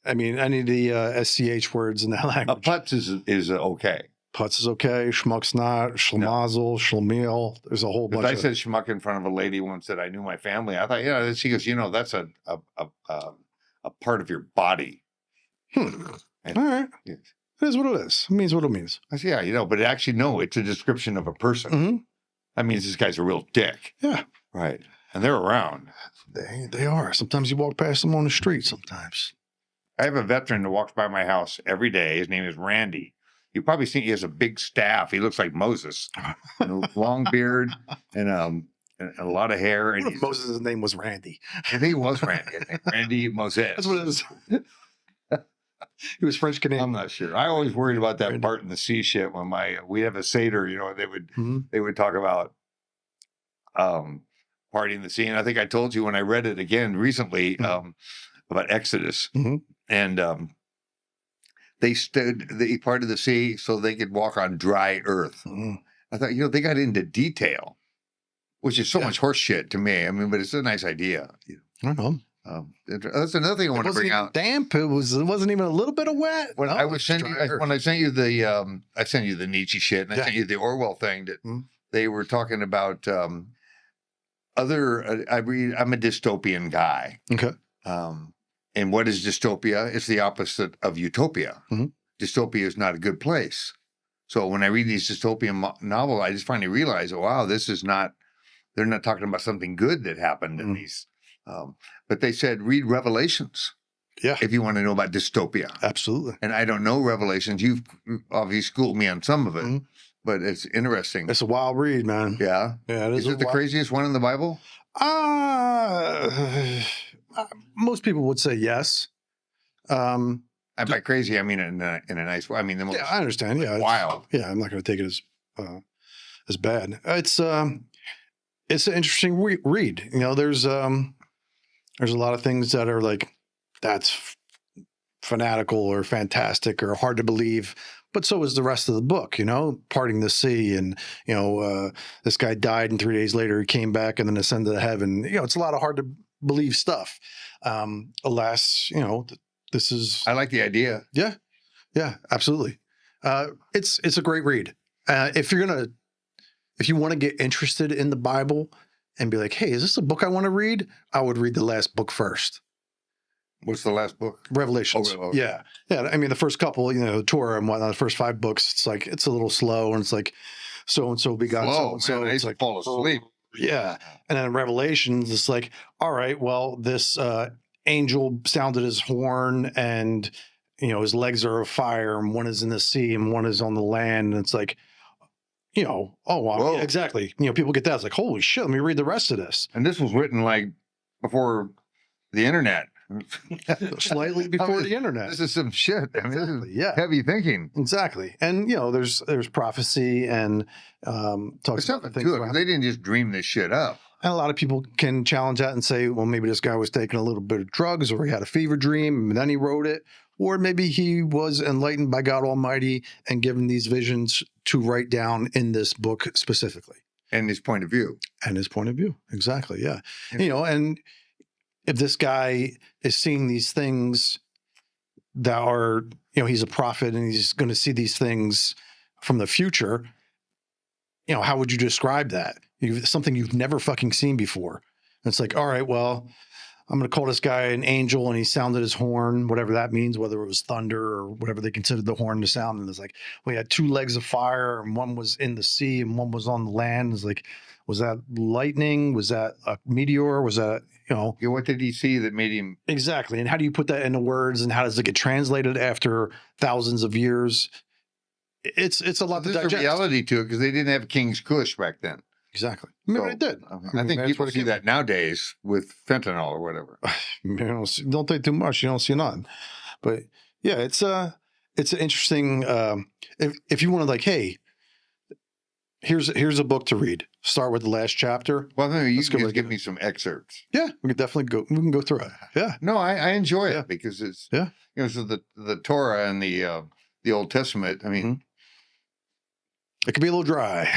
I mean, any of the SCH words in that A language. putz is okay. Putz is okay. Schmuck's not. Schlemazel, schlemiel. There's a whole bunch I said schmuck in front of a lady once that I knew my family. I thought, she goes, that's a part of your body. All right. Yes. It is what it is. It means what it means. I said, yeah, but actually, no, it's a description of a person. Mm-hmm. That means this guy's a real dick. Yeah. Right. And they're around. They are. Sometimes you walk past them on the street sometimes. I have a veteran that walks by my house every day. His name is Randy. You've probably seen he has a big staff. He looks like Moses. Long beard and a lot of hair. And Moses' name was Randy. I think he was Randy. Randy Moses. That's what it is. He was French Canadian. I'm not sure. I always worried about that part in the sea shit when we have a Seder, they would talk about parting the sea. And I think I told you when I read it again recently about Exodus. And they stood the part of the sea so they could walk on dry earth. I thought, they got into detail, which is so much horse shit to me. I mean, but it's a nice idea. I don't know. That's another thing I want to bring out. Damp. It wasn't even a little bit of wet. When I sent you the Nietzsche shit, and I sent you the Orwell thing that they were talking about I'm a dystopian guy. Okay. And what is dystopia? It's the opposite of utopia. Dystopia is not a good place. So when I read these dystopian novels, I just finally realize, wow, they're not talking about something good that happened in these. But they said, read Revelations. Yeah. If you want to know about dystopia. Absolutely. And I don't know Revelations. You've obviously schooled me on some of it, but it's interesting. It's a wild read, man. Yeah. Yeah. Is it the craziest one in the Bible? Most people would say yes. By crazy, I mean in a nice way. I mean the most. Yeah, I understand. Yeah, wild. Yeah, I'm not going to take it as bad. It's an interesting read. There's a lot of things that are like that's fanatical or fantastic or hard to believe. But so is the rest of the book, parting the sea and, this guy died and 3 days later he came back and then ascended to heaven. It's a lot of hard to believe stuff. Alas, this is. I like the idea. Yeah. Yeah, absolutely. It's a great read. If you want to get interested in the Bible and be like, hey, is this a book I want to read? I would read the last book first. What's the last book? Revelations. Oh. Yeah. Yeah. I mean, the first couple, Torah and whatnot, the first 5 books, it's a little slow and it's like so-and-so begot so-and-so. It's like fall asleep. Yeah. And then Revelations, it's like, all right, well, this angel sounded his horn and, his legs are of fire and one is in the sea and one is on the land. And it's like, oh, wow. Yeah, exactly. People get that. It's like, holy shit, let me read the rest of this. And this was written like before the internet. Slightly before the internet. This is some shit. I mean, Exactly, yeah. Heavy thinking. Exactly. And, there's prophecy and There's something to it. They didn't just dream this shit up. And a lot of people can challenge that and say, well, maybe this guy was taking a little bit of drugs or he had a fever dream and then he wrote it. Or maybe he was enlightened by God Almighty and given these visions to write down in this book specifically. And his point of view. Exactly. Yeah. And if this guy is seeing these things that are, he's a prophet and he's going to see these things from the future. How would you describe that? Something you've never fucking seen before. And it's like, all right, well, I'm going to call this guy an angel, and he sounded his horn, whatever that means, whether it was thunder or whatever they considered the horn to sound. And it's like, well, he had 2 legs of fire, and one was in the sea and one was on the land. It's like, was that lightning? Was that a meteor? Was that, What did he see that made him? Exactly. And how do you put that into words, and how does it get translated after thousands of years? It's a lot to There's digest. a reality to it because they didn't have King's Kush back then. Exactly. Maybe So, they did. I think people see that nowadays with fentanyl or whatever. Don't take too much. You don't see nothing. But yeah, it's an interesting. If you want to, like, hey, here's a book to read. Start with the last chapter. Well, no, you Let's can go just give me some excerpts. Yeah, we can definitely go. We can go through it. Yeah. No, I enjoy Yeah. it because it's Yeah. So the Torah and the Old Testament. I mean, It could be a little dry.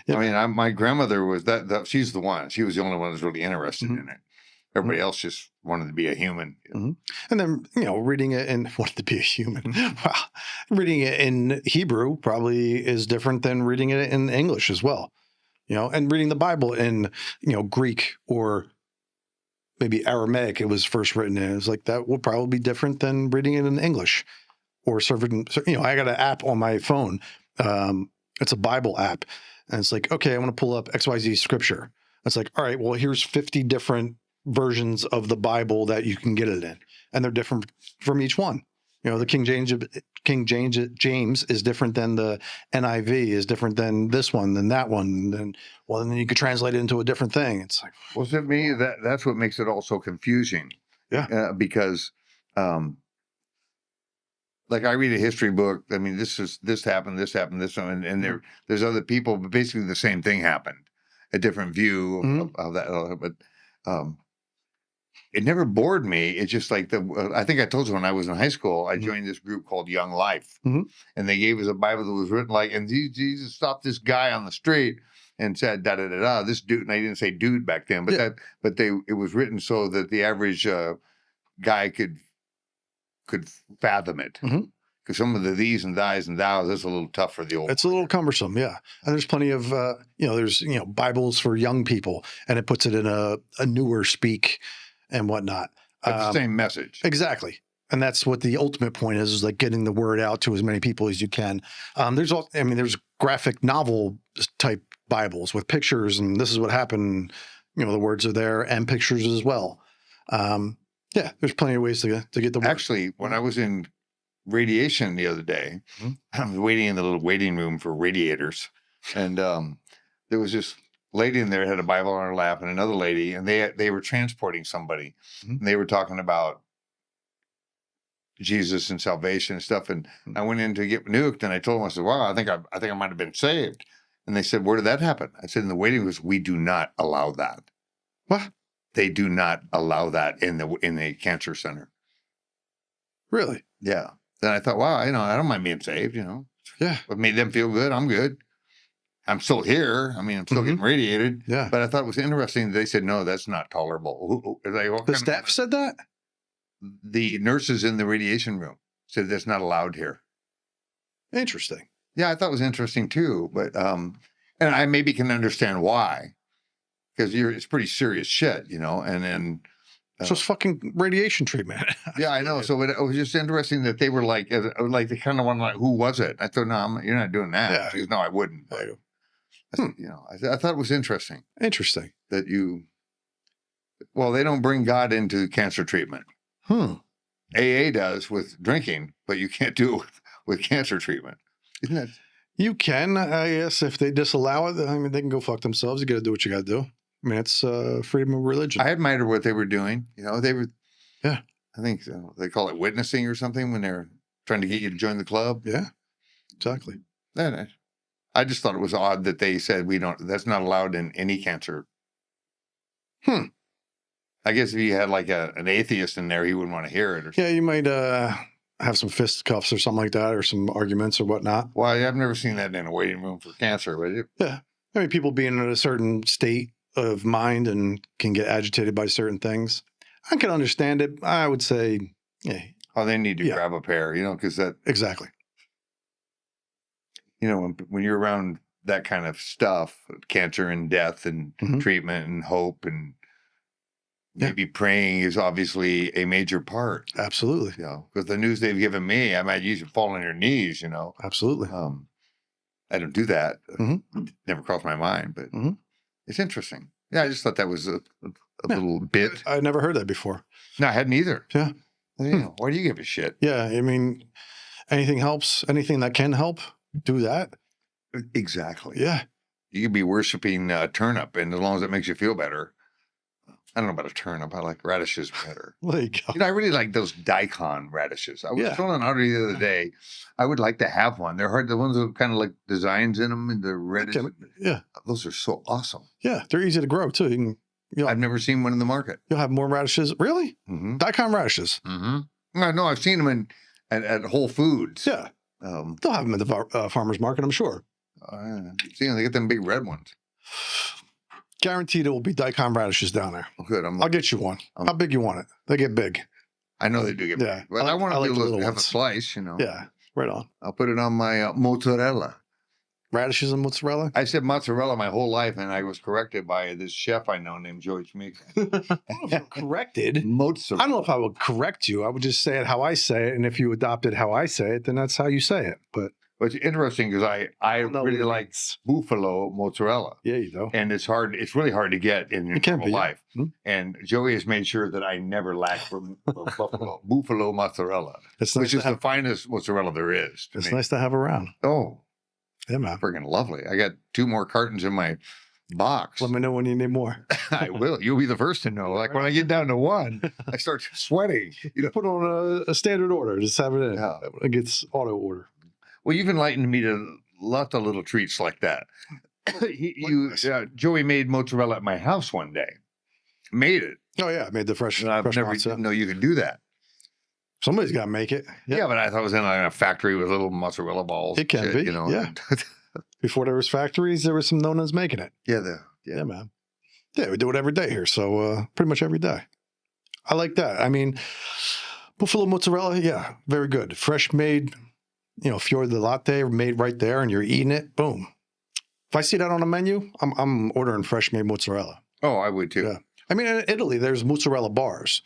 Yeah. I mean, my grandmother was that. She's the one. She was the only one that's really interested in it. Everybody else just wanted to be a human. And then, reading it in wanted to be a human. Wow. Reading it in Hebrew probably is different than reading it in English as well. And reading the Bible in, Greek or maybe Aramaic, it was first written in. It's like that would probably be different than reading it in English or serving. I got an app on my phone. It's a Bible app. And it's like, okay, I want to pull up XYZ scripture. It's like, all right, well, here's 50 different versions of the Bible that you can get it in, and they're different from each one. The King James is different than the NIV, is different than this one, than that one. And then you could translate it into a different thing. It's like, well, to me, that's what makes it all so confusing. Yeah. Because, like, I read a history book. I mean, this happened, this one, and there's other people, but basically the same thing happened. A different view of that, but it never bored me. It's just like I think I told you when I was in high school, I joined this group called Young Life, and they gave us a Bible that was written like, and Jesus stopped this guy on the street and said da da da da. This dude, and I didn't say dude back then, but it was written so that the average guy could fathom it. Because some of the these and thys and thous, that's a little tough for the old. It's a little cumbersome, yeah. And there's plenty of, there's Bibles for young people, and it puts it in a newer speak and whatnot. But the same message. Exactly. And that's what the ultimate point is like getting the word out to as many people as you can. There's graphic novel type Bibles with pictures, and this is what happened. The words are there and pictures as well. There's plenty of ways to get the word. Actually, when I was in radiation the other day, I was waiting in the little waiting room for radiators, and there was this lady in there had a Bible on her lap, and another lady, and they were transporting somebody, and they were talking about Jesus and salvation and stuff. And I went in to get nuked, and I told them, I said, "Wow, I think I might have been saved." And they said, "Where did that happen?" I said, "In the waiting room." We do not allow that. What? They do not allow that in the cancer center. Really? Yeah. Then I thought, wow, I don't mind being saved. Yeah. What made them feel good? I'm good. I'm still here. I mean, I'm still getting radiated. Yeah. But I thought it was interesting. They said, no, that's not tolerable. The staff said that? The nurses in the radiation room said that's not allowed here. Interesting. Yeah, I thought it was interesting too. But, and I maybe can understand why. Because it's pretty serious shit, and then. So it's fucking radiation treatment. Yeah, I know. So it was just interesting that they were like they kind of wanted like, who was it? I thought, no, you're not doing that. Yeah. She goes, no, I wouldn't. But, I thought it was interesting. Interesting. That they don't bring God into cancer treatment. AA does with drinking, but you can't do it with cancer treatment. Isn't that? You can, I guess, if they disallow it. I mean, they can go fuck themselves. You got to do what you got to do. I mean, it's freedom of religion. I admired what they were doing. They were. Yeah. I think they call it witnessing or something when they're trying to get you to join the club. Yeah. Exactly. I just thought it was odd that they said that's not allowed in any cancer. I guess if you had like an atheist in there, he wouldn't want to hear it. Yeah, you might have some fisticuffs or something like that, or some arguments or whatnot. Well, I've never seen that in a waiting room for cancer, but yeah. I mean, people being in a certain state of mind and can get agitated by certain things. I can understand it. I would say Yeah, Oh, they need to Yeah. grab a pair, because that, exactly. when you're around that kind of stuff, cancer and death and Mhm. treatment and hope and Yeah. maybe praying is obviously a major part. Absolutely. Because the news they've given me, I might usually fall on your knees. Absolutely. I don't do that. Mhm. Never crossed my mind, but Mhm. it's interesting. Yeah, I just thought that was a Yeah. little bit. I never heard that before. No, I hadn't either. Yeah. Why do you give a shit? Yeah. I mean, anything helps. Anything that can help, do that. Exactly. Yeah. You could be worshiping turnip, and as long as it makes you feel better. I don't know about a turnip. I like radishes better. There you go. I really like those daikon radishes. I was Yeah. telling Audrey the other day, I would like to have one. They're hard. The ones with kind of like designs in them and the reddish. Yeah. Those are so awesome. Yeah. They're easy to grow too. I've never seen one in the market. You'll have more radishes. Really? Mm-hmm. Daikon radishes. Mm-hmm. No, I've seen them at Whole Foods. Yeah. They'll have them at the farmer's market, I'm sure. See, they get them big red ones. Guaranteed it will be daikon radishes down there. Oh, good. I'll get you one. How big you want it? They get big. I know they do get Yeah. big. But I want to I be like the able to little have a ones. slice, Yeah. Right on. I'll put it on my mozzarella. Radishes and mozzarella? I said mozzarella my whole life, and I was corrected by this chef I know named Joey Chmiko. I don't know if I'm corrected. Mozzarella. I don't know if I would correct you. I would just say it how I say it. And if you adopted how I say it, then that's how you say it. But It's interesting because I don't know really what it like means. buffalo mozzarella. Yeah, you do. And it's really hard to get in your It can normal be, yeah. life. Hmm. And Joey has made sure that I never lack from buffalo mozzarella, It's nice which to is the have. finest mozzarella there is. To It's me. nice to have around. Oh, Yeah, man. friggin' lovely. I got 2 more cartons in my box. Let me know when you need more. I will. You'll be the first to know. Like when I get down to 1, I start sweating. Put on a standard order. Just have it in. Yeah. It gets auto order. Well, you've enlightened me to lots of little treats like that. Joey made mozzarella at my house one day. Made it. Oh, yeah. I made the fresh. And I've fresh never mozzarella. didn't know you could do that. Somebody's got to make it. Yeah, but I thought it was in a factory with little mozzarella balls. It can be, yeah. Before there was factories, there was some nonas making it. Yeah, man. Yeah, we do it every day here. So pretty much every day. I like that. I mean, buffalo mozzarella, yeah, very good. Fresh made, fior di latte made right there and you're eating it. Boom. If I see that on a menu, I'm ordering fresh made mozzarella. Oh, I would too. Yeah. I mean, in Italy, there's mozzarella bars.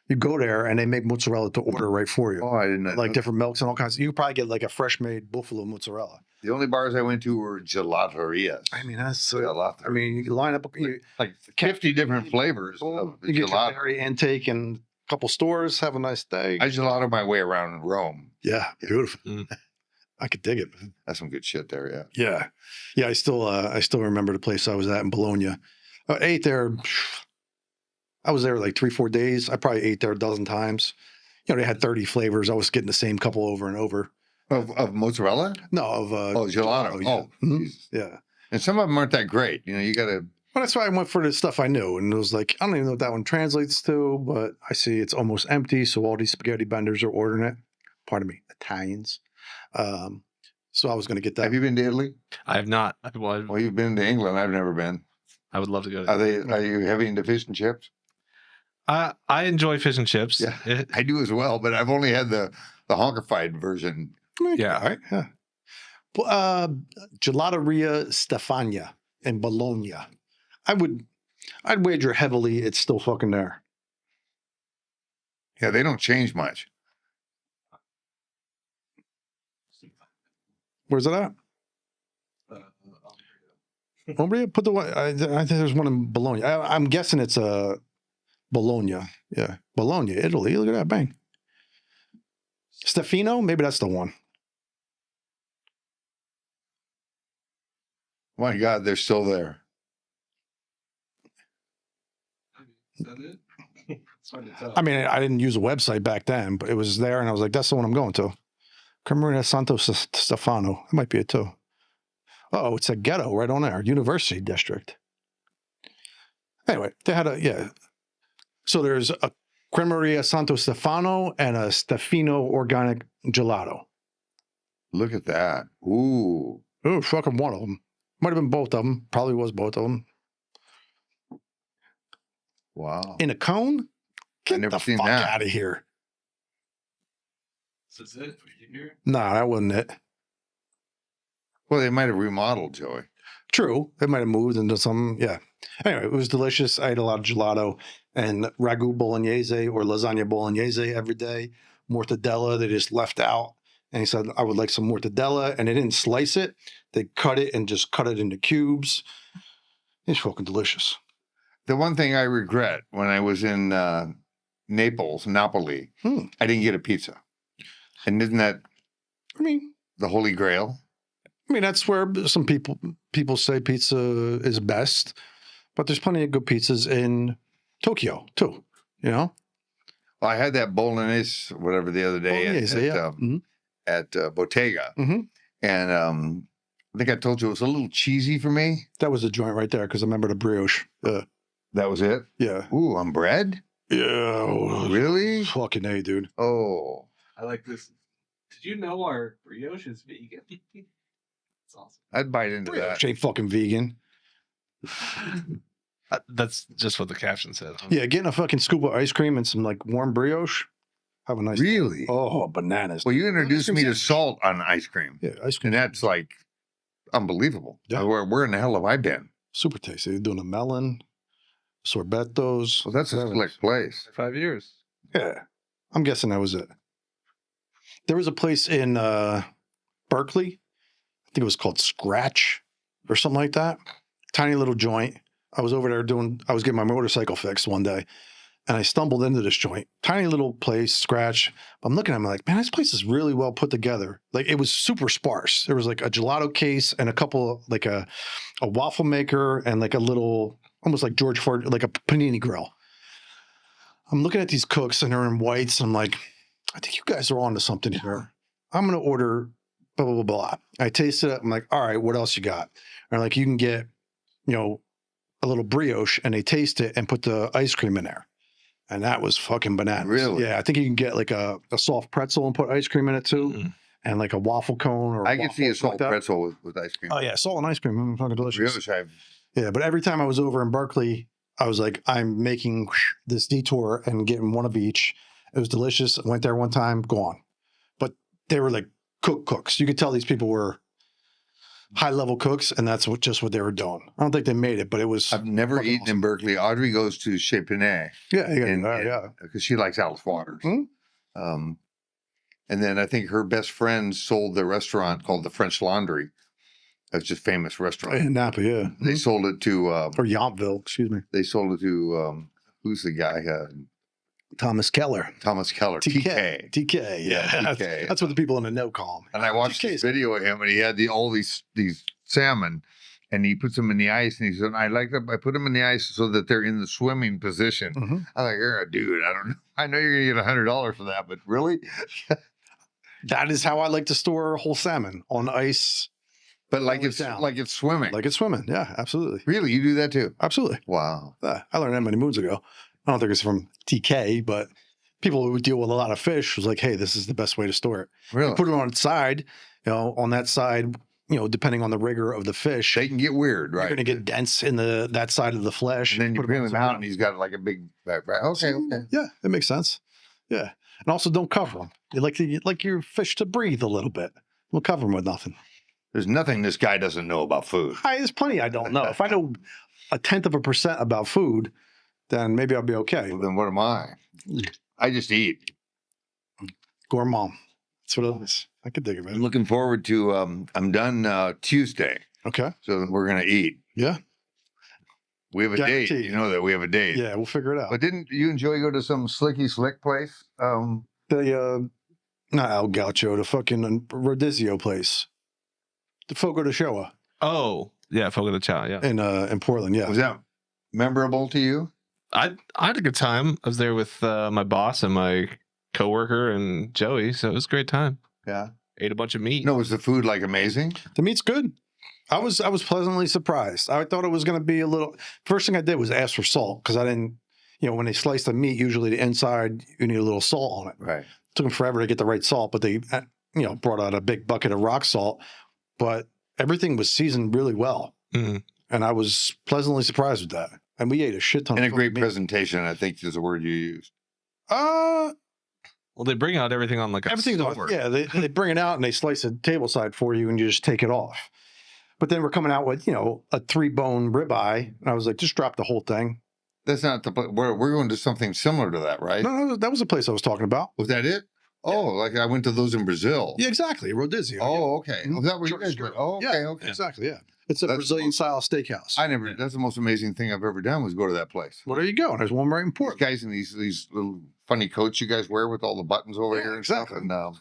You go there and they make mozzarella to order right for you. Oh, I didn't know. Like different milks and all kinds. You could probably get like a fresh made buffalo mozzarella. The only bars I went to were gelaterias. I mean, that's. Gelato. I mean, you line up. Like 50 different flavors of You get your gelato. dairy intake in a couple stores. Have a nice day. I gelato my way around Rome. Yeah, beautiful. Mm. I could dig it. That's some good shit there, yeah. Yeah, yeah. I still remember the place I was at in Bologna. I ate there. I was there like 3-4 days. I probably ate there a dozen times. They had 30 flavors. I was getting the same couple over and over. Of mozzarella? No, of Gelato. Yeah. Oh, Mhm. Jesus. Yeah. And some of them aren't that great. You got to. Well, that's why I went for the stuff I knew, and it was like I don't even know what that one translates to, but I see it's almost empty. So all these spaghetti benders are ordering it. Pardon me, Italians. So I was going to get that. Have you been to Italy? I have not. Well, you've been to England. I've never been. I would love to go to. Are you heavy into fish and chips? I enjoy fish and chips. Yeah, I do as well, but I've only had the honkified version. Yeah. All right. Yeah. Gelateria Stefania in Bologna. I'd wager heavily it's still fucking there. Yeah, they don't change much. Where's it at? Umbria? Put the one. I think there's one in Bologna. I'm guessing it's Bologna. Yeah, Bologna, Italy. Look at that, bang. Stefano, maybe that's the one. My God, they're still there. Is that it? It's hard to tell. I mean, I didn't use a website back then, but it was there, and I was like, that's the one I'm going to. Cremeria Santo Stefano. It might be it too. Oh, it's a ghetto right on there. University District. Anyway, they had So there's a Cremeria Santo Stefano and a Stefano organic gelato. Look at that. Ooh. Oh, fucking one of them. Might have been both of them. Probably was both of them. Wow. In a cone? Get never the seen fuck that. out of here. Is it? You hear? Nah, that wasn't it. Well, they might have remodeled, Joey. True. They might have moved into some, yeah. Anyway, it was delicious. I ate a lot of gelato and ragu bolognese or lasagna bolognese every day. Mortadella, they just left out. And he said, I would like some mortadella. And they didn't slice it. They cut it and just cut it into cubes. It's fucking delicious. The one thing I regret when I was in Napoli, I didn't get a pizza. And isn't that I mean, the holy grail? that's where some people say pizza is best. But there's plenty of good pizzas in Tokyo, too. You know? Well, I had that bolognese, whatever, the other day at Bottega. Mm-hmm. And I think I told you it was a little cheesy for me. That was the joint right there because I remember the brioche. That was it? Yeah. Ooh, on bread? Yeah. Really? Fucking A, dude. Oh. I like this. Did you know our brioche is vegan? It's awesome. I'd bite into Brioche that. ain't fucking vegan. That's just what the caption said. Yeah, getting a fucking scoop of ice cream and some like warm brioche. Have a nice Really? Oh, bananas. Well, you introduced me to salt on ice cream. Yeah, ice cream. And that's like unbelievable. Yeah. Where in the hell have I been? Super tasty. They're doing a melon, sorbettos. Well, that's a slick place. 5 years. Yeah. I'm guessing that was it. There was a place in Berkeley. I think it was called Scratch or something like that. Tiny little joint. I was over there I was getting my motorcycle fixed one day and I stumbled into this joint. Tiny little place, Scratch. I'm looking at it, I'm like, man, this place is really well put together. Like it was super sparse. There was like a gelato case and a couple, like a waffle maker and like a little, almost like George Ford, like a panini grill. I'm looking at these cooks and they're in whites. I'm like, I think you guys are on to something here. I'm going to order blah, blah, blah, blah. I tasted it. I'm like, all right, what else you got? And like, you can get, a little brioche and they taste it and put the ice cream in there. And that was fucking bananas. Really? Yeah. I think you can get like a soft pretzel and put ice cream in it too. Mm-hmm. And like a waffle cone or I could see a salt like pretzel with ice cream. Oh yeah. Salt and ice cream. Fucking delicious. Brioche, Yeah. But every time I was over in Berkeley, I was like, I'm making this detour and getting one of each. It was delicious. I went there one time, gone. But they were like cooks. You could tell these people were high-level cooks, and that's just what they were doing. I don't think they made it, but it was. I've never eaten awesome. in Berkeley. Audrey goes to Chez Panay. Yeah. Because she likes Alice Waters. Mm-hmm. And then I think her best friend sold the restaurant called the French Laundry. That's just famous restaurant. In Napa, yeah. They sold it to... or Yountville, excuse me. They sold it to... who's the guy? Thomas Keller. Thomas Keller. TK. TK, yeah. TK. That's what the people in the know call him. And I watched this video of him, and he had all these salmon, and he puts them in the ice, and he said, I put them in the ice so that they're in the swimming position. Mm-hmm. I'm like, you're a dude. I don't know. I know you're going to get $100 for that, but really? That is how I like to store whole salmon on ice. But like it's swimming. Like it's swimming, yeah, absolutely. Really? You do that too? Absolutely. Wow. I learned that many moons ago. I don't think it's from TK, but people who deal with a lot of fish was like, hey, this is the best way to store it. Really? Put it on its side, on that side, depending on the rigor of the fish. They can get weird, right? You're going to get dense in that side of the flesh. And then you peel him out and he's got like a big, right? Okay. Yeah, it makes sense. Yeah. And also don't cover them. You like your fish to breathe a little bit. We'll cover them with nothing. There's nothing this guy doesn't know about food. There's plenty I don't know. If I know 0.1% about food, then maybe I'll be okay. Well, then what am I? I just eat. Gourmand. That's what it is. I could dig it, I'm man. looking forward to, I'm done Tuesday. Okay. So we're going to eat. Yeah. We have a date. Guaranteed. You know that we have a date. Yeah, we'll figure it out. But didn't you and Joey go to some slicky slick place? Not El Gaucho, the fucking Rodizio place. The Fogo de Showa Oh, yeah, Fogo de Chao, yeah. in Portland, yeah. Was that memorable to you? I had a good time. I was there with my boss and my coworker and Joey, so it was a great time. Yeah. Ate a bunch of meat. No, was the food like amazing? The meat's good. I was pleasantly surprised. I thought it was going to be a little. First thing I did was ask for salt because I didn't. When they slice the meat, usually the inside you need a little salt on it. Right. It took them forever to get the right salt, but they brought out a big bucket of rock salt. But everything was seasoned really well, and I was pleasantly surprised with that. And we ate a shit ton. And of a great meat. presentation, I think is the word you used. Well, they bring out everything on like a Everything's on. sword. Yeah, they bring it out and they slice a table side for you, and you just take it off. But then we're coming out with, a 3-bone ribeye, and I was like, just drop the whole thing. That's not the place. We're going to something similar to that, right? No, that was the place I was talking about. Was that it? Oh, like I went to those in Brazil. Yeah, exactly. Rodizio. Oh, okay. Mhm. Was that where you Sure, guys sure. went? Oh, okay, Yeah, okay. exactly. Yeah, it's a That's- Brazilian style steakhouse. That's the most amazing thing I've ever done was go to that place. Well, there you go. And there's one right in These Portland. guys in these little funny coats you guys wear with all the buttons over Yeah, here and exactly. stuff.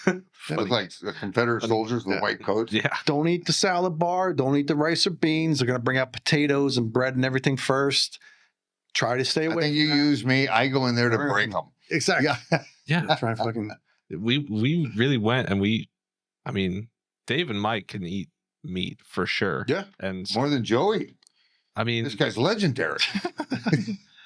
And they look like the Confederate soldiers with Yeah. white coats. Yeah. Don't eat the salad bar. Don't eat the rice or beans. They're gonna bring out potatoes and bread and everything first. Try to stay I away. think you from that. use me. I go in there to Right. break them. Exactly. Yeah. Yeah. Try and fucking. We really went and I mean, Dave and Mike can eat meat for sure. Yeah. And so, More than Joey. I mean, This guy's legendary.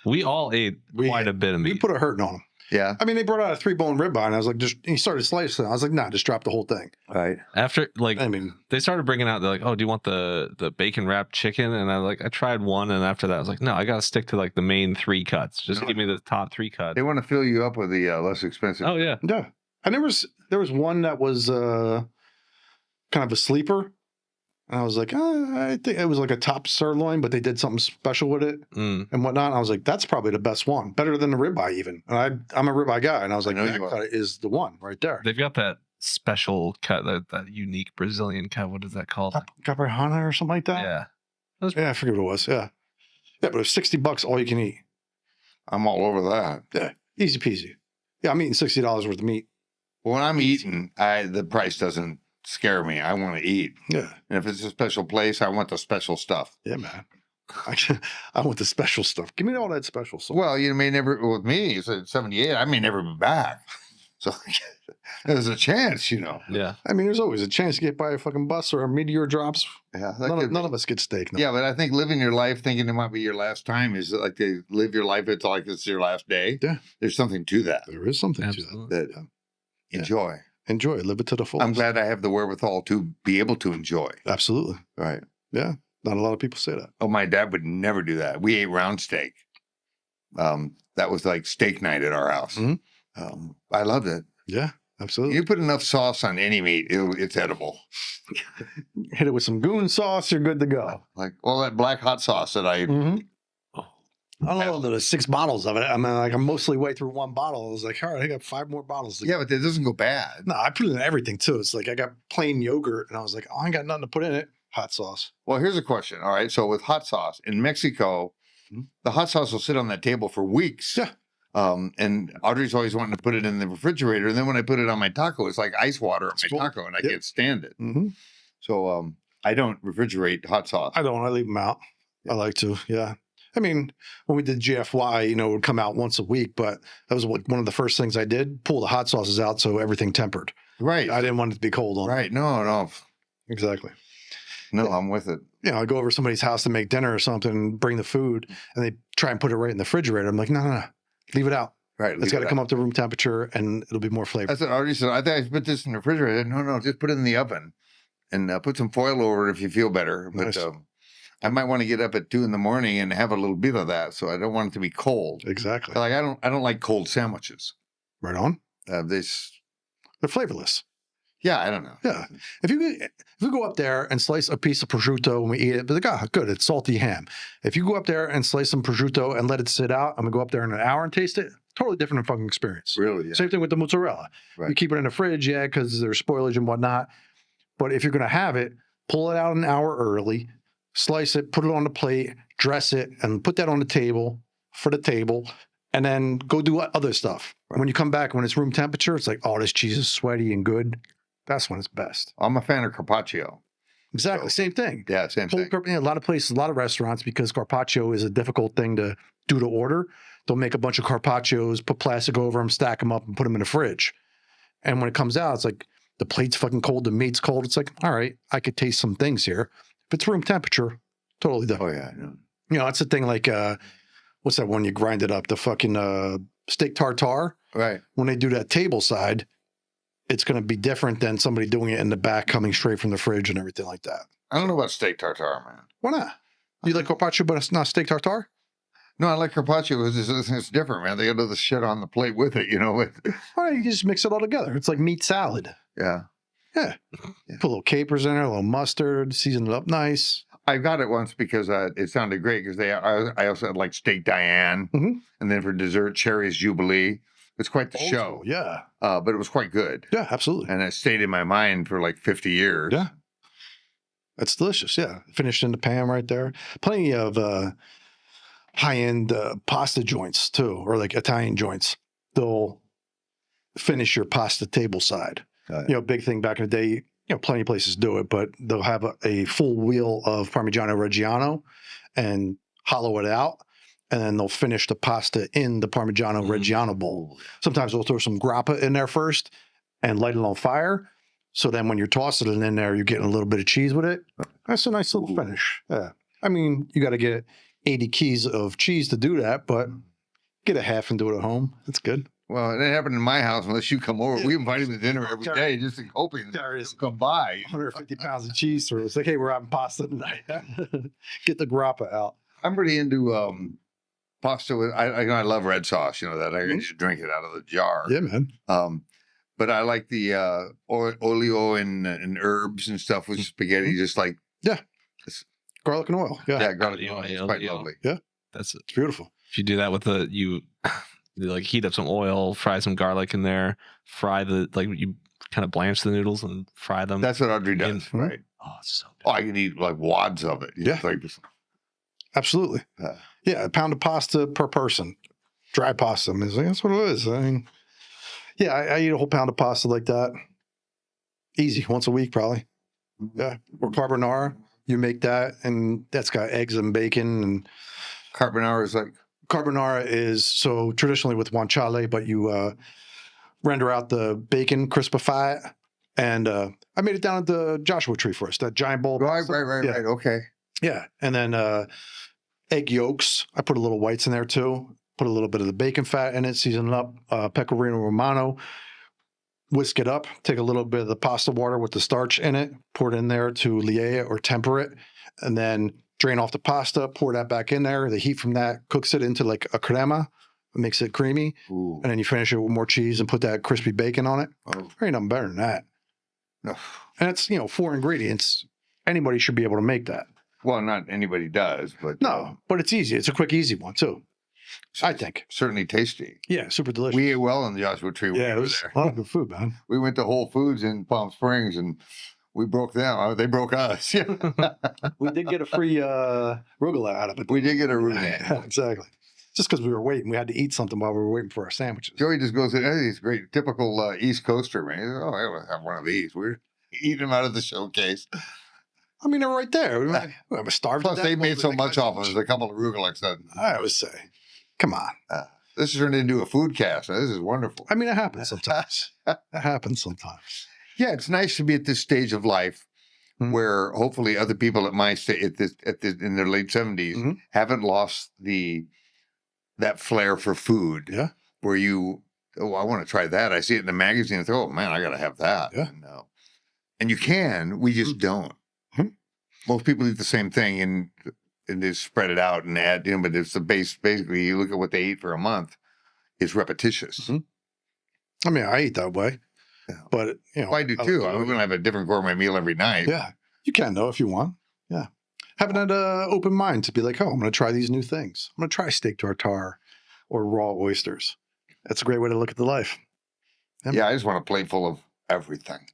we all ate quite a bit of We meat. put a hurting on them. Yeah. I mean, they brought out a 3-bone ribeye, and I was like, he started slicing. I was like, nah, just drop the whole thing. Right. After like I mean, they started bringing out, they're like, oh, do you want the bacon wrapped chicken? And I tried one, and after that I was like, no, I gotta stick to like the main 3 cuts. Just give me the top 3 cuts. They want to fill you up with the less expensive. Oh yeah. yeah. And there was one that was kind of a sleeper. And I was like, I think it was like a top sirloin, but they did something special with it and whatnot. And I was like, that's probably the best one, better than the ribeye even. And I'm a ribeye guy, and I was like, I know that you are. cut is the one right there. They've got that special cut, that unique Brazilian cut. What is that called? Caprihana or something like that. Yeah. Yeah, I forget what it was. Yeah, but it was $60 all you can eat. I'm all over that. Yeah, easy peasy. Yeah, I'm eating $60 worth of meat. When I'm eating, the price doesn't scare me. I want to eat. Yeah, And if it's a special place, I want the special stuff. yeah, man. I want the special stuff. Give me all that special stuff. Well, you may never, with me, it's at 78, I may never be back. So there's a chance, Yeah. I mean, there's always a chance to get by a fucking bus or a meteor drops. Yeah, that None could of be. us get steak. No. Yeah, but I think living your life thinking it might be your last time is like to live your life it's like it's your last day. Yeah. There's something to that. There is something to Absolutely. That Yeah. enjoy. Enjoy, live it to the fullest. I'm glad I have the wherewithal to be able to enjoy. Absolutely. Right. Yeah. Not a lot of people say that. Oh, my dad would never do that. We ate round steak. That was like steak night at our house. Mhm. I loved it. Yeah, absolutely. You put enough sauce on any meat, it's edible. Hit it with some goon sauce, you're good to go. Like all that black hot sauce that I Mm-hmm. I don't know, there's 6 bottles of it. I mean, like, I'm mostly way through 1 bottle. I was like, all right, I got 5 more bottles to yeah, but it doesn't go bad. No, I put it in everything too. It's like I got plain yogurt, and I was like, oh, I ain't got nothing to put in it. Hot sauce. Well, here's a question. All right. So with hot sauce in Mexico, Mhm. the hot sauce will sit on that table for weeks. Yeah. And Audrey's always wanting to put it in the refrigerator. And then when I put it on my taco, it's like ice water on It's my cool. taco and I Yep. can't stand it. Mm-hmm. So I don't refrigerate hot sauce. I don't. I leave them out. I like to. Yeah. I mean, when we did GFY, it would come out once a week, but that was one of the first things I did. Pull the hot sauces out so everything tempered. Right. I didn't want it to be cold on. Right. No. Exactly. No, I'm with it. I go over to somebody's house to make dinner or something, bring the food, and they try and put it right in the refrigerator. I'm like, no. Leave it out. Right. It's got to come up to room temperature, and it'll be more flavor. That's what Audrey said. I think I put this in the refrigerator. No, just put it in the oven and put some foil over it if you feel better. But Nice. I might want to get up at 2 a.m. and have a little bit of that. So I don't want it to be cold. Exactly. Like I don't like cold sandwiches. Right on. They're flavorless. yeah, I don't know. Yeah. If you go up there and slice a piece of prosciutto and we eat it, but like, good, it's salty ham. If you go up there and slice some prosciutto and let it sit out, I'm gonna go up there in an hour and taste it. Totally different fucking experience. Really? Yeah. Same thing with the mozzarella. You Right. keep it in the fridge, yeah, because there's spoilage and whatnot. But if you're gonna have it, pull it out an hour early, slice it, put it on the plate, dress it, and put that on the table for the table, and then go do other stuff. Right. When you come back, when it's room temperature, it's like, oh, this cheese is sweaty and good. That's when it's best. I'm a fan of carpaccio. Exactly. So- Same thing. Yeah, same thing. A lot of places, a lot of restaurants, because carpaccio is a difficult thing to do to order, they'll make a bunch of carpaccios, put plastic over them, stack them up, and put them in the fridge. And when it comes out, it's like the plate's fucking cold, the meat's cold. It's like, all right, I could taste some things here. If it's room temperature, totally different. Oh yeah, I know. It's the thing like, what's that one you grind it up? The fucking steak tartare. Right. When they do that table side, it's going to be different than somebody doing it in the back, coming straight from the fridge and everything like that. I don't know about steak tartare, man. Why not? You like carpaccio, but it's not steak tartare? No, I like carpaccio. It's different, man. They got the shit on the plate with it, you know. All right, you just mix it all together. It's like meat salad. Yeah. Yeah. Yeah. Put a little capers in there, a little mustard, season it up nice. I got it once because it sounded great because I also had like steak Diane, Mhm. and then for dessert, cherries Jubilee. It's quite the Old show. school, yeah. But it was quite good. Yeah, absolutely. And it stayed in my mind for like 50 years. Yeah. It's delicious. Yeah. Finished in the pan right there. Plenty of high-end pasta joints too, or like Italian joints. They'll finish your pasta table side. Big thing back in the day, plenty of places do it, but they'll have a full wheel of Parmigiano Reggiano and hollow it out. And then they'll finish the pasta in the Parmigiano Reggiano bowl. Sometimes they'll throw some grappa in there first and light it on fire. So then when you're tossing it in there, you're getting a little bit of cheese with it. That's a nice little finish. Yeah. I mean, you got to get 80 keys of cheese to do that, but get a half and do it at home. That's good. Well, it didn't happen in my house unless you come over. Yeah. We invite him to dinner every day just hoping There is he'll come by. 150 pounds of cheese through. It's like, hey, we're having pasta tonight. Get the grappa out. I'm pretty into pasta with, I love red sauce, that. I can just drink it out of the jar. Yeah, man. But I like the olio and herbs and stuff with spaghetti, just like Garlic and oil. Yeah. garlic and oil. It's quite lovely. That's It's beautiful. if you do that with you like heat up some oil, fry some garlic in there, fry you kind of blanch the noodles and fry them. That's what Audrey does, right? Oh, it's so good. Oh, I can eat like wads of it. Yeah. Absolutely. Yeah, a pound of pasta per person. Dry pasta. I mean, that's what it is. I mean, yeah, I eat a whole pound of pasta like that. Easy, once a week probably. Yeah. Or carbonara. You make that, and that's got eggs and bacon. And Carbonara is like... Carbonara is, so traditionally with guanciale, but you render out the bacon, crispify it. And I made it down at the Joshua Tree for us, that giant bowl. Right. Yeah. Okay. Yeah. And then egg yolks. I put a little whites in there too. Put a little bit of the bacon fat in it, season it up, pecorino romano, whisk it up, take a little bit of the pasta water with the starch in it, pour it in there to lier it or temper it, and then drain off the pasta, pour that back in there. The heat from that cooks it into like a crema, makes it creamy. Ooh. And then you finish it with more cheese and put that crispy bacon on it. Oh. There ain't nothing better than that. No. And it's, 4 ingredients. Anybody should be able to make that. Well, not anybody does, but... No, but it's easy. It's a quick, easy one too, I think. Certainly tasty. Yeah, super delicious. We ate well in the Joshua Tree when Yeah, we it were was there. a lot of good food, man. We went to Whole Foods in Palm Springs, and we broke them. They broke us. We did get a free arugula out of it. We did get a root. Yeah, exactly. Just because we were waiting. We had to eat something while we were waiting for our sandwiches. Joey just goes in, hey, he's great, typical East Coaster, man. He says, oh, I will have one of these. We're eating them out of the showcase. I mean, they're right there. We were starved. Plus, they made so much off of it. A couple of arugula. I would say, come on. This has turned into a food cast. This is wonderful. I mean, it happens sometimes. It happens sometimes. Yeah, it's nice to be at this stage of life where hopefully other people at my stage, in their late 70s, haven't lost that flair for food. Yeah. Where I want to try that. I see it in the magazine and think, oh man, I got to have that. Yeah. And you can, we just don't. Most people eat the same thing and they spread it out and add, but it's the base. Basically, you look at what they eat for a month, it's repetitious. I mean, I eat that way, but Well, I do too. I'm going to have a different gourmet meal every night. Yeah, you can though if you want. Yeah, having that open mind to be like, oh, I'm going to try these new things. I'm going to try steak tartare or raw oysters. That's a great way to look at the life. Yeah, I just want a plate full of everything.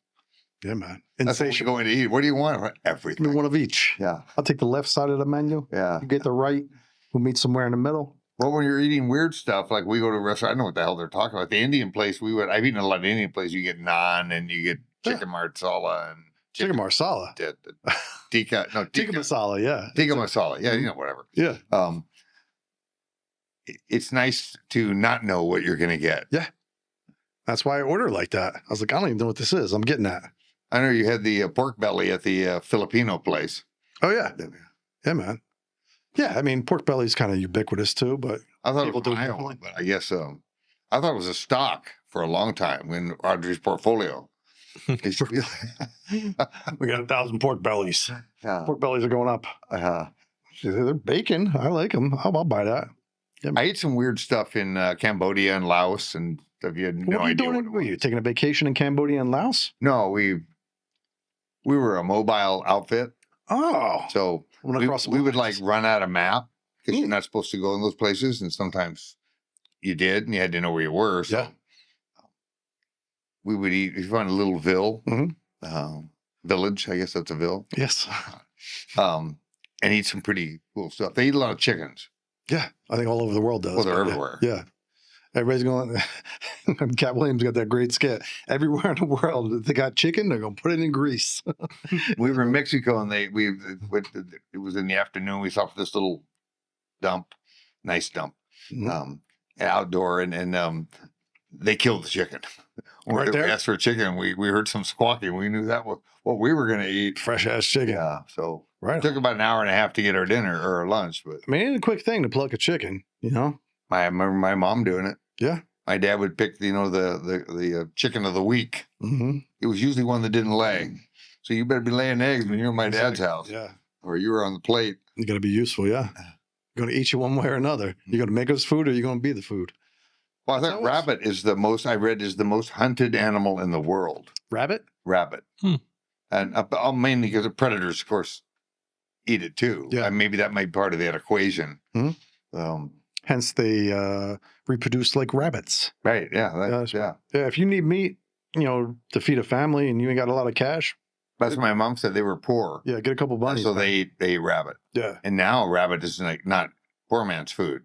Yeah, man. That's what you're going to eat. What do you want? Everything. Give me one of each. Yeah. I'll take the left side of the menu. Yeah. You get the right. We'll meet somewhere in the middle. Well, when you're eating weird stuff, like we go to a restaurant, I don't know what the hell they're talking about. The Indian place, I've eaten a lot of Indian places. You get naan and you get chicken marsala and Chicken marsala. Tikka masala, yeah. Tikka masala. Yeah, whatever. Yeah. It's nice to not know what you're going to get. Yeah. That's why I order like that. I was like, I don't even know what this is. I'm getting that. I know you had the pork belly at the Filipino place. Oh, yeah. Yeah, man. Yeah, I mean, pork belly is kind of ubiquitous too, but I thought people it was mild, but I guess I thought it was a stock for a long time in Audrey's portfolio. We got 1,000 pork bellies. Yeah. Pork bellies are going up. They're bacon. I like them. I'll buy that. Yeah. I ate some weird stuff in Cambodia and Laos, and if you had no What are you idea doing? what it Were you was. taking a vacation in Cambodia and Laos? No, we were a mobile outfit, Oh, so went we, across the we would like lines. run out a map because Hmm. you're not supposed to go in those places, and sometimes you did, and you had to know where you were. So Yeah. we would eat. We found a little Mhm. village. I guess that's a ville. Yes. And eat some pretty cool stuff. They eat a lot of chickens. Yeah, I think all over the world does. Well, they're but yeah, everywhere. Yeah. Everybody's going, Cat Williams got that great skit. Everywhere in the world, if they got chicken, they're going to put it in grease. We were in Mexico, and it was in the afternoon. We stopped at this little dump, nice dump, Mhm. outdoor, and they killed the chicken. Right We there? asked for chicken. We heard some squawking. We knew that was what we were going to eat. Fresh ass chicken. Yeah, so Right. it took about an hour and a half to get our dinner or our lunch. But I mean, it ain't a quick thing to pluck a chicken, you know? I remember my mom doing it. Yeah. My dad would pick, the chicken of the week. Mm-hmm. It was usually one that didn't lay. So you better be laying eggs when you're at my dad's house, Yeah. or you were on the plate. You got to be useful, yeah. You're going to eat you one way or another. You're going to make us food or you're going to be the food. Well, I That's think how it's- rabbit is the most hunted animal in the world. Rabbit? Rabbit. And mainly because the predators, of course, eat it too. Yeah. And maybe that might be part of that equation. Mhm. Hence, they reproduce like rabbits. Right. Yeah. that's yeah. Yeah, if you need meat, to feed a family and you ain't got a lot of cash, That's what my mom said. They were poor. yeah, get a couple bunnies. So man. they ate rabbit. Yeah. And now rabbit is like not poor man's food.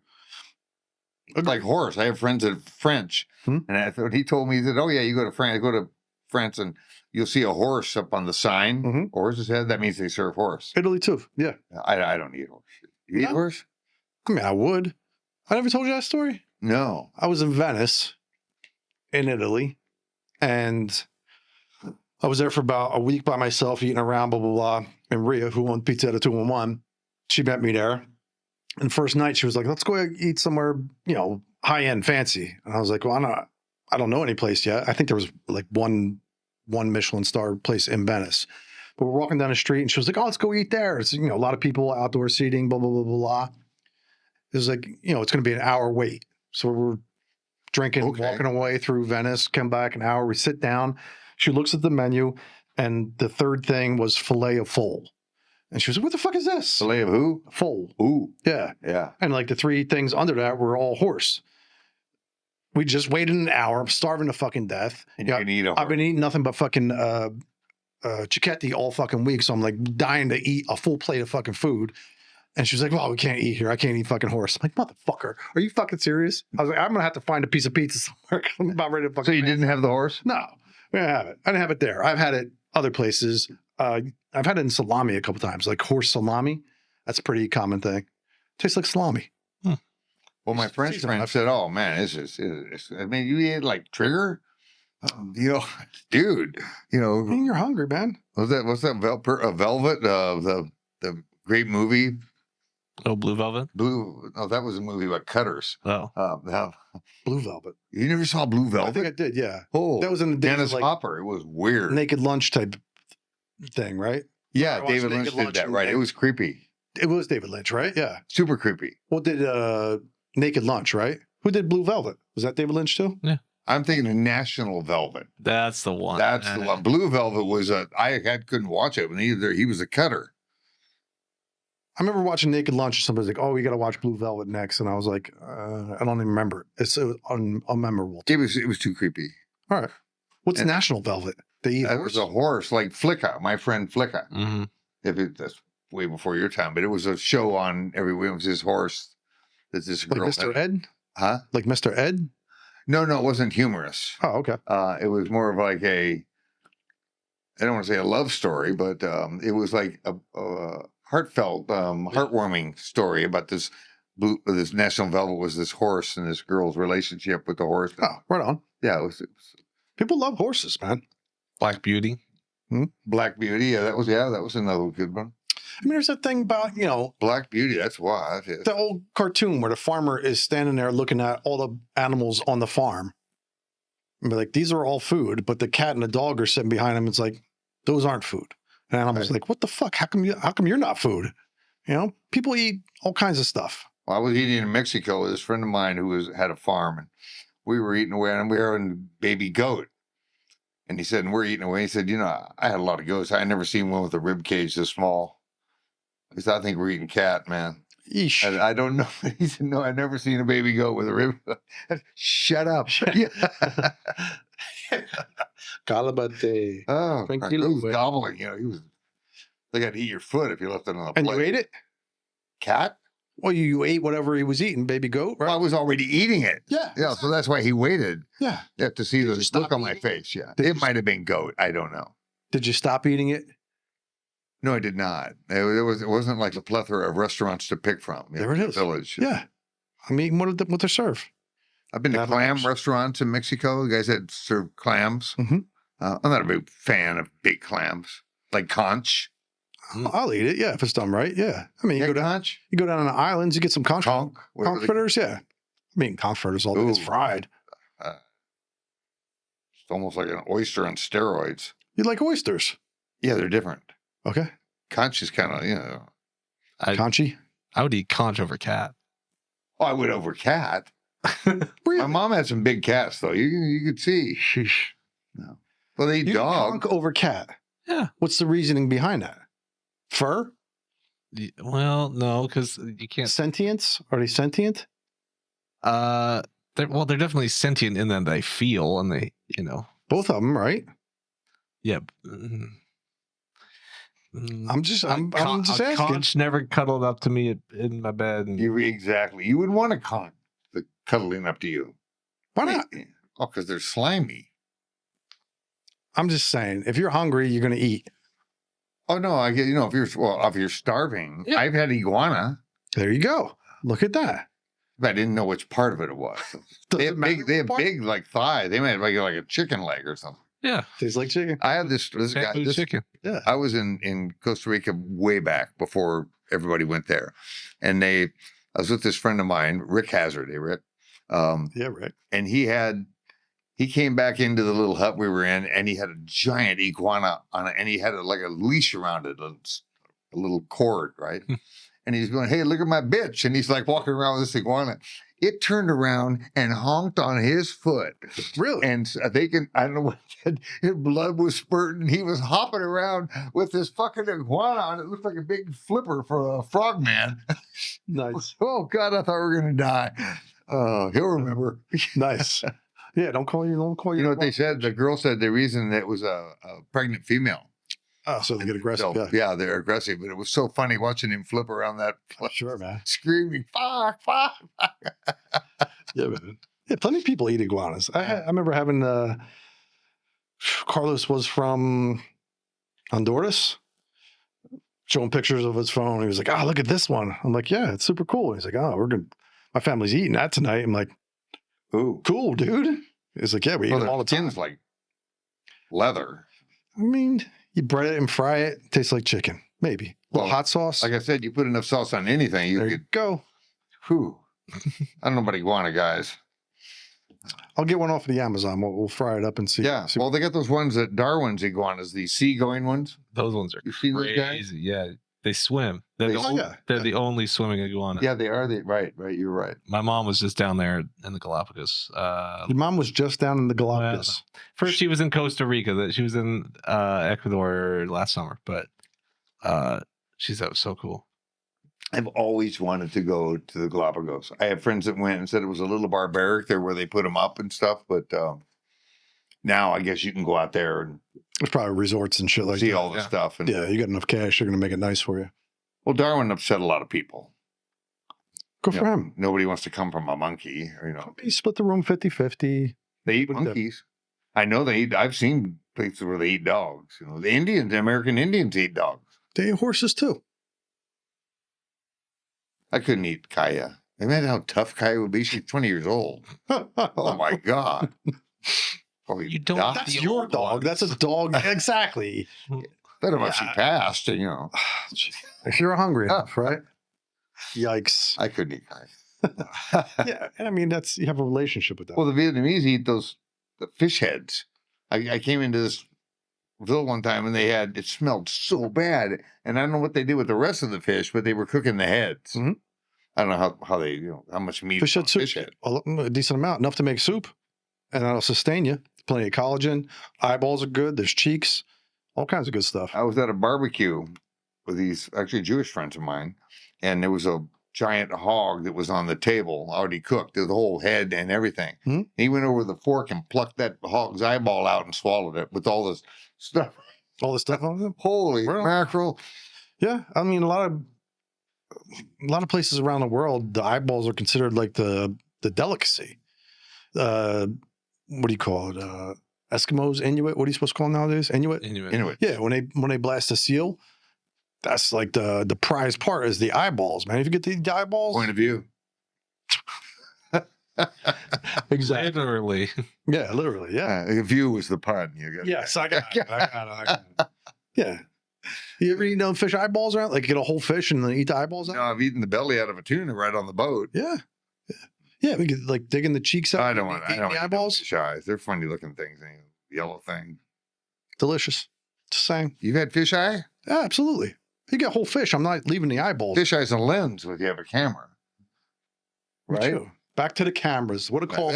It's like horse. I have friends that are French. And I thought he told me that, oh, yeah, you go to France. I go to France and you'll see a horse up on the sign. Horse's head. That means they serve horse. Italy too. Yeah. I don't eat horse. You eat No. horse? I mean, I would. I never told you that story. No. I was in Venice, in Italy, and I was there for about a week by myself, eating around, blah, blah, blah. And Rhea, who owned Pizza at a 211, she met me there. And first night, she was like, let's go eat somewhere, high-end, fancy. And I was like, well, I don't know any place yet. I think there was like one Michelin star place in Venice. But we're walking down the street, and she was like, oh, let's go eat there. It's, a lot of people, outdoor seating, blah, blah, blah, blah, blah. It was like, it's going to be an hour wait. So we're drinking, walking away through Venice, come back an hour. We sit down. She looks at the menu, and the third thing was filet of foal. And she was like, what the fuck is this? Filet of who? Foal. Ooh. Yeah. Yeah. And like the three things under that were all horse. We just waited an hour. I'm starving to fucking death. And you can eat a horse. I've been eating nothing but fucking cicchetti all fucking week. So I'm like dying to eat a full plate of fucking food. And she was like, well, we can't eat here. I can't eat fucking horse. I'm like, motherfucker, are you fucking serious? I was like, I'm going to have to find a piece of pizza somewhere 'cause I'm about ready to fucking. So you didn't have the horse? No, we didn't have it. I didn't have it there. I've had it other places. I've had it in salami a couple times, like horse salami. That's a pretty common thing. Tastes like salami. Well, my French season friend left. said, oh, man, I mean, you ate like trigger? Dude, I mean, you're hungry, man. what's that Velvet, the great movie? Oh, Blue Velvet. That was a movie about cutters. Oh, Blue Velvet. You never saw Blue Velvet? I think I did, yeah. Oh, That was in the days Dennis of, like, Hopper. It was weird. naked lunch type thing, right? Yeah, I watched David Naked Lynch Lunch did that, and- right? It was creepy. It was David Lynch, right? Yeah. Super creepy. What did Naked Lunch, right? Who did Blue Velvet? Was that David Lynch too? I'm thinking of National Velvet. that's the one. That's the one. Blue Velvet was couldn't watch it when he was a cutter. I remember watching Naked Lunch and somebody's like, oh, you got to watch Blue Velvet next. And I was like, I don't even remember it. It was unmemorable. It was too creepy. All right. What's And- National Velvet? They eat It horse? was a horse, like Flicka, my friend Flicka. Mm-hmm. That's way before your time, but it was a show on every week. It was his horse that this Like girl Mr. had. Ed? Huh? Like Mr. Ed? No, it wasn't humorous. Oh, okay. It was more of like I don't want to say a love story, but it was like a heartfelt, heartwarming story about this National Velvet was this horse and this girl's relationship with the horse. Oh, right on. Yeah, it was People love horses, man. Black Beauty. Black Beauty. Yeah, that was another good one. I mean, there's that thing about, Black Beauty. That's why. the old cartoon where the farmer is standing there looking at all the animals on the farm. And be like, these are all food, but the cat and the dog are sitting behind him. It's like, those aren't food. And animals Right. like, what the fuck? How come you're not food? People eat all kinds of stuff. Well, I was eating in Mexico with this friend of mine who had a farm, and we were eating away, and we were having baby goat. And he said, and we're eating away. He said, I had a lot of goats. I had never seen one with a rib cage this small. He said, I think we're eating cat, man. Yeesh. And I don't know. He said, no, I've never seen a baby goat with a rib. Shut up. Yeah. Calabate. Oh, Tranquilo, he was güey. gobbling. They got to eat your foot if you left it on the plate. And you ate it? Cat? Well, you ate whatever he was eating, baby goat, right? Well, I was already eating it. Yeah. Yeah, so that's why he waited. Yeah. To see Did the you stop look on my eating? face. Yeah. Did It you- might have been goat. I don't know. Did you stop eating it? No, I did not. It wasn't like a plethora of restaurants to pick from. There it in the is. Village. Yeah. I'm eating what they serve. I've been to Not clam much. restaurants in Mexico. The guys that serve clams. Mhm. I'm not a big fan of big clams, like conch. I'll eat it. Yeah, if it's done right. Yeah. I mean, Yeah, you conch, go down on the islands, you get some conch whatever they- fritters. Yeah. I mean, conch fritters all day. It's Ooh. fried. It's almost like an oyster on steroids. You like oysters? Yeah, they're different. Okay. Conch is kind of, Conchi? I would eat conch over cat. I would over cat. Really? My mom had some big cats, though. You could see. Sheesh. No. Well, they eat You dog. conch over cat. Yeah. What's the reasoning behind that? Fur? Well, no, because you can't. Sentience? Are they sentient? They're definitely sentient in that they feel and they, Both of them, right? yeah. I'm just asking. Conch never cuddled up to me in my bed. And, Exactly. You wouldn't want a conch cuddling up to you. Why not? Oh, because they're slimy. I'm just saying, if you're hungry, you're going to eat. Oh no, I get. If you're starving, Yeah. I've had iguana. There you go. Look at that. But I didn't know which part of it was. They have big. They have big like thigh. They might have like a chicken leg or something. yeah. Tastes like chicken. I had this guy. Bamboo chicken. Yeah. I was in Costa Rica way back before everybody went there, and I was with this friend of mine, Rick Hazard. Hey, Rick. Yeah, Rick. And he came back into the little hut we were in, and he had a giant iguana on it, and he had like a leash around it, a little cord, right? And he's going, "Hey, look at my bitch!" And he's like walking around with this iguana. It turned around and honked on his foot, Really? and I don't know what his blood was spurting. He was hopping around with this fucking iguana on it. Looked like a big flipper for a frogman. Nice. Oh God, I thought we were gonna die. Oh, he'll remember. Nice. Yeah, don't call you. You know what they said? The girl said the reason that it was a pregnant female. Oh, so they get aggressive. So, yeah, they're aggressive. But it was so funny watching him flip around that, Sure, man. screaming, fuck. Yeah, man. Yeah, plenty of people eat iguanas. I remember having Carlos was from Honduras, showing pictures of his phone. He was like, "Oh, look at this one." I'm like, "Yeah, it's super cool." He's like, "Oh, my family's eating that tonight." I'm like, Ooh. "Cool, dude." He's like, "Yeah, we eat Well, them all the the time." skin's like leather. I mean, you bread it and fry it. Tastes like chicken, maybe. A little Well, hot sauce. Like I said, you put enough sauce on anything, you there you could. go. Whew. I don't know about iguana, guys. I'll get one off of the Amazon. We'll fry it up and see. Yeah. see- Well, they got those ones at Darwin's iguanas, the seagoing ones. Those ones are You see those guys? crazy. Yeah. They swim. They're, They- the, Oh, only, yeah. they're the only swimming iguana. Yeah, they are. Right. You're right. My mom was just down there in the Galapagos. Your mom was just down in the Galapagos. First, she was in Costa Rica. She was in Ecuador last summer, but she said it was so cool. I've always wanted to go to the Galapagos. I have friends that went and said it was a little barbaric there where they put them up and stuff, but now I guess you can go out there and There's probably resorts and shit like see that. all the yeah. stuff. And Yeah, you got enough cash, they're going to make it nice for you. well, Darwin upset a lot of people. Good for him. Nobody wants to come from a monkey. He split the room 50-50. They eat What the- monkeys. I know they eat. I've seen places where they eat dogs. The American Indians eat dogs. They eat horses too. I couldn't eat Kaya. Imagine how tough Kaya would be. She's 20 years old. Oh my God. Probably You don't- die. That's The your old dog. ones. That's a dog. Exactly. I don't know if she passed. If you're hungry enough, right? Yikes. I couldn't eat Kaya. Yeah, and I mean you have a relationship with them. Well, the Vietnamese eat the fish heads. I came into this Ville one time and it smelled so bad. And I don't know what they did with the rest of the fish, but they were cooking the heads. Mhm. I don't know how they, how much meat Fish head soup. fish head. A decent amount, enough to make soup, and that'll sustain you. Plenty of collagen. Eyeballs are good. There's cheeks, all kinds of good stuff. I was at a barbecue with these actually Jewish friends of mine, and there was a giant hog that was on the table, already cooked, the whole head and everything. Hmm? He went over the fork and plucked that hog's eyeball out and swallowed it with all this stuff. All this stuff on them. Holy Well, mackerel! Yeah, I mean, a lot of places around the world, the eyeballs are considered like the delicacy. What do you call it? Eskimos, Inuit. What are you supposed to call them nowadays? Inuit. Inuit. Yeah, when they blast a seal, that's like the prized part is the eyeballs, man. If you get the eyeballs, Point of view. exactly. Literally. Yeah, literally. Yeah. The view was the pun. You got Yes, I got it. Yeah. You ever eat fish eyeballs around? Like get a whole fish and then eat the eyeballs out? No, I've eaten the belly out of a tuna right on the boat. Yeah. Yeah, we could like digging the cheeks out. I don't want eat the eyeballs. fish eyes. They're funny looking things. Yellow thing. Delicious. Just saying. You've had fish eye? Yeah, absolutely. You get whole fish. I'm not leaving the eyeballs. Fish eye's a lens if you have a camera. Me Right? too. Back to the cameras. What a call.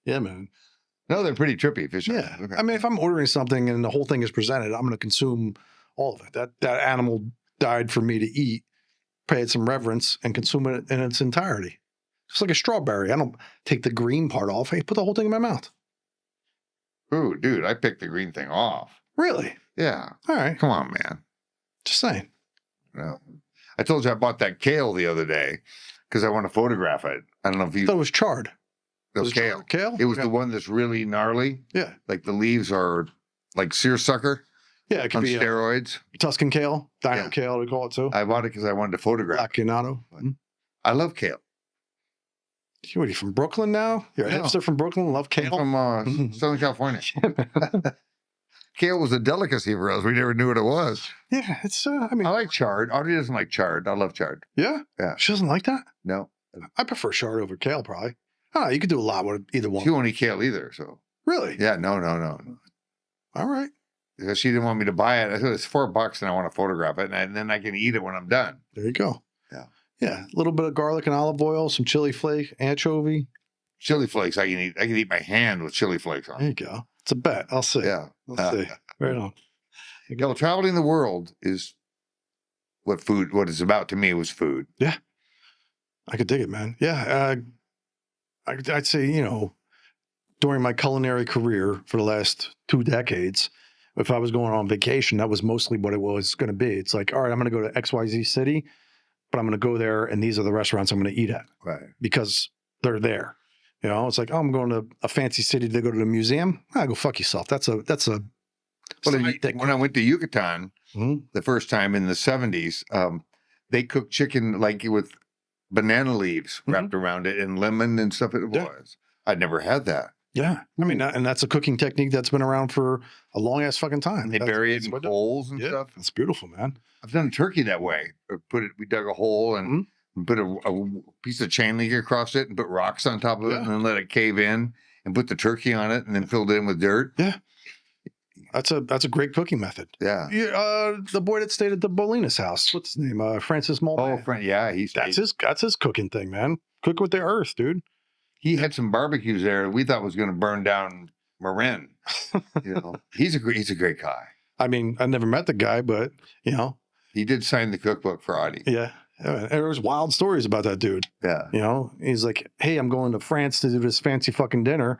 Yeah, man. No, they're pretty trippy fish eyes. Yeah. Okay. I mean, if I'm ordering something and the whole thing is presented, I'm going to consume all of it. That animal died for me to eat, pay it some reverence, and consume it in its entirety. Just like a strawberry. I don't take the green part off. I put the whole thing in my mouth. Ooh, dude, I picked the green thing off. Really? Yeah. All right. Come on, man. Just saying. No. I told you I bought that kale the other day because I want to photograph it. I don't know if I you thought it was chard. the Was it kale. chard? Kale? It was Yeah. the one that's really gnarly. Yeah. Like the leaves are like seersucker Yeah, it could on be steroids. Tuscan kale, dino Yeah. kale, we call it too. I bought it because I wanted to photograph it. Aficionado. I love kale. What are you from Brooklyn now? You're a No. hipster from Brooklyn, love I'm kale? from Southern California. Kale was a delicacy for us. We never knew what it was. Yeah, it's, I mean, I like chard. Audrey doesn't like chard. I love chard. yeah? Yeah. She doesn't like that? No. I prefer chard over kale, probably. I don't know, you could do a lot with either one. She won't eat kale either. So, Really? yeah, no. All right. Because she didn't want me to buy it. I said, it's $4 and I want to photograph it. And then I can eat it when I'm done. There you go. Yeah. Yeah, a little bit of garlic and olive oil, some chili flake, anchovy. Chili flakes, I can eat. I can eat my hand with chili flakes on. There you go. It's a bet. I'll see. Yeah. I'll see. Right on. You know, traveling the world is what it's about to me was food. I could dig it, man. Yeah. I'd say, during my culinary career for the last 2 decades, if I was going on vacation, that was mostly what it was going to be. It's like, all right, I'm going to go to XYZ city, but I'm going to go there and these are the restaurants I'm going to eat at Right. because they're there. It's like, oh, I'm going to a fancy city to go to the museum. Go fuck yourself. That's a side thing. When I went to Yucatan Mhm. the first time in the 70s, they cooked chicken like with banana leaves wrapped around it and lemon and stuff. It Yeah. was. I'd never had that. Yeah. I mean, and that's a cooking technique that's been around for a long ass fucking time. And they That's- bury it that's in what holes and Yeah, stuff. it's beautiful, man. I've done turkey that way. We dug a hole and put a piece of chain link across it and put rocks on top of it Yeah. and then let it cave in and put the turkey on it and then filled it in with dirt. That's a great cooking method. Yeah. The boy that stayed at the Bolina's house, what's his name? Francis Mulvan. Oh, friend. Yeah. That's his cooking thing, man. Cook with the earth, dude. He had some barbecues there we thought was going to burn down Marin. He's a great guy. I mean, I never met the guy, but He did sign the cookbook for Audie. yeah. And there was wild stories about that dude. Yeah. He's like, hey, I'm going to France to do this fancy fucking dinner.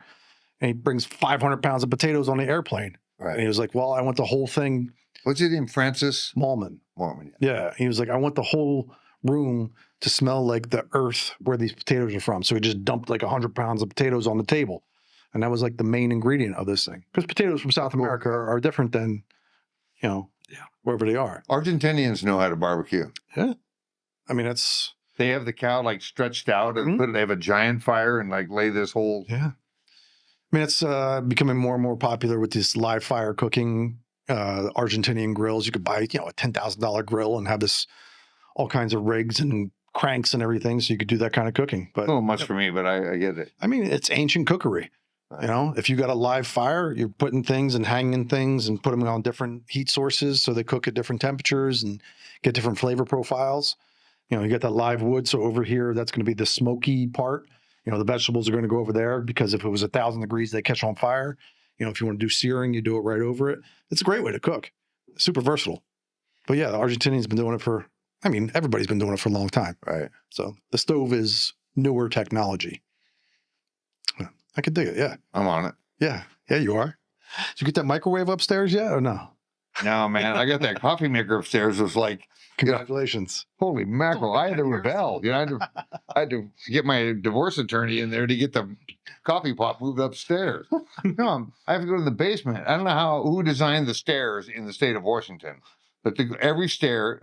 And he brings 500 pounds of potatoes on the airplane. And Right. he was like, well, I want the whole thing What's his name? Francis Mormon. Mormon. Yeah. He was like, I want the whole room to smell like the earth where these potatoes are from. So he just dumped like 100 pounds of potatoes on the table. And that was like the main ingredient of this thing. Because potatoes from South America are different than, wherever they are. Argentinians know how to barbecue. I mean, They have the cow like stretched out and they have a giant fire and like lay this whole. yeah. I mean, it's becoming more and more popular with this live fire cooking, Argentinian grills. You could buy, a $10,000 grill and have all kinds of rigs and cranks and everything. So you could do that kind of cooking. But A little much for me, but I get it. I mean, it's ancient cookery. If you got a live fire, you're putting things and hanging things and put them on different heat sources so they cook at different temperatures and get different flavor profiles. You get that live wood. So over here, that's going to be the smoky part. The vegetables are going to go over there because if it was 1,000 degrees, they catch on fire. If you want to do searing, you do it right over it. It's a great way to cook. Super versatile. But yeah, the Argentinians been doing it everybody's been doing it for a long time. Right. So the stove is newer technology. I could dig it. Yeah. I'm on it. Yeah. Yeah, you are. Did you get that microwave upstairs yet or no? No, man. I got that coffee maker upstairs. It was like, Congratulations. holy mackerel. I had to rebel. I had to get my divorce attorney in there to get the coffee pot moved upstairs. No, I have to go to the basement. I don't know who designed the stairs in the state of Washington, but the average stair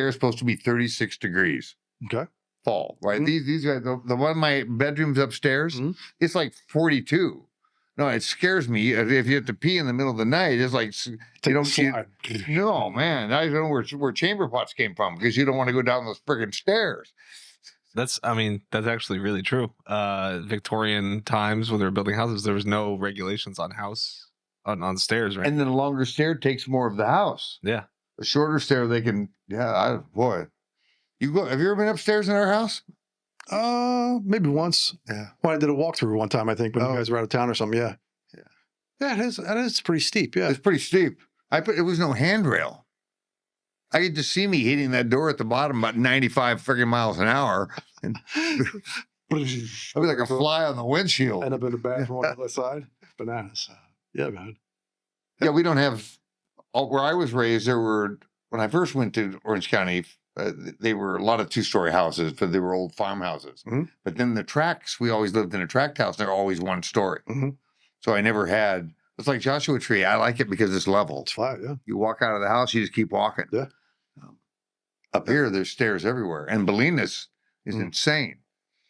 is supposed to be 36 degrees. Okay. Fall, right? Mhm. These guys, the one my bedroom's upstairs, Mhm. it's like 42. No, it scares me. If you have to pee in the middle of the night, it's like Take a slide. no, man. I don't know where chamber pots came from because you don't want to go down those friggin' stairs. That's actually really true. Victorian times when they were building houses, there was no regulations on stairs, right? And then a longer stair takes more of the house. Yeah. A shorter stair, they can. Yeah, boy. You go. Have you ever been upstairs in our house? Maybe once. Yeah. Well, I did a walkthrough one time, I think, when Oh. you guys were out of town or something. Yeah. Yeah. Yeah, that is pretty steep. Yeah. It's pretty steep. It was no handrail. I could just see me hitting that door at the bottom about 95 friggin' miles an hour. And I'd be like a fly on the windshield. End up in the bathroom on the other side. Bananas. Yeah, man. Yeah, we don't have. Where I was raised, when I first went to Orange County, they were a lot of 2-story houses, but they were old farmhouses. Mhm. But then the tracks, we always lived in a tract house. They're always 1 story. Mhm. So I never had. It's like Joshua Tree. I like it because it's level. It's flat. Yeah. You walk out of the house, you just keep walking. Yeah. Up here, there's stairs everywhere, and Bolinas is Mm. insane.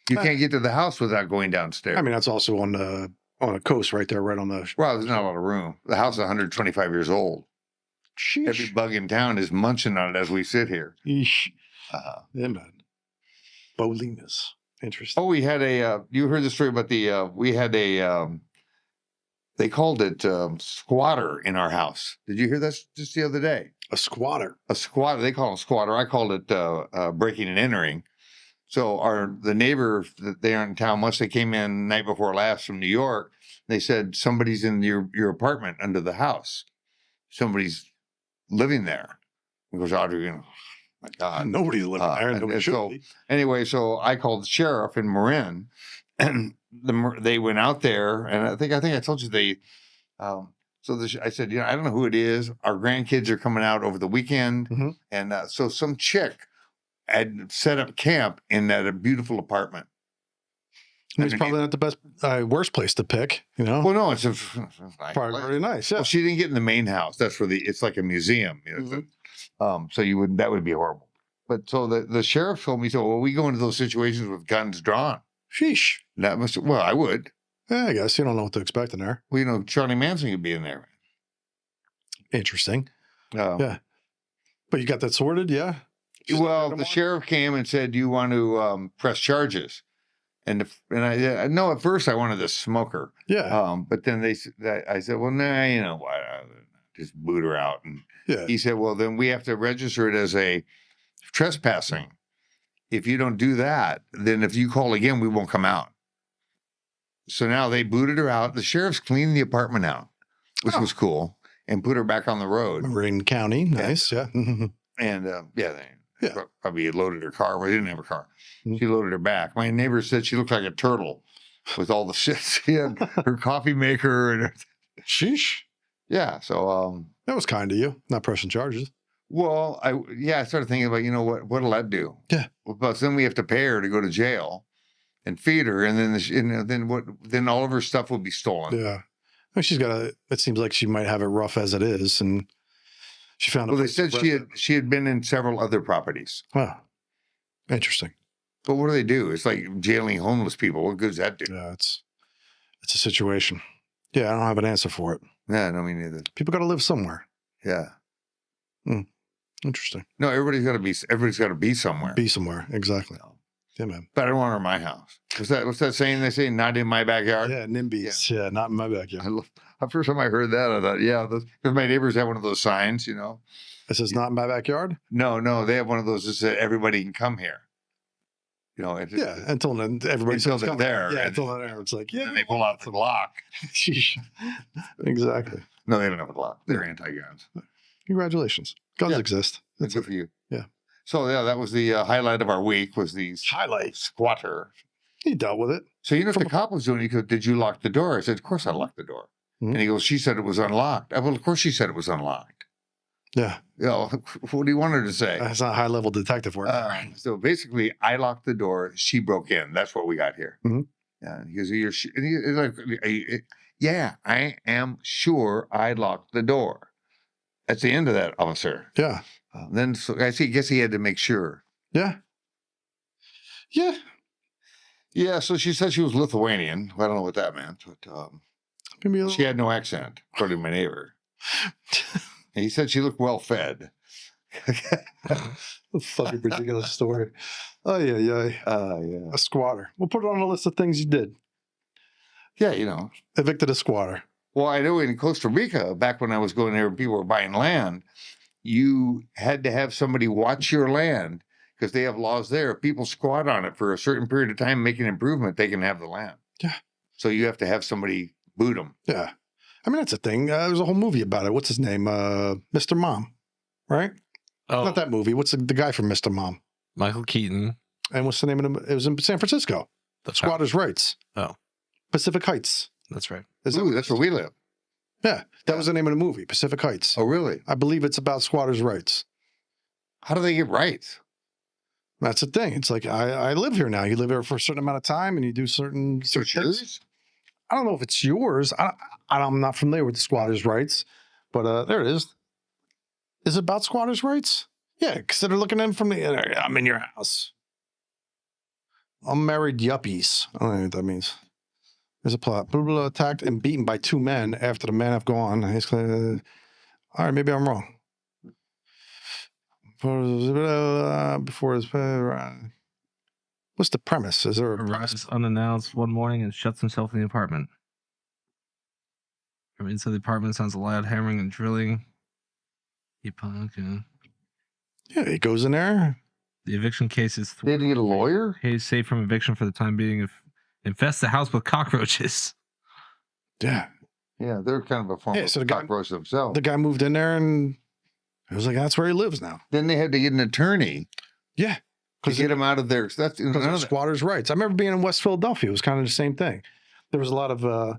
You can't get to the house without going downstairs. I mean, that's also on a coast right there, right on the. Well, there's not a lot of room. The house is 125 years old. Every Sheesh. bug in town is munching on it as we sit here. Yeesh. Uh-huh. Yeah, man. Bolinas. Interesting. Oh, we had you heard the story about we had they called it squatter in our house. Did you hear that just the other day? A squatter. A squatter. They call it squatter. I called it breaking and entering. So the neighbor, they aren't in town much. They came in the night before last from New York. They said, somebody's in your apartment under the house. Somebody's living there. He goes, Audrey, my God. Nobody's living there. and Nobody should be. Anyway, so I called the sheriff in Marin, and they went out there, and I think I told you I said, I don't know who it is. Our grandkids are coming out over the weekend, Mhm. and so some chick had set up camp in that beautiful apartment. It's probably not the best, worst place to pick. Well, no, it's Probably very nice. Yeah. Well, she didn't get in the main house. That's where it's like a museum. So that would be horrible. But so the sheriff told me, well, we go into those situations with guns drawn. Sheesh. I would. Yeah, I guess you don't know what to expect in there. Well, Charlie Manson could be in there. Interesting. Yeah. But you got that sorted, yeah? Well, the sheriff came and said, "Do you want to press charges?" And I no, at first I wanted to smoke her. Yeah. But then I said, "Well, nah, you know what? Just boot her out." And Yeah. he said, "Well, then we have to register it as a trespassing. If you don't do that, then if you call again, we won't come out." So now they booted her out. The sheriff's cleaned the apartment out, which was cool, and put her back on the road. Marin County. Nice. Yeah. And they probably loaded her car. Well, they didn't have a car. Mhm. She loaded her back. My neighbor said she looked like a turtle with all the shit. She had her coffee maker and Sheesh. yeah. So That was kind of you, not pressing charges. well, I started thinking about what'll that do? Yeah. Well, but then we have to pay her to go to jail and feed her, and then then all of her stuff will be stolen. Yeah. Well, it seems like she might have it rough as it is. And she found Well, they said she had been in several other properties. Wow. Interesting. But what do they do? It's like jailing homeless people. What good does that do? Yeah, it's a situation. Yeah, I don't have an answer for it. Yeah, no, me neither. People got to live somewhere. Yeah. Interesting. No, everybody's got to be somewhere. Be somewhere. Exactly. Yeah, man. But I don't want her in my house. What's that saying they say? Not in my backyard? Yeah, NIMBYs. Yeah, not in my backyard. The first time I heard that, I thought, yeah, because my neighbors have one of those signs, you know. It says not in my backyard? No, they have one of those that says everybody can come here. You know, until then, everybody until says they're come there. Yeah, and until they're there. It's like, yeah. then they pull out the lock. Sheesh. Exactly. No, they don't have a lock. They're anti-guns. Congratulations. Guns Yeah. exist. That's good for you. Yeah. So, yeah, that was the highlight of our week was the Highlight. squatter. He dealt with it. So, if the cop was doing it, he goes, did you lock the door? I said, of course I locked the door. Mhm. And he goes, she said it was unlocked. Well, of course she said it was unlocked. Yeah. You know, what do you want her to say? That's not high-level detective work. So basically, I locked the door. She broke in. That's what we got here. Mhm. Yeah. He goes, he's like, yeah, I am sure I locked the door. That's the end of that, officer. Yeah. Then so I guess he had to make sure. Yeah. Yeah. Yeah. So she said she was Lithuanian. I don't know what that meant, but Maybe a little. she had no accent, according to my neighbor. And he said she looked well fed. A fucking ridiculous story. Oh, yeah. Yeah. A squatter. We'll put it on a list of things you did. Yeah, you know. Evicted a squatter. Well, I know in Costa Rica, back when I was going there and people were buying land, you had to have somebody watch your land because they have laws there. If people squat on it for a certain period of time, make an improvement, they can have the land. Yeah. So you have to have somebody boot them. Yeah. I mean, that's a thing. There's a whole movie about it. What's his name? Mr. Mom, right? Oh, Not that movie. What's the guy from Mr. Mom? Michael Keaton. And what's the name of it? It was in San Francisco. The Squatters' Rights. Oh. Pacific Heights. That's right. Ooh, that's where we live. Yeah. That was the name of the movie, Pacific Heights. Oh, really? I believe it's about squatters' rights. How do they get rights? That's the thing. It's like, I live here now. You live here for a certain amount of time and you do certain So it's things. yours? I don't know if it's yours. I'm not familiar with the squatters' rights, but there it is. Is it about squatters' rights? Yeah, consider looking in from the area. I'm in your house. Unmarried yuppies. I don't know what that means. There's a plot. Blah, blah, blah, attacked and beaten by two men after the man have gone. All right, maybe I'm wrong. Before his... What's the premise? Is there a Arrives unannounced one morning and shuts himself in the apartment. From inside the apartment sounds a loud hammering and drilling. Okay. Yeah, he goes in there. The eviction case is They had to get a lawyer? He's safe from eviction for the time being. If infests the house with cockroaches. Yeah. Yeah, they're kind of a form Yeah, of so the guy- cockroach themselves. The guy moved in there and it was like, that's where he lives now. Then they had to get an attorney Yeah. to get him out of there. So that's Because none of of that. squatters' rights. I remember being in West Philadelphia. It was kind of the same thing. There was a lot of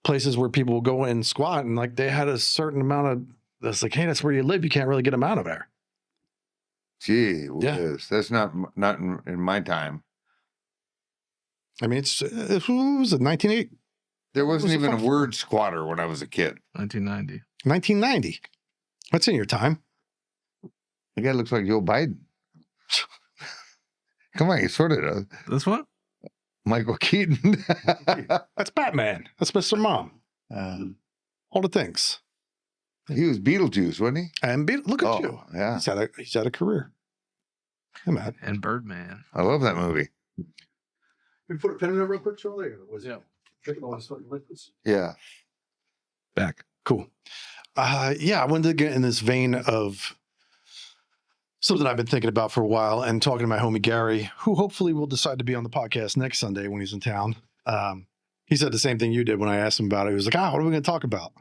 places where people would go and squat, and like they had a certain amount of. That's like, hey, that's where you live. You can't really get them out of there. Gee Yeah. whiz. That's not in my time. I mean, it was 1980, There wasn't was a even a fun- word squatter when I was a kid. 1990. 1990. That's in your time. The guy looks like Joe Biden. Come on, he sort of does. This one? Michael Keaton. That's Batman. That's Mr. Mom. All the things. He was Beetlejuice, wasn't he? And look at you. Yeah. He's had a career. Hey, man. And Birdman. I love that movie. We put a pen in there real quick, Charlie. Yeah. Yeah. Back. Cool. Yeah, I wanted to get in this vein of something I've been thinking about for a while and talking to my homie Gary, who hopefully will decide to be on the podcast next Sunday when he's in town. He said the same thing you did when I asked him about it. He was like, what are we going to talk about?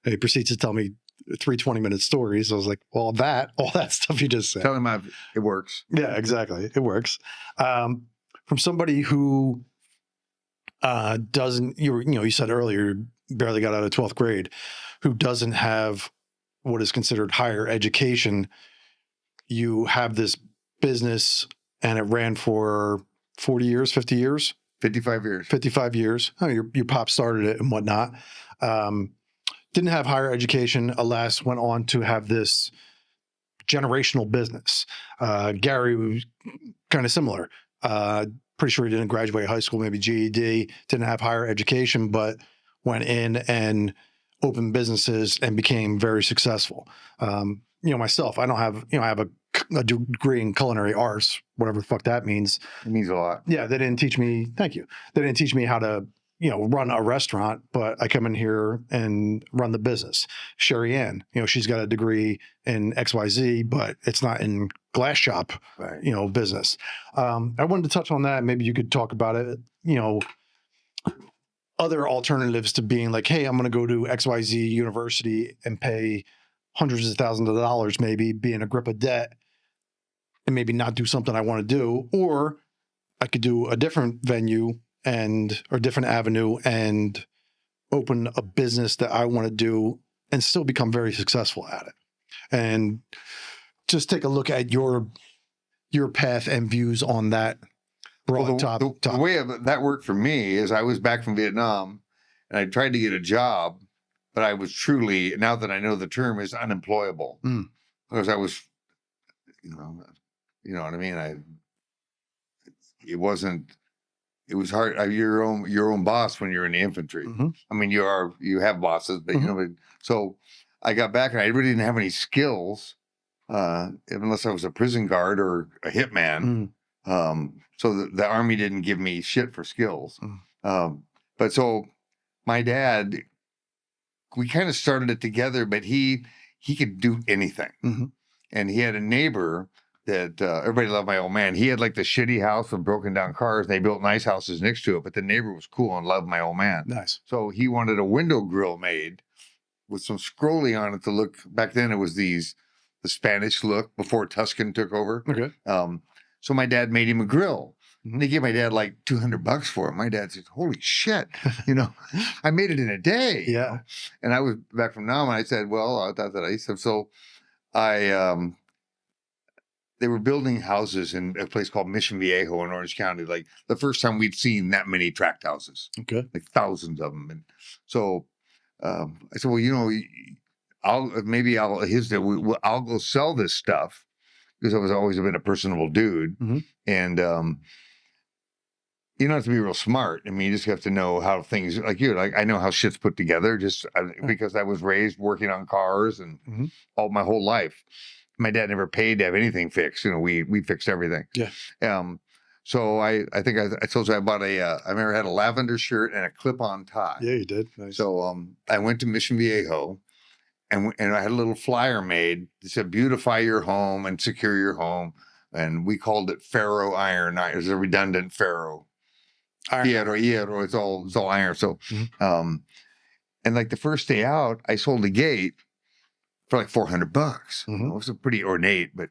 And he proceeds to tell me 3 20-minute stories. I was like, well, all that stuff you just said. Tell him it works. Yeah, exactly. It works. From somebody who doesn't, you said earlier, barely got out of 12th grade, who doesn't have what is considered higher education. You have this business and it ran for 40 years, 50 years, 55 years. 55 years. Oh, your pop started it and whatnot. Didn't have higher education, alas, went on to have this generational business. Gary was kind of similar. Pretty sure he didn't graduate high school, maybe GED, didn't have higher education, but went in and opened businesses and became very successful. Myself, I don't have, I have a a degree in culinary arts, whatever the fuck that means. It means a lot. Yeah, they didn't teach me. Thank you. They didn't teach me how to, run a restaurant, but I come in here and run the business. Sherry Ann, she's got a degree in XYZ, but it's not in glass shop, Right. business. I wanted to touch on that. Maybe you could talk about it, other alternatives to being like, hey, I'm going to go to XYZ university and pay hundreds of thousands of dollars, maybe be in a grip of debt and maybe not do something I want to do. Or I could do a different venue or different avenue and open a business that I want to do and still become very successful at it. And just take a look at your path and views on that broad topic. The way that worked for me is I was back from Vietnam and I tried to get a job, but I was truly, now that I know the term, is unemployable. Because I was, you know what I mean? It was hard. You're your own boss when you're in the infantry. Mm-hmm. I mean, you have bosses, but so I got back and I really didn't have any skills, unless I was a prison guard or a hitman. So the Army didn't give me shit for skills. But so my dad, we kind of started it together, but he could do anything. And he had a neighbor that everybody loved my old man. He had like the shitty house with broken down cars. And they built nice houses next to it, but the neighbor was cool and loved my old man. Nice. So he wanted a window grill made with some scrolly on it to look. Back then it was the Spanish look before Tuscan took over. Okay. So my dad made him a grill. And they gave my dad like $200 for it. My dad said, "Holy shit, I made it in a day." Yeah. And I was back from Nam, and I said, "Well, so they were building houses in a place called Mission Viejo in Orange County. Like the first time we'd seen that many tract houses, Okay, like thousands of them. And so I said, "Well, I'll go sell this stuff." Because I was always been a personable dude. And you don't have to be real smart. I mean, you just have to know how things, I know how shit's put together because I was raised working on cars and all my whole life. My dad never paid to have anything fixed. We fixed everything. Yeah. So I think I told you I bought I remember I had a lavender shirt and a clip-on tie. Yeah, you did. Nice. So I went to Mission Viejo. And I had a little flyer made that said, "Beautify your home and secure your home." And we called it ferro iron. It was a redundant ferro. Hierro. It's all iron. So, and like the first day out, I sold a gate for like $400. It was pretty ornate, but,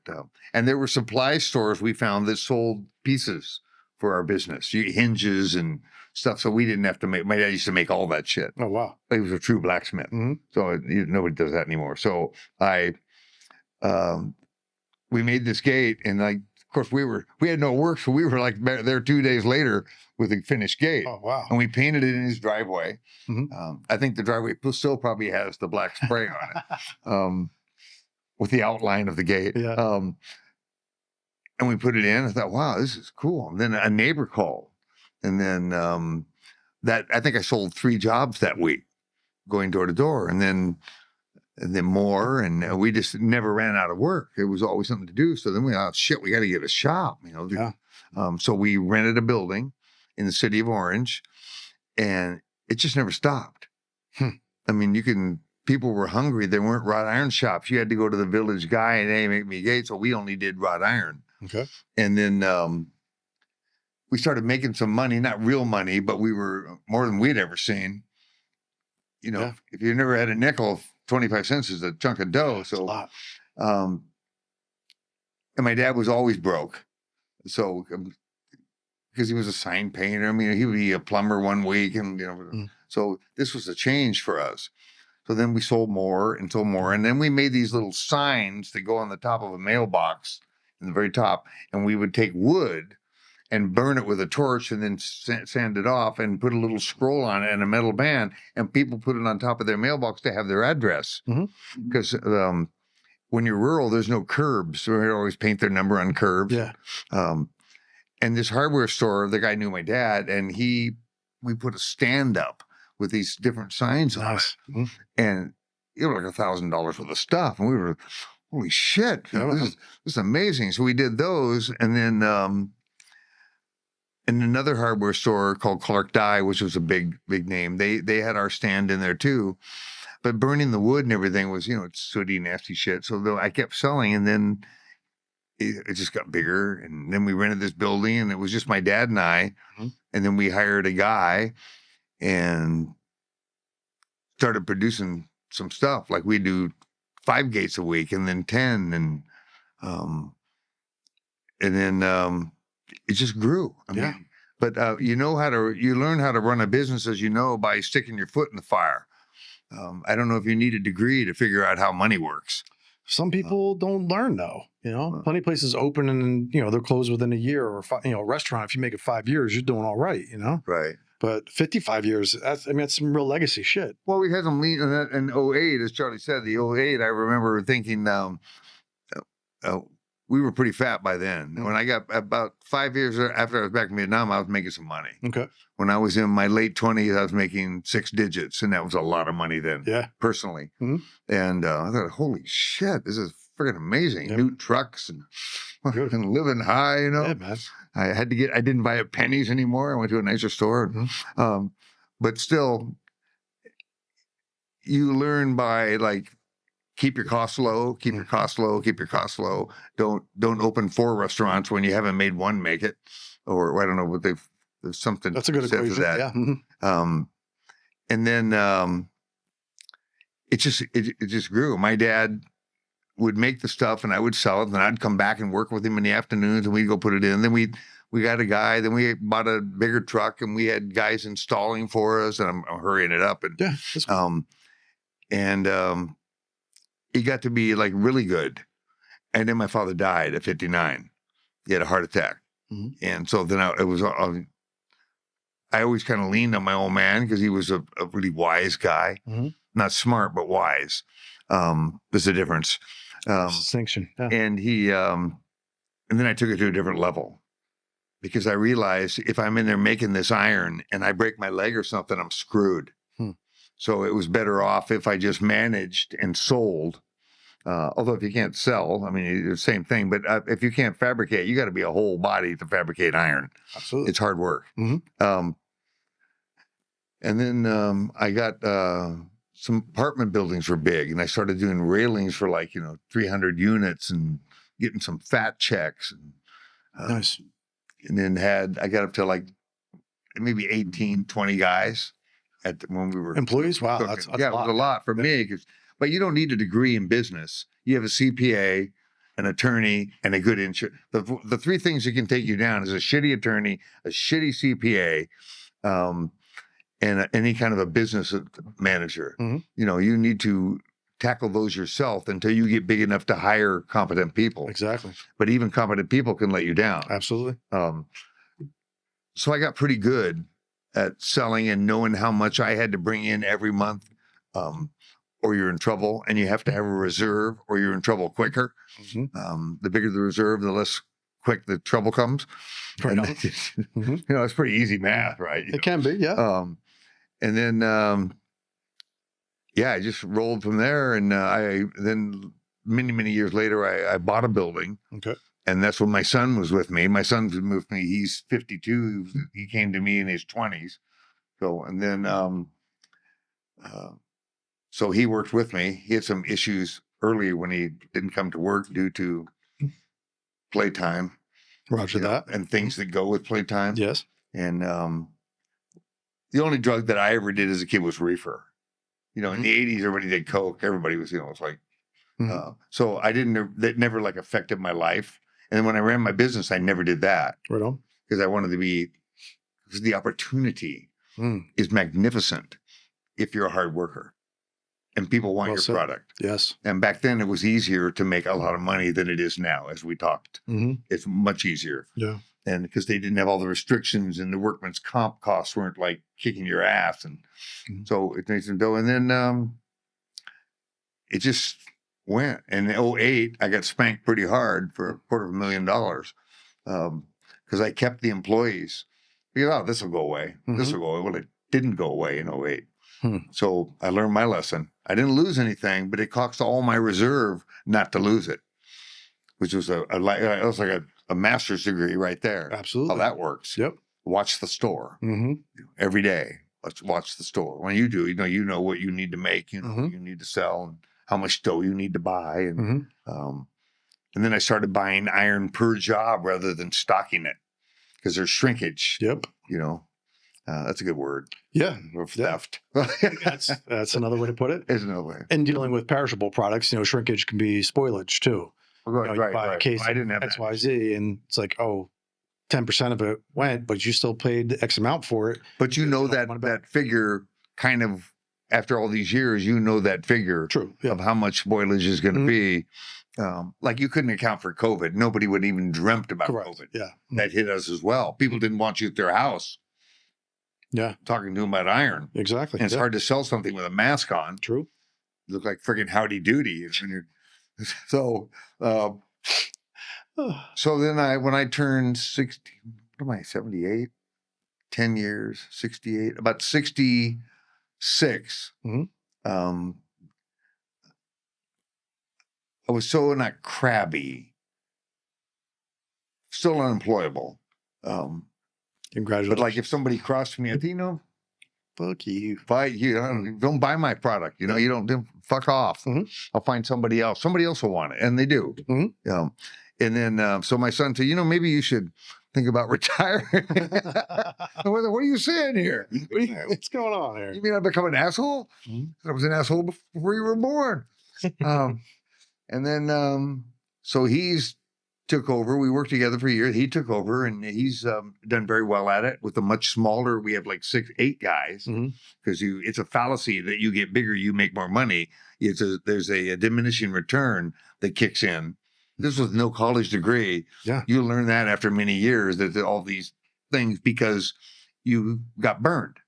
and there were supply stores we found that sold pieces for our business, hinges and stuff. So we didn't have to make, my dad used to make all that shit. Oh, wow. He was a true blacksmith. So nobody does that anymore. So we made this gate, and of course we had no work. So we were like there 2 days later with a finished gate. Oh, wow. And we painted it in his driveway. I think the driveway still probably has the black spray on it, with the outline of the gate. Yeah. And we put it in. I thought, wow, this is cool. And then a neighbor called. And then I think I sold 3 jobs that week, going door to door, and then more. And we just never ran out of work. It was always something to do. So then we thought, shit, we got to get a shop. Yeah. So we rented a building in the city of Orange, and it just never stopped. I mean, people were hungry. There weren't wrought iron shops. You had to go to the village guy and they make me a gate. So we only did wrought iron. Okay. And then we started making some money, not real money, but we were more than we'd ever seen. If you never had a nickel, 25 cents is a chunk of dough. That's a lot. And my dad was always broke. So, because he was a sign painter, I mean, he would be a plumber one week, and so this was a change for us. So then we sold more, and then we made these little signs that go on the top of a mailbox in the very top, and we would take wood and burn it with a torch and then sand it off and put a little scroll on it and a metal band, and people put it on top of their mailbox to have their address. Because when you're rural, there's no curbs, so they always paint their number on curbs. Yeah. And this hardware store, the guy knew my dad, and we put a stand up with these different signs on it. And it was like $1,000 worth of stuff. And we were, holy shit, Yeah, this is amazing. So we did those, and then in another hardware store called Clark Dye, which was a big name, they had our stand in there too. But burning the wood and everything was, it's sooty, nasty shit. So though I kept selling, and then it just got bigger, and then we rented this building, and it was just my dad and I, and then we hired a guy and started producing some stuff. Like we do 5 gates a week, and then 10, and then it just grew. I mean, but you learn how to run a business, as you know, by sticking your foot in the fire. I don't know if you need a degree to figure out how money works. Some people don't learn though. Plenty of places open and they're closed within a year, or a restaurant. If you make it 5 years, you're doing all right. Right. But 55 years, that's some real legacy shit. Well, we had some lean in 08, as Charlie said. The 08, I remember thinking we were pretty fat by then. When I got about 5 years after I was back in Vietnam, I was making some money. Okay. When I was in my late 20s, I was making 6 digits, and that was a lot of money then. Yeah. Personally. And I thought, holy shit, this is freaking amazing. New trucks and living high, Yeah, man. I didn't buy at pennies anymore. I went to a nicer store. But still, you learn by keep your costs low, keep your costs low, keep your costs low. Don't open 4 restaurants when you haven't made one make it. Or I don't know what there's something. That's a good equation. For that. Yeah. And then it just grew. My dad would make the stuff, and I would sell it, and I'd come back and work with him in the afternoons, and we'd go put it in. Then we got a guy. Then we bought a bigger truck, and we had guys installing for us, and I'm hurrying it up. And that's cool. He got to be really good. And then my father died at 59. He had a heart attack. And so then I always kind of leaned on my old man because he was a really wise guy. Not smart, but wise. There's a difference. Distinction. Yeah. And he, and then I took it to a different level because I realized if I'm in there making this iron and I break my leg or something, I'm screwed. So it was better off if I just managed and sold. Although if you can't sell, I mean, it's the same thing. But if you can't fabricate, you got to be a whole body to fabricate iron. Absolutely. It's hard work. And then I got some apartment buildings were big, and I started doing railings for 300 units and getting some fat checks. And, nice. And then I got up to maybe 18, 20 guys when we were employees. Wow, cooking. that's It was a lot for me. But you don't need a degree in business. You have a CPA, an attorney, and a good insurance. The 3 things that can take you down is a shitty attorney, a shitty CPA, and any kind of a business manager. You need to tackle those yourself until you get big enough to hire competent people. Exactly. But even competent people can let you down. Absolutely. So I got pretty good at selling and knowing how much I had to bring in every month, or you're in trouble, and you have to have a reserve, or you're in trouble quicker. The bigger the reserve, the less quick the trouble comes. Right. And, it's pretty easy math, right? It can be, yeah. And then, I just rolled from there. And then many years later, I bought a building. Okay. And that's when my son was with me. My son's with me. He's 52. He came to me in his 20s. So, and then, so he worked with me. He had some issues early when he didn't come to work due to playtime. Roger that. And things that go with playtime. Yes. And the only drug that I ever did as a kid was reefer. In the 80s, everybody did coke. Everybody was, it's like, so that never affected my life. And then when I ran my business, I never did that. Right on. Because I wanted to because the opportunity is magnificent if you're a hard worker. And people want your product. Yes. And back then, it was easier to make a lot of money than it is now, as we talked. It's much easier. Yeah. And because they didn't have all the restrictions, and the workman's comp costs weren't kicking your ass. And so it makes them go. And then it just went. And in 2008, I got spanked pretty hard for $250,000 because I kept the employees. Because, this will go away. This will go away. Well, it didn't go away in 2008. So I learned my lesson. I didn't lose anything, but it cost all my reserve not to lose it, which was it was like a master's degree right there. Absolutely. How that works. Yep. Watch the store every day. Let's watch the store. When you do, you know what you need to make, what you need to sell, and how much dough you need to buy, and then I started buying iron per job rather than stocking it because there's shrinkage. Yep. That's a good word. Yeah. Or theft. That's another way to put it. There's no way. And dealing with perishable products, shrinkage can be spoilage too. Right, you buy a case I didn't have of XYZ, and it's like, 10% of it went, but you still paid X amount for it. But that figure kind of, after all these years, that figure True. Yeah. of how much spoilage is going to be. Like you couldn't account for COVID. Nobody would even dreamt about COVID. Yeah. That hit us as well. People didn't want you at their house. Yeah. Talking to them about iron. Exactly. And it's hard to sell something with a mask on. True. You look like friggin' Howdy Doody. So then when I turned 60, what am I, 78? 10 years, 68, about 66. I was so not crabby, still unemployable. Congratulations. But like if somebody crossed me, I think, fuck you. Don't buy my product. You don't fuck off. I'll find somebody else. Somebody else will want it. And they do. And then, so my son said, maybe you should think about retiring. What are you saying here? What's going on here? You mean I've become an asshole? I was an asshole before you were born. And then, so he's took over. We worked together for a year. He took over, and he's done very well at it with a much smaller. We have like 6, 8 guys because it's a fallacy that you get bigger, you make more money. There's a diminishing return that kicks in. This was no college degree. Yeah, you learn that after many years that all these things because you got burned.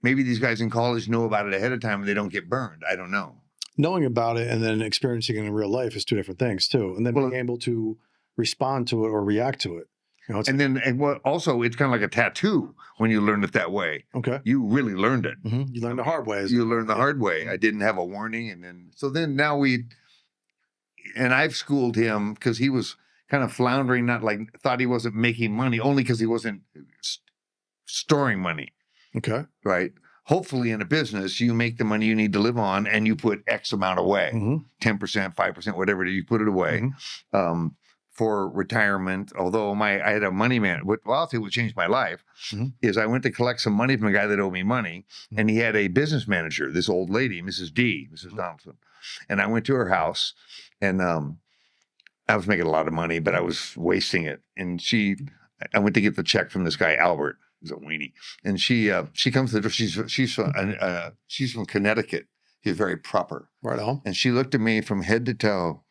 Maybe these guys in college know about it ahead of time and they don't get burned. I don't know. Knowing about it and then experiencing it in real life is 2 different things too. And then being able to respond to it or react to it. Also, it's kind of like a tattoo when you learn it that way. Okay. You really learned it. You learned the hard way. You learned the hard way. I didn't have a warning. And then now I've schooled him because he was kind of floundering, thought he wasn't making money only because he wasn't storing money. Okay. Right. Hopefully in a business, you make the money you need to live on and you put X amount away, 10%, 5%, whatever it is, you put it away for retirement. Although I had a money man, what I'll say would change my life is I went to collect some money from a guy that owed me money and he had a business manager, this old lady, Mrs. Donaldson. And I went to her house and I was making a lot of money, but I was wasting it. And I went to get the check from this guy, Albert. He's a weenie, and she comes to the door. She's from Connecticut. She's very proper. Right on. And she looked at me from head to toe,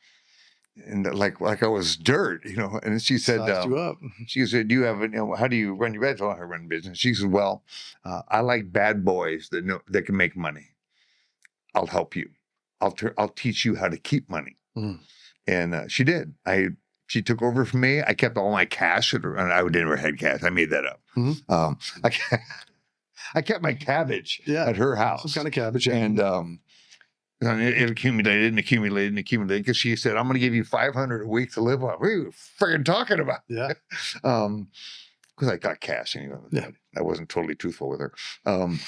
and like I was dirt, And she said, Sized you up. She said, "Do you have how do you run your business?" I run business. She said, "Well, I like bad boys that can make money. I'll help you. I'll teach you how to keep money." And she did. She took over from me. I kept all my cash. And I never had cash. I made that up. I kept my cabbage at her house. Some kind of cabbage. And it accumulated because she said, "I'm going to give you $500 a week to live on." What are you freaking talking about? Yeah. Because I got cash anyway. Yeah. I wasn't totally truthful with her. And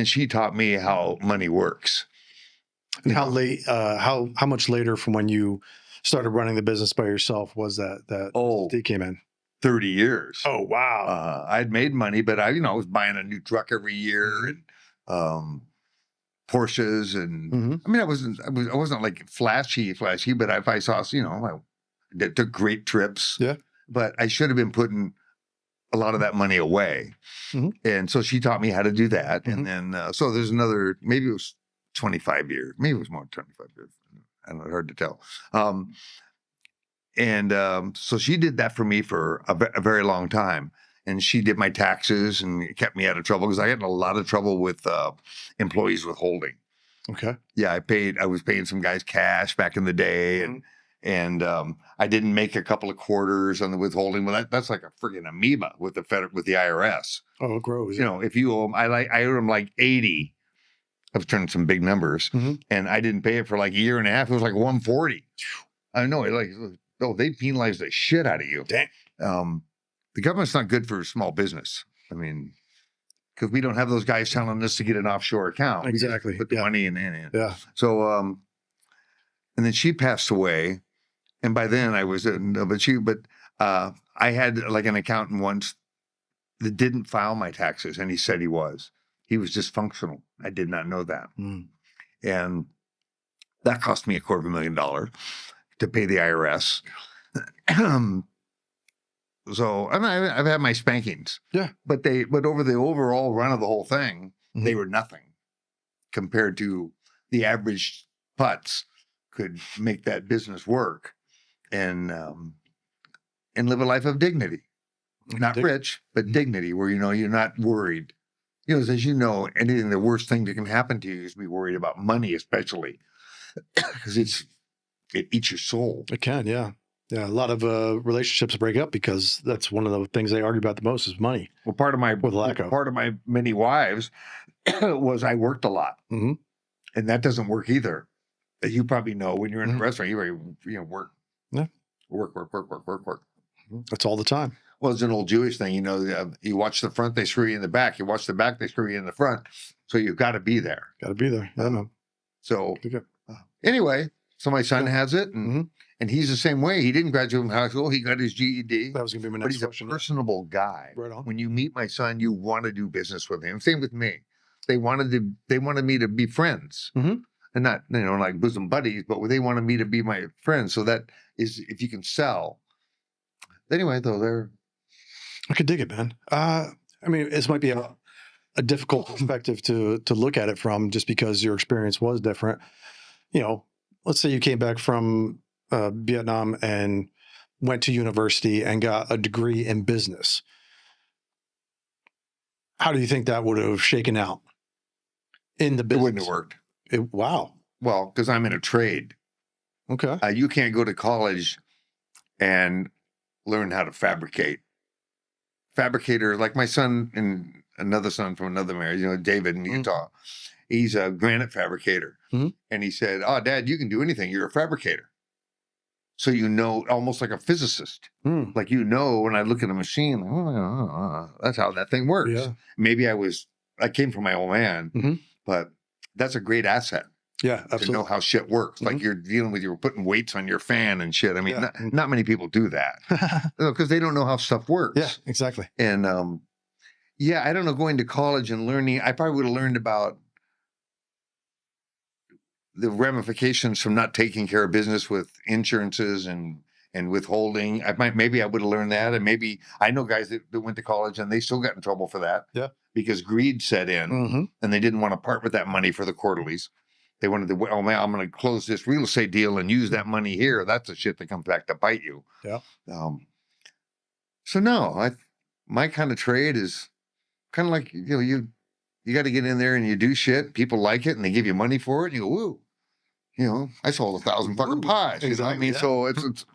she taught me how money works. And how much later from when you started running the business by yourself was that he came in? 30 years. Oh, wow. I'd made money, but I was buying a new truck every year and Porsches. And I mean, I wasn't like flashy, but if I saw, I took great trips. Yeah. But I should have been putting a lot of that money away. And so she taught me how to do that. And then, so there's another, maybe it was 25 years. Maybe it was more than 25 years. I don't know, hard to tell. So she did that for me for a very long time. And she did my taxes and kept me out of trouble because I had a lot of trouble with employees withholding. Okay. Yeah, I was paying some guys cash back in the day. And I didn't make a couple of quarters on the withholding. Well, that's like a friggin' amoeba with the IRS. Oh, it grows. You know, if you owe them, I owe them like 80. I was turning some big numbers, and I didn't pay it for like a year and a half. It was like 140. I know, they penalized the shit out of you. Dang. The government's not good for small business. I mean, because we don't have those guys telling us to get an offshore account. Exactly. Put the money in. Yeah. So, and then she passed away, and by then I was, I had like an accountant once that didn't file my taxes, and he said he was dysfunctional. I did not know that. And that cost me $250,000 to pay the IRS. So, and I've had my spankings. Yeah. But over the overall run of the whole thing, they were nothing compared to the average putz could make that business work and live a life of dignity. Not rich, but dignity, where, you're not worried. As you know, anything, the worst thing that can happen to you is to be worried about money, especially because it eats your soul. It can, yeah. Yeah, a lot of relationships break up because that's one of the things they argue about the most is money. Well, part of my many wives was I worked a lot, and that doesn't work either. As you probably know, when you're in a restaurant, you work, work. That's all the time. Well, it's an old Jewish thing, you watch the front, they screw you in the back. You watch the back, they screw you in the front. So you've got to be there. Got to be there. I know. So anyway, so my son has it, and he's the same way. He didn't graduate from high school. He got his GED. That was going to be my next question. But he's a personable guy. Right on. When you meet my son, you want to do business with him. Same with me. They wanted me to be friends. And not, like bosom buddies, but they wanted me to be my friend. So that is, if you can sell. Anyway, though, I could dig it, man. I mean, this might be a difficult perspective to look at it from, just because your experience was different. Let's say you came back from Vietnam and went to university and got a degree in business. How do you think that would have shaken out in the business? It wouldn't have worked. Wow. Well, because I'm in a trade. Okay. You can't go to college and learn how to fabricate. Fabricator, like my son and another son from another marriage, David in Utah, he's a granite fabricator. And he said, "Oh, Dad, you can do anything. You're a fabricator." So, almost like a physicist. Like, when I look at a machine, that's how that thing works. Yeah. Maybe I came from my old man, but that's a great asset. Yeah, absolutely. To know how shit works. Like you're putting weights on your fan and shit. I mean, not many people do that because they don't know how stuff works. Yeah, exactly. And I don't know, going to college and learning, I probably would have learned about the ramifications from not taking care of business with insurances and withholding. Maybe I would have learned that. And maybe I know guys that went to college and they still got in trouble for that. Yeah. Because greed set in and they didn't want to part with that money for the quarterlies. They wanted to, I'm going to close this real estate deal and use that money here. That's the shit that comes back to bite you. Yeah. So no, my kind of trade is kind of like, you got to get in there and you do shit. People like it and they give you money for it. And you go, woo, I sold 1,000 fucking pies. Exactly, You know what I mean? Yeah. So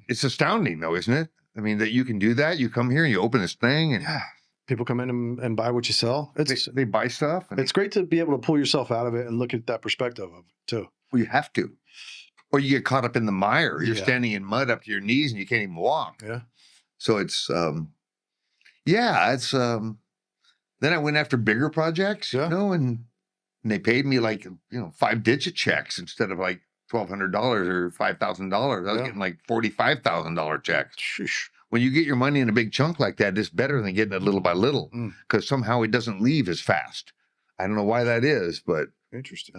it's astounding though, isn't it? I mean, that you can do that. You come here and you open this thing and people come in and buy what you sell. They buy stuff. It's great to be able to pull yourself out of it and look at that perspective of it too. Well, you have to. Or you get caught up in the mire. You're standing in mud up to your knees and you can't even walk. Yeah. So it's, then I went after bigger projects, and they paid me like, 5-digit checks instead of like $1,200 or $5,000. I was getting like $45,000 checks. Sheesh. When you get your money in a big chunk like that, it's better than getting it little by little because somehow it doesn't leave as fast. I don't know why that is, but interesting.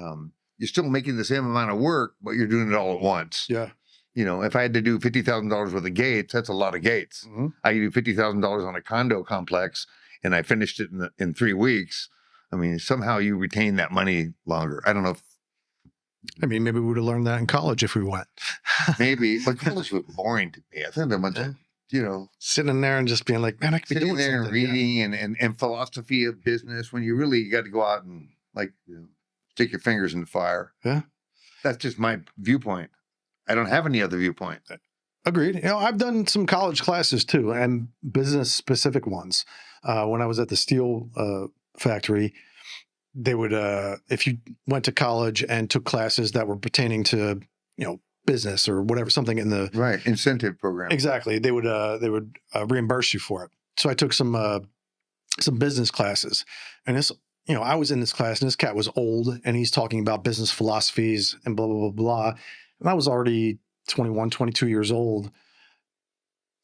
You're still making the same amount of work, but you're doing it all at once. Yeah. If I had to do $50,000 worth of gates, that's a lot of gates. I could do $50,000 on a condo complex, and I finished it in 3 weeks. I mean, somehow you retain that money longer. I don't know. Maybe we would have learned that in college if we went. Maybe, but college was boring to me. I think a bunch of, sitting there and just being like, man, I could be sitting doing there something. and reading and philosophy of business when you really got to go out and stick your fingers in the fire. Yeah. That's just my viewpoint. I don't have any other viewpoint. Agreed. You know, I've done some college classes too, and business specific ones. When I was at the steel factory, they would, if you went to college and took classes that were pertaining to, you know, business or whatever, something in the Right. Incentive program. exactly, they would reimburse you for it. So I took some business classes, and this, you know, I was in this class, and this cat was old, and he's talking about business philosophies and blah blah blah blah, and I was already 21, 22 years old.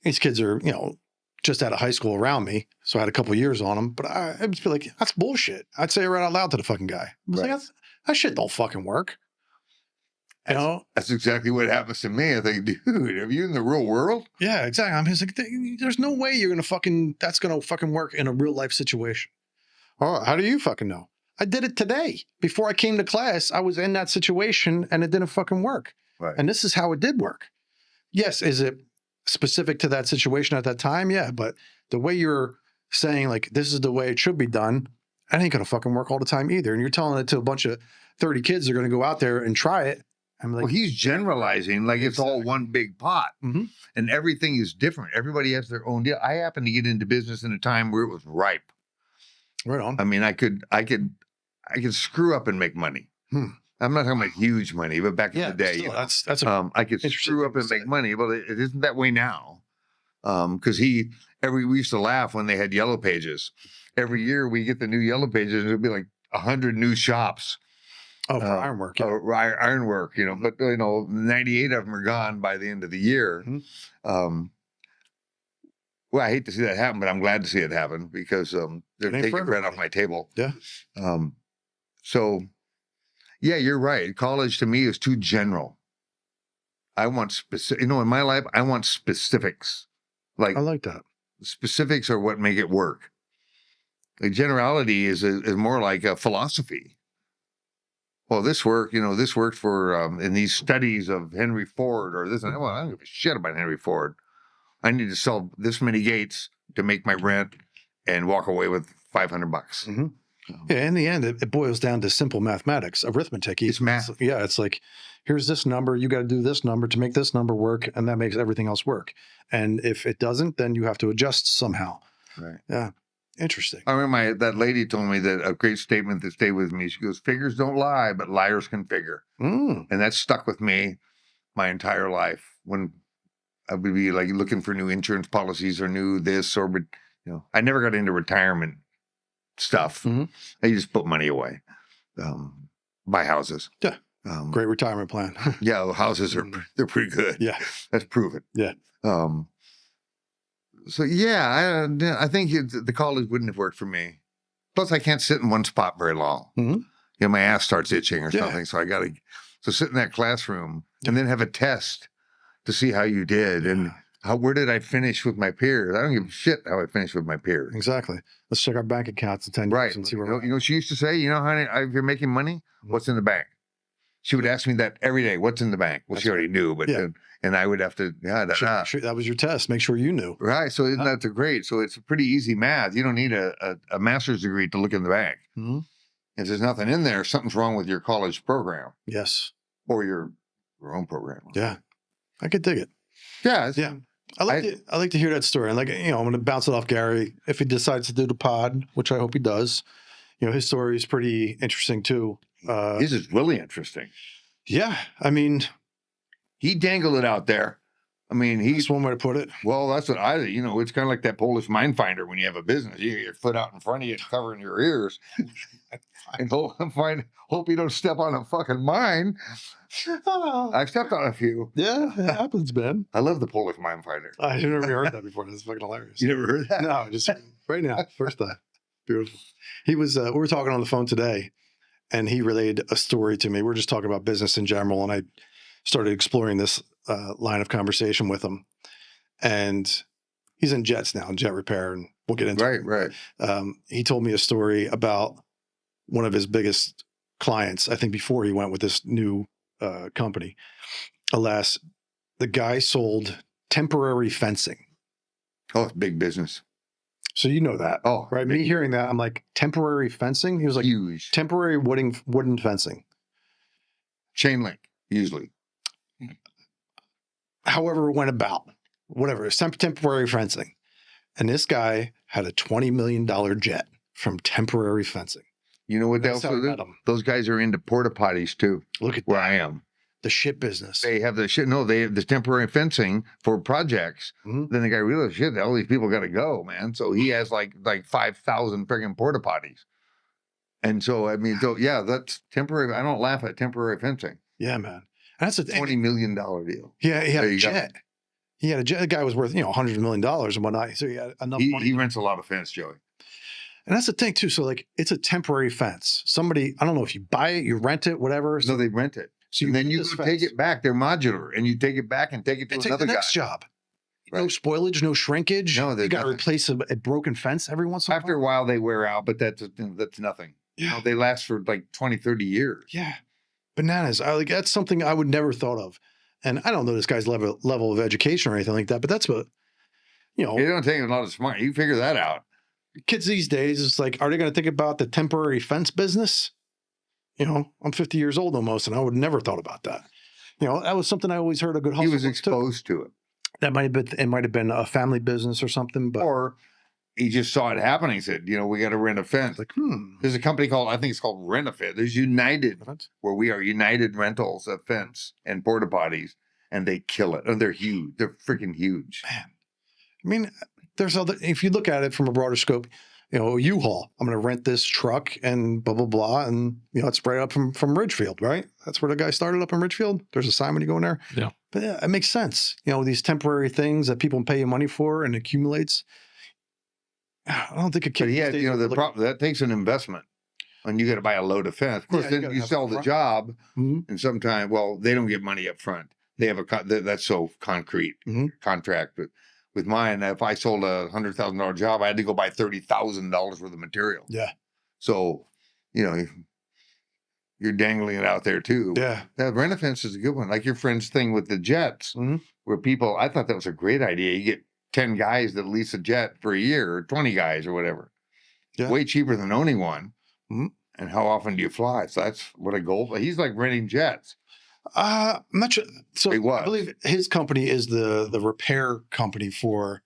These kids are, you know, just out of high school around me, so I had a couple of years on them. But I'd just be like, "That's bullshit." I'd say it right out loud to the fucking guy. I was like, "That shit don't fucking work." You know? That's exactly what happens to me. I think, dude, are you in the real world? Yeah, exactly. I'm just like, there's no way you're gonna that's gonna fucking work in a real life situation. Oh, how do you fucking know? I did it today. Before I came to class, I was in that situation and it didn't fucking work. Right. And this is how it did work. Yes, is it specific to that situation at that time? Yeah, but the way you're saying, like, this is the way it should be done, that ain't gonna fucking work all the time either. And you're telling it to a bunch of 30 kids that are gonna go out there and try it. I'm like, Well, he's generalizing like it's all one big pot, Mhm. and everything is different. Everybody has their own deal. I happened to get into business in a time where it was ripe. right on. I mean, I could screw up and make money. I'm not talking about huge money, but back in the day, still, you know, that's a I could interesting screw up thing and to make say. money. Well, it isn't that way now. Because we used to laugh when they had yellow pages. Every year we get the new yellow pages, and it'd be like 100 new shops. for ironwork. Yeah. Ironwork, you know, but you know, 98 of them are gone by the end of the year. Mhm. Well, I hate to see that happen, but I'm glad to see it happen because they're It ain't taking for bread off everybody. my table. Yeah. So, yeah, you're right. College to me is too general. I want specific. You know, in my life, I want specifics. Like I like that. specifics are what make it work. Like generality is more like a philosophy. Well, this worked for in these studies of Henry Ford or this. Well, I don't give a shit about Henry Ford. I need to sell this many gates to make my rent and walk away with $500. Mhm. Yeah, in the end, it boils down to simple mathematics, arithmetic. It's math. Yeah, it's like, here's this number, you got to do this number to make this number work, and that makes everything else work. And if it doesn't, then you have to adjust somehow. Right. Yeah, interesting. I remember that lady told me that a great statement that stayed with me. She goes, "Figures don't lie, but liars can figure," and that stuck with me my entire life. When I would be like looking for new insurance policies or new this or, but you know, I never got into retirement stuff. Mhm. I just put money away, buy houses. Yeah. Great retirement plan. Yeah, the houses are they're pretty good. Yeah. That's proven. Yeah. So yeah, I think the college wouldn't have worked for me. Plus, I can't sit in one spot very long. Mhm. You know, my ass starts itching or Yeah. something. So I got to sit in that classroom and then have a test to see how you did and where did I finish with my peers. I don't give a shit how I finished with my peers. Exactly. Let's check our bank accounts in 10 Right. years and see where You we're know what she used to say? You know, honey, if you're making money, what's in the bank? She would ask me that every day. What's in the bank? Well, she already knew, but and I would have to. that was your test. Make sure you knew. Right. So isn't that great? So it's a pretty easy math. You don't need a master's degree to look in the bank. Mhm. If there's nothing in there, something's wrong with your college program Yes. or your own program. Yeah. I could dig it. Yeah. Yeah. I like to hear that story. And like, you know, I'm going to bounce it off Gary if he decides to do the pod, which I hope he does. You know, his story is pretty interesting too. This is really interesting. Yeah. I mean, he dangled it out there. I mean, that's one way to put it. Well, that's what it's kind of like that Polish mind finder when you have a business. You get your foot out in front of you and covering your ears and hope you don't step on a fucking mine. I've stepped on a few. Yeah, it happens, man. I love the Polish mind finder. I've never heard that before. That's fucking hilarious. You never heard that? No, just right now, first time. Beautiful. He was, we were talking on the phone today and he relayed a story to me. We're just talking about business in general. And I started exploring this line of conversation with him. And he's in jets now, jet repair, and we'll get into it. Right. He told me a story about one of his biggest clients, I think before he went with this new company. Alas, the guy sold temporary fencing. Oh, it's big business. So you know that. Oh, right. Me hearing that, I'm like, temporary fencing? He was like, huge. Temporary wooden fencing. Chain link, usually. however it went about, whatever, it's temporary fencing. And this guy had a $20 million jet from temporary fencing. You know what That's else? how I met him. Those guys are into porta potties too. Look at where that. I am. The shit business. They have the shit. No, they have the temporary fencing for projects. Mhm. Then the guy realized, shit, all these people got to go, man. So he has like 5,000 friggin' porta potties. And so, I mean, so yeah, that's temporary. I don't laugh at temporary fencing. Yeah, man. And that's a $20 million deal. Yeah, he had There a you go. jet. He had a jet. The guy was worth, $100 million and whatnot. So he had enough money. He rents a lot of fence, Joey. And that's the thing too. So like, it's a temporary fence. Somebody, I don't know if you buy it, you rent it, whatever. No, they rent it. So And then rent you this go take fence it back. They're modular, and you take it back and take it to and take another the guy. next job. No Right. spoilage, no shrinkage. No, you there's got to nothing. replace a broken fence every once in a while. After a while, they wear out, but that's nothing. Yeah. No, they last for like 20, 30 years. Yeah. Bananas. That's something I would never thought of. And I don't know this guy's level of education or anything like that, but that's what, It don't take a lot of smart. You figure that out. kids these days, it's like, are they going to think about the temporary fence business? I'm 50 years old almost, and I would never thought about that. That was something I always heard a good hustle. He was too. exposed to it. That might have been a family business or something, but Or he just saw it happening. He said, we got to rent a fence. like, There's a company I think it's called Rent-A-Fit. There's United, where we are United Rentals of fence and porta potties, and they kill it. And they're huge. They're freaking huge. Man. I mean, there's if you look at it from a broader scope, U-Haul, I'm going to rent this truck and blah, blah, blah. And, it's right up from Ridgefield, right? That's where the guy started up in Ridgefield. There's a sign when you go in there. Yeah. But yeah, it makes sense. These temporary things that people pay you money for and accumulates. I don't think a kid. But he had, these days the would problem that takes an investment. And you got to buy a load of fence. Of course, Yeah, you then gotta you have sell it the front. job, Mhm. and sometimes, they don't get money up front. They have that's so concrete Mhm. contract. But with mine, if I sold a $100,000 job, I had to go buy $30,000 worth of material. Yeah. So, you're dangling it out there too. Yeah. That rent-a-fence is a good one. Like your friend's thing with the jets, Mhm. where I thought that was a great idea. You get 10 guys that lease a jet for a year, or 20 guys or whatever. Yeah. Way cheaper than owning one. Mhm. And how often do you fly? So that's what a goal. He's like renting jets. I'm not sure. So He was. I believe his company is the repair company for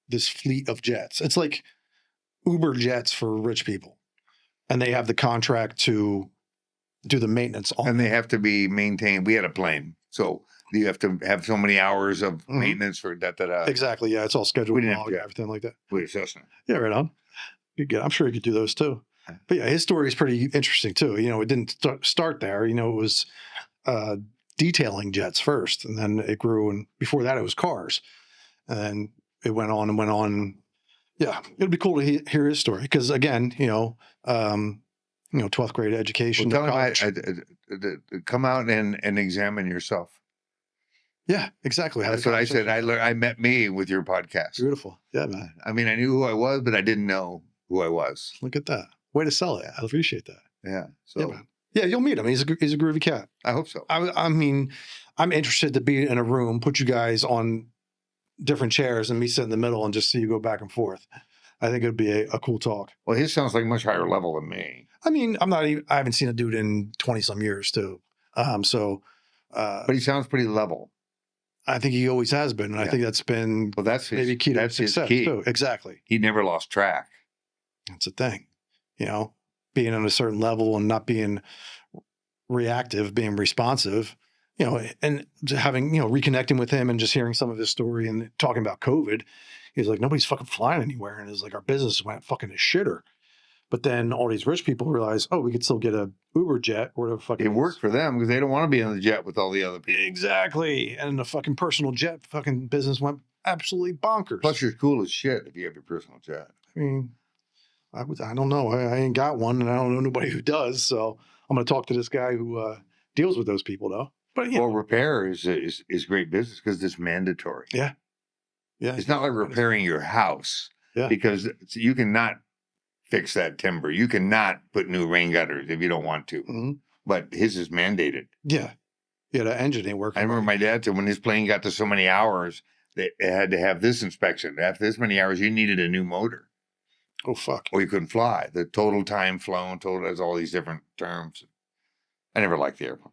this fleet of jets. It's like Uber jets for rich people. And they have the contract to do the maintenance on And they have to be maintained. We had a plane. So you have to have so many hours of Mhm. maintenance for da-da-da. Exactly. Yeah, it's all scheduled We didn't have log, jet. everything like that. With a Cessna. Yeah, right on. I'm sure you could do those too. But yeah, his story is pretty interesting too. It didn't start there. It was detailing jets first, and then it grew. And before that, it was cars, and then it went on and went on. Yeah, it'd be cool to hear his story because again, 12th grade education. Well, tell college. him come out and examine yourself. Yeah, exactly. Have That's the what I said. conversation. I met me with your podcast. Beautiful. Yeah, man. I mean, I knew who I was, but I didn't know who I was. Look at that. Way to sell it. I appreciate that. Yeah. So Yeah, man. Yeah, you'll meet him. He's a groovy cat. I hope so. I mean, I'm interested to be in a room, put you guys on different chairs, and me sit in the middle and just see you go back and forth. I think it'd be a cool talk. Well, his sounds like much higher level than me. I mean, I haven't seen a dude in 20 some years too. But he sounds pretty level. I think he always has been. And I Yeah. think that's been Well, that's maybe key to that's his success key. too. Exactly. He never lost track. That's the thing, being on a certain level and not being reactive, being responsive, and having, reconnecting with him and just hearing some of his story and talking about COVID. He's like, nobody's fucking flying anywhere. And it's like, our business went fucking to shitter. But then all these rich people realize, we could still get a Uber jet or whatever fucking It worked for them because they don't want to be on the jet with all the other people. Exactly. And the fucking personal jet fucking business went absolutely bonkers. Plus, you're cool as shit if you have your personal jet. I mean, I don't know. I ain't got one, and I don't know nobody who does. So I'm going to talk to this guy who deals with those people, though. But Well, repair is great business because it's mandatory. Yeah. It's not like repairing your house. Yeah. Because you cannot fix that timber. You cannot put new rain gutters if you don't want to. Mm-hmm. But his is mandated. Yeah. Yeah, the engine ain't working. I remember my dad said when his plane got to so many hours, they had to have this inspection. After this many hours, you needed a new motor. Oh, fuck. Or you couldn't fly. The total time flown, there's all these different terms. I never liked the airplane.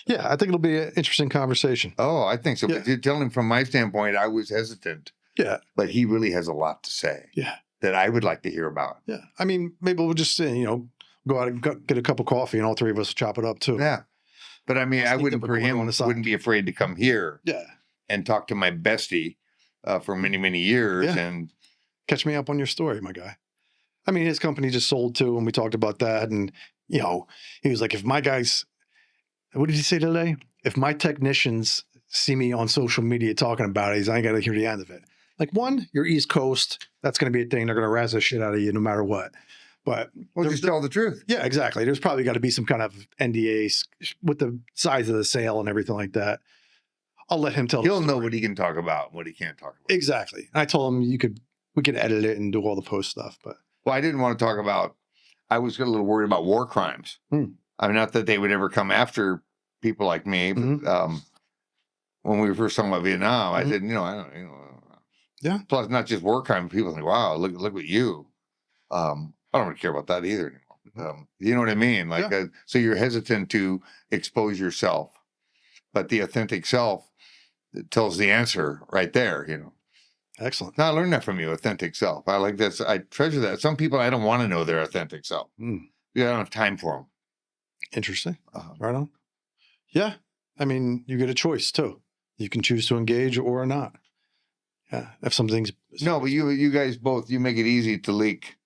Yeah, I think it'll be an interesting conversation. Oh, I think so. Yeah. But you're telling from my standpoint, I was hesitant, Yeah, but he really has a lot to say yeah, that I would like to hear about. yeah. I mean, maybe we'll just go out and get a cup of coffee, and all three of us will chop it up too. Yeah. But I mean, I'll I sneak wouldn't, up a for corner on him, the side. wouldn't be afraid to come here Yeah, and talk to my bestie for many, many years. Yeah. And catch me up on your story, my guy. I mean, his company just sold too, and we talked about that. And he was like, if my guys, what did he say today? If my technicians see me on social media talking about it, I ain't got to hear the end of it. Like, one, you're East Coast. That's going to be a thing. They're going to razz the shit out of you no matter what. But well, just tell the truth. yeah, exactly. There's probably got to be some kind of NDAs with the size of the sale and everything like that. I'll let him tell. He'll know what he can talk about, and what he can't talk about. Exactly. And I told him we could edit it and do all the post stuff, but Well, I didn't want to talk about. I was a little worried about war crimes. I mean, not that they would ever come after people like me, but when we were first talking about Vietnam, I said, I don't, Yeah. Plus, not just war crimes. People think, "Wow, look at you." I don't really care about that either anymore. You know what I mean? Like, so you're hesitant to expose yourself, but the authentic self tells the answer right there. excellent. Now, I learned that from you, authentic self. I like this. I treasure that. Some people, I don't want to know their authentic self. I don't have time for them. Interesting. Right on. Yeah. I mean, you get a choice too. You can choose to engage or not. Yeah. If something's No, but you guys both, you make it easy to leak.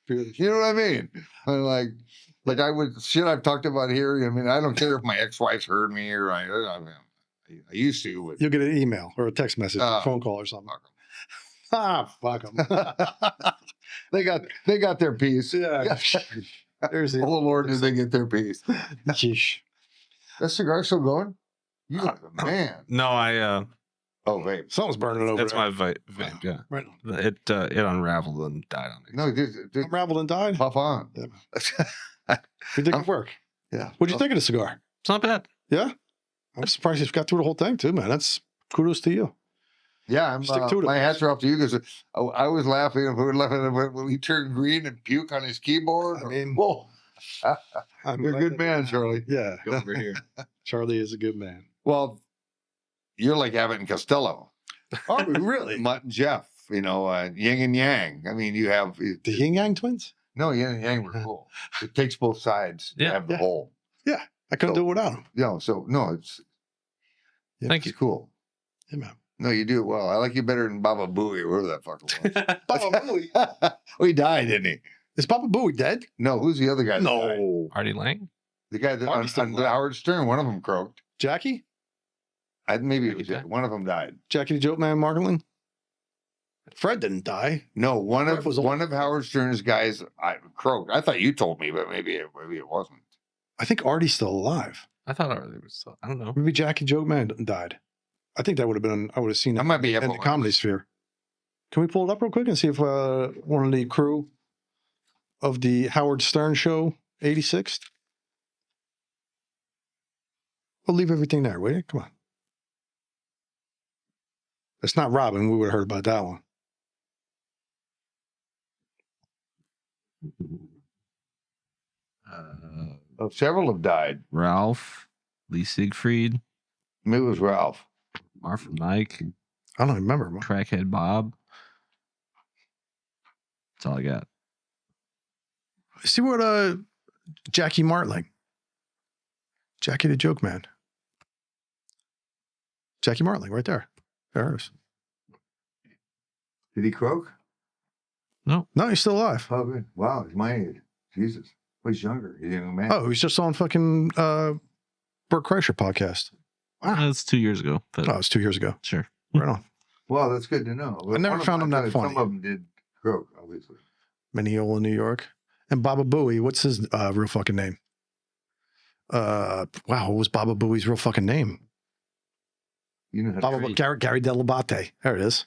You know what I mean? I'm like I would shit I've talked about here. I mean, I don't care if my ex-wife's heard me or I used to. But, you'll get an email or a text message, a phone call or something. Fuck them. They got their piece. Yeah. There's the Oh Lord, did they get their piece? Yeesh. That cigar still going? You look a man. No, I. Oh, vape. Something's burning over That's there. my vape. Yeah, Right on. it unraveled and died on me. No, just Unraveled and died. puff on. Yeah. We think it work. Yeah. What'd you think of the cigar? It's not bad. Yeah. I'm surprised you got through the whole thing too, man. That's kudos to you. Yeah, I'm, Stick to it. my hats are off to you because I was laughing when he turned green and puke on his keyboard. I mean, whoa. You're a good glad man, that- Charlie. Yeah. Go over here. Charlie is a good man. Well, you're like Abbott and Costello. Are we really? Mutt and Jeff, yin and yang. I mean, you have The Yin Yang twins? no yin and yang were cool. It takes both sides to Yeah. have the Yeah. whole. I couldn't So- do it without him. It's Thank it's you. cool. Yeah, man. No, you do it well. I like you better than Baba Booey, whoever that fucker was. Baba Booey. Oh, he died, didn't he? Is Baba Booey dead? No, who's the other guy? that died? No. Artie Lang. The guy that Artie's still on alive. Howard Stern, one of them croaked. Jackie? Maybe it was Maybe one of them died. Jackie the Joke Man Marklin? Fred didn't die. No, one Fred of was Howard Stern's guys croaked. I thought you told me, but maybe it wasn't. I think Artie's still alive. I thought Artie was still. I don't know. Maybe Jackie Joke Man died. I think that would have been, I would have seen That it might be in the comedy sphere. Can we pull it up real quick and see if one of the crew of the Howard Stern show 86th? We'll leave everything there, will you? Come on. It's not Robin. We would have heard about that one. Several have died. Ralph, Lee Siegfried, Maybe it was Ralph. Marfa Mike, I don't remember. Crackhead Bob. That's all I got. See what Jackie Martling. Jackie the Joke Man. Jackie Martling, right there. There it is. Did he croak? No, he's still alive. Oh, good. Wow, he's my age. Jesus. Well, he's younger. He's a young man. Oh, he's just on fucking Burt Kreischer podcast. That's 2 years ago. But Oh, it was 2 years ago. sure. Right on. Well, that's good to know. I never found him that funny. Some of them did croak, obviously. Mineola, New York. And Baba Booey, what's his real fucking name? Wow, what was Baba Booey's real fucking name? You know how to Gary Delabate. There it is.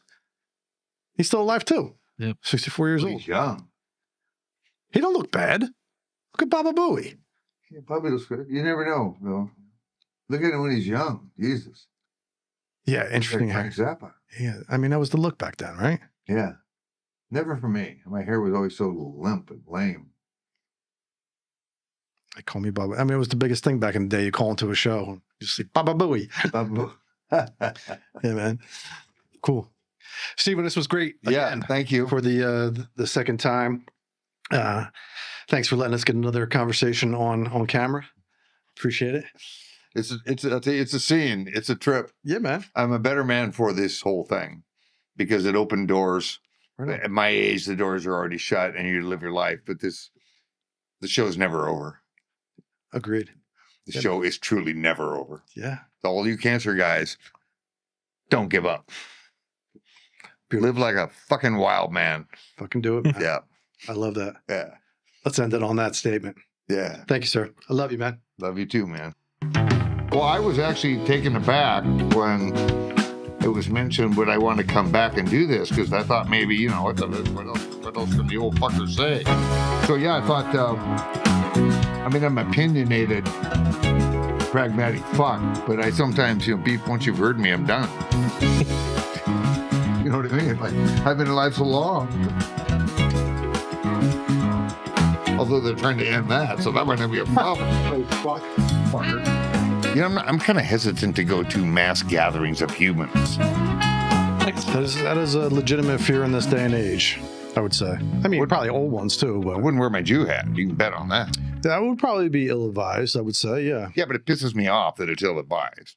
He's still alive too. Yep. 64 years old. He's young. He don't look bad. Look at Baba Booey. He probably looks good. You never know, though. Look at him when he's young. Jesus. Yeah, interesting Like hair. Frank Zappa. Yeah, I mean, that was the look back then, right? Yeah. Never for me. My hair was always so limp and lame. They call me Baba. I mean, it was the biggest thing back in the day. You call into a show, and you say Baba Booey. Yeah, man. Cool. Stephen, this was great. Yeah, thank you. For the second time. Thanks for letting us get another conversation on camera. Appreciate it. It's a scene. It's a trip. Yeah, man. I'm a better man for this whole thing because it opened doors. Right At my age, the doors are already shut, and you live your life. But the show's never over. Agreed. The show is truly never over. Yeah. All you cancer guys, don't give up. Live like a fucking wild man. Fucking do it, man. Yeah. I love that. Yeah. Let's end it on that statement. Yeah. Thank you, sir. I love you, man. Love you too, man. Well, I was actually taken aback when it was mentioned would I want to come back and do this, because I thought maybe, you know, what else can the old fucker say? So yeah, I thought, I mean, I'm opinionated, pragmatic fuck, but I sometimes, you know, once you've heard me, I'm done. You know what I mean? Like, I've been alive so long. Although they're trying to end that, so that might not be a problem. Oh, fuck. Fucker. You know, I'm kind of hesitant to go to mass gatherings of humans. That is a legitimate fear in this day and age, I would say. I mean, probably old ones too, I but wouldn't wear my Jew hat. You can bet on that. that would probably be ill-advised, I would say, yeah. Yeah, but it pisses me off that it's ill-advised.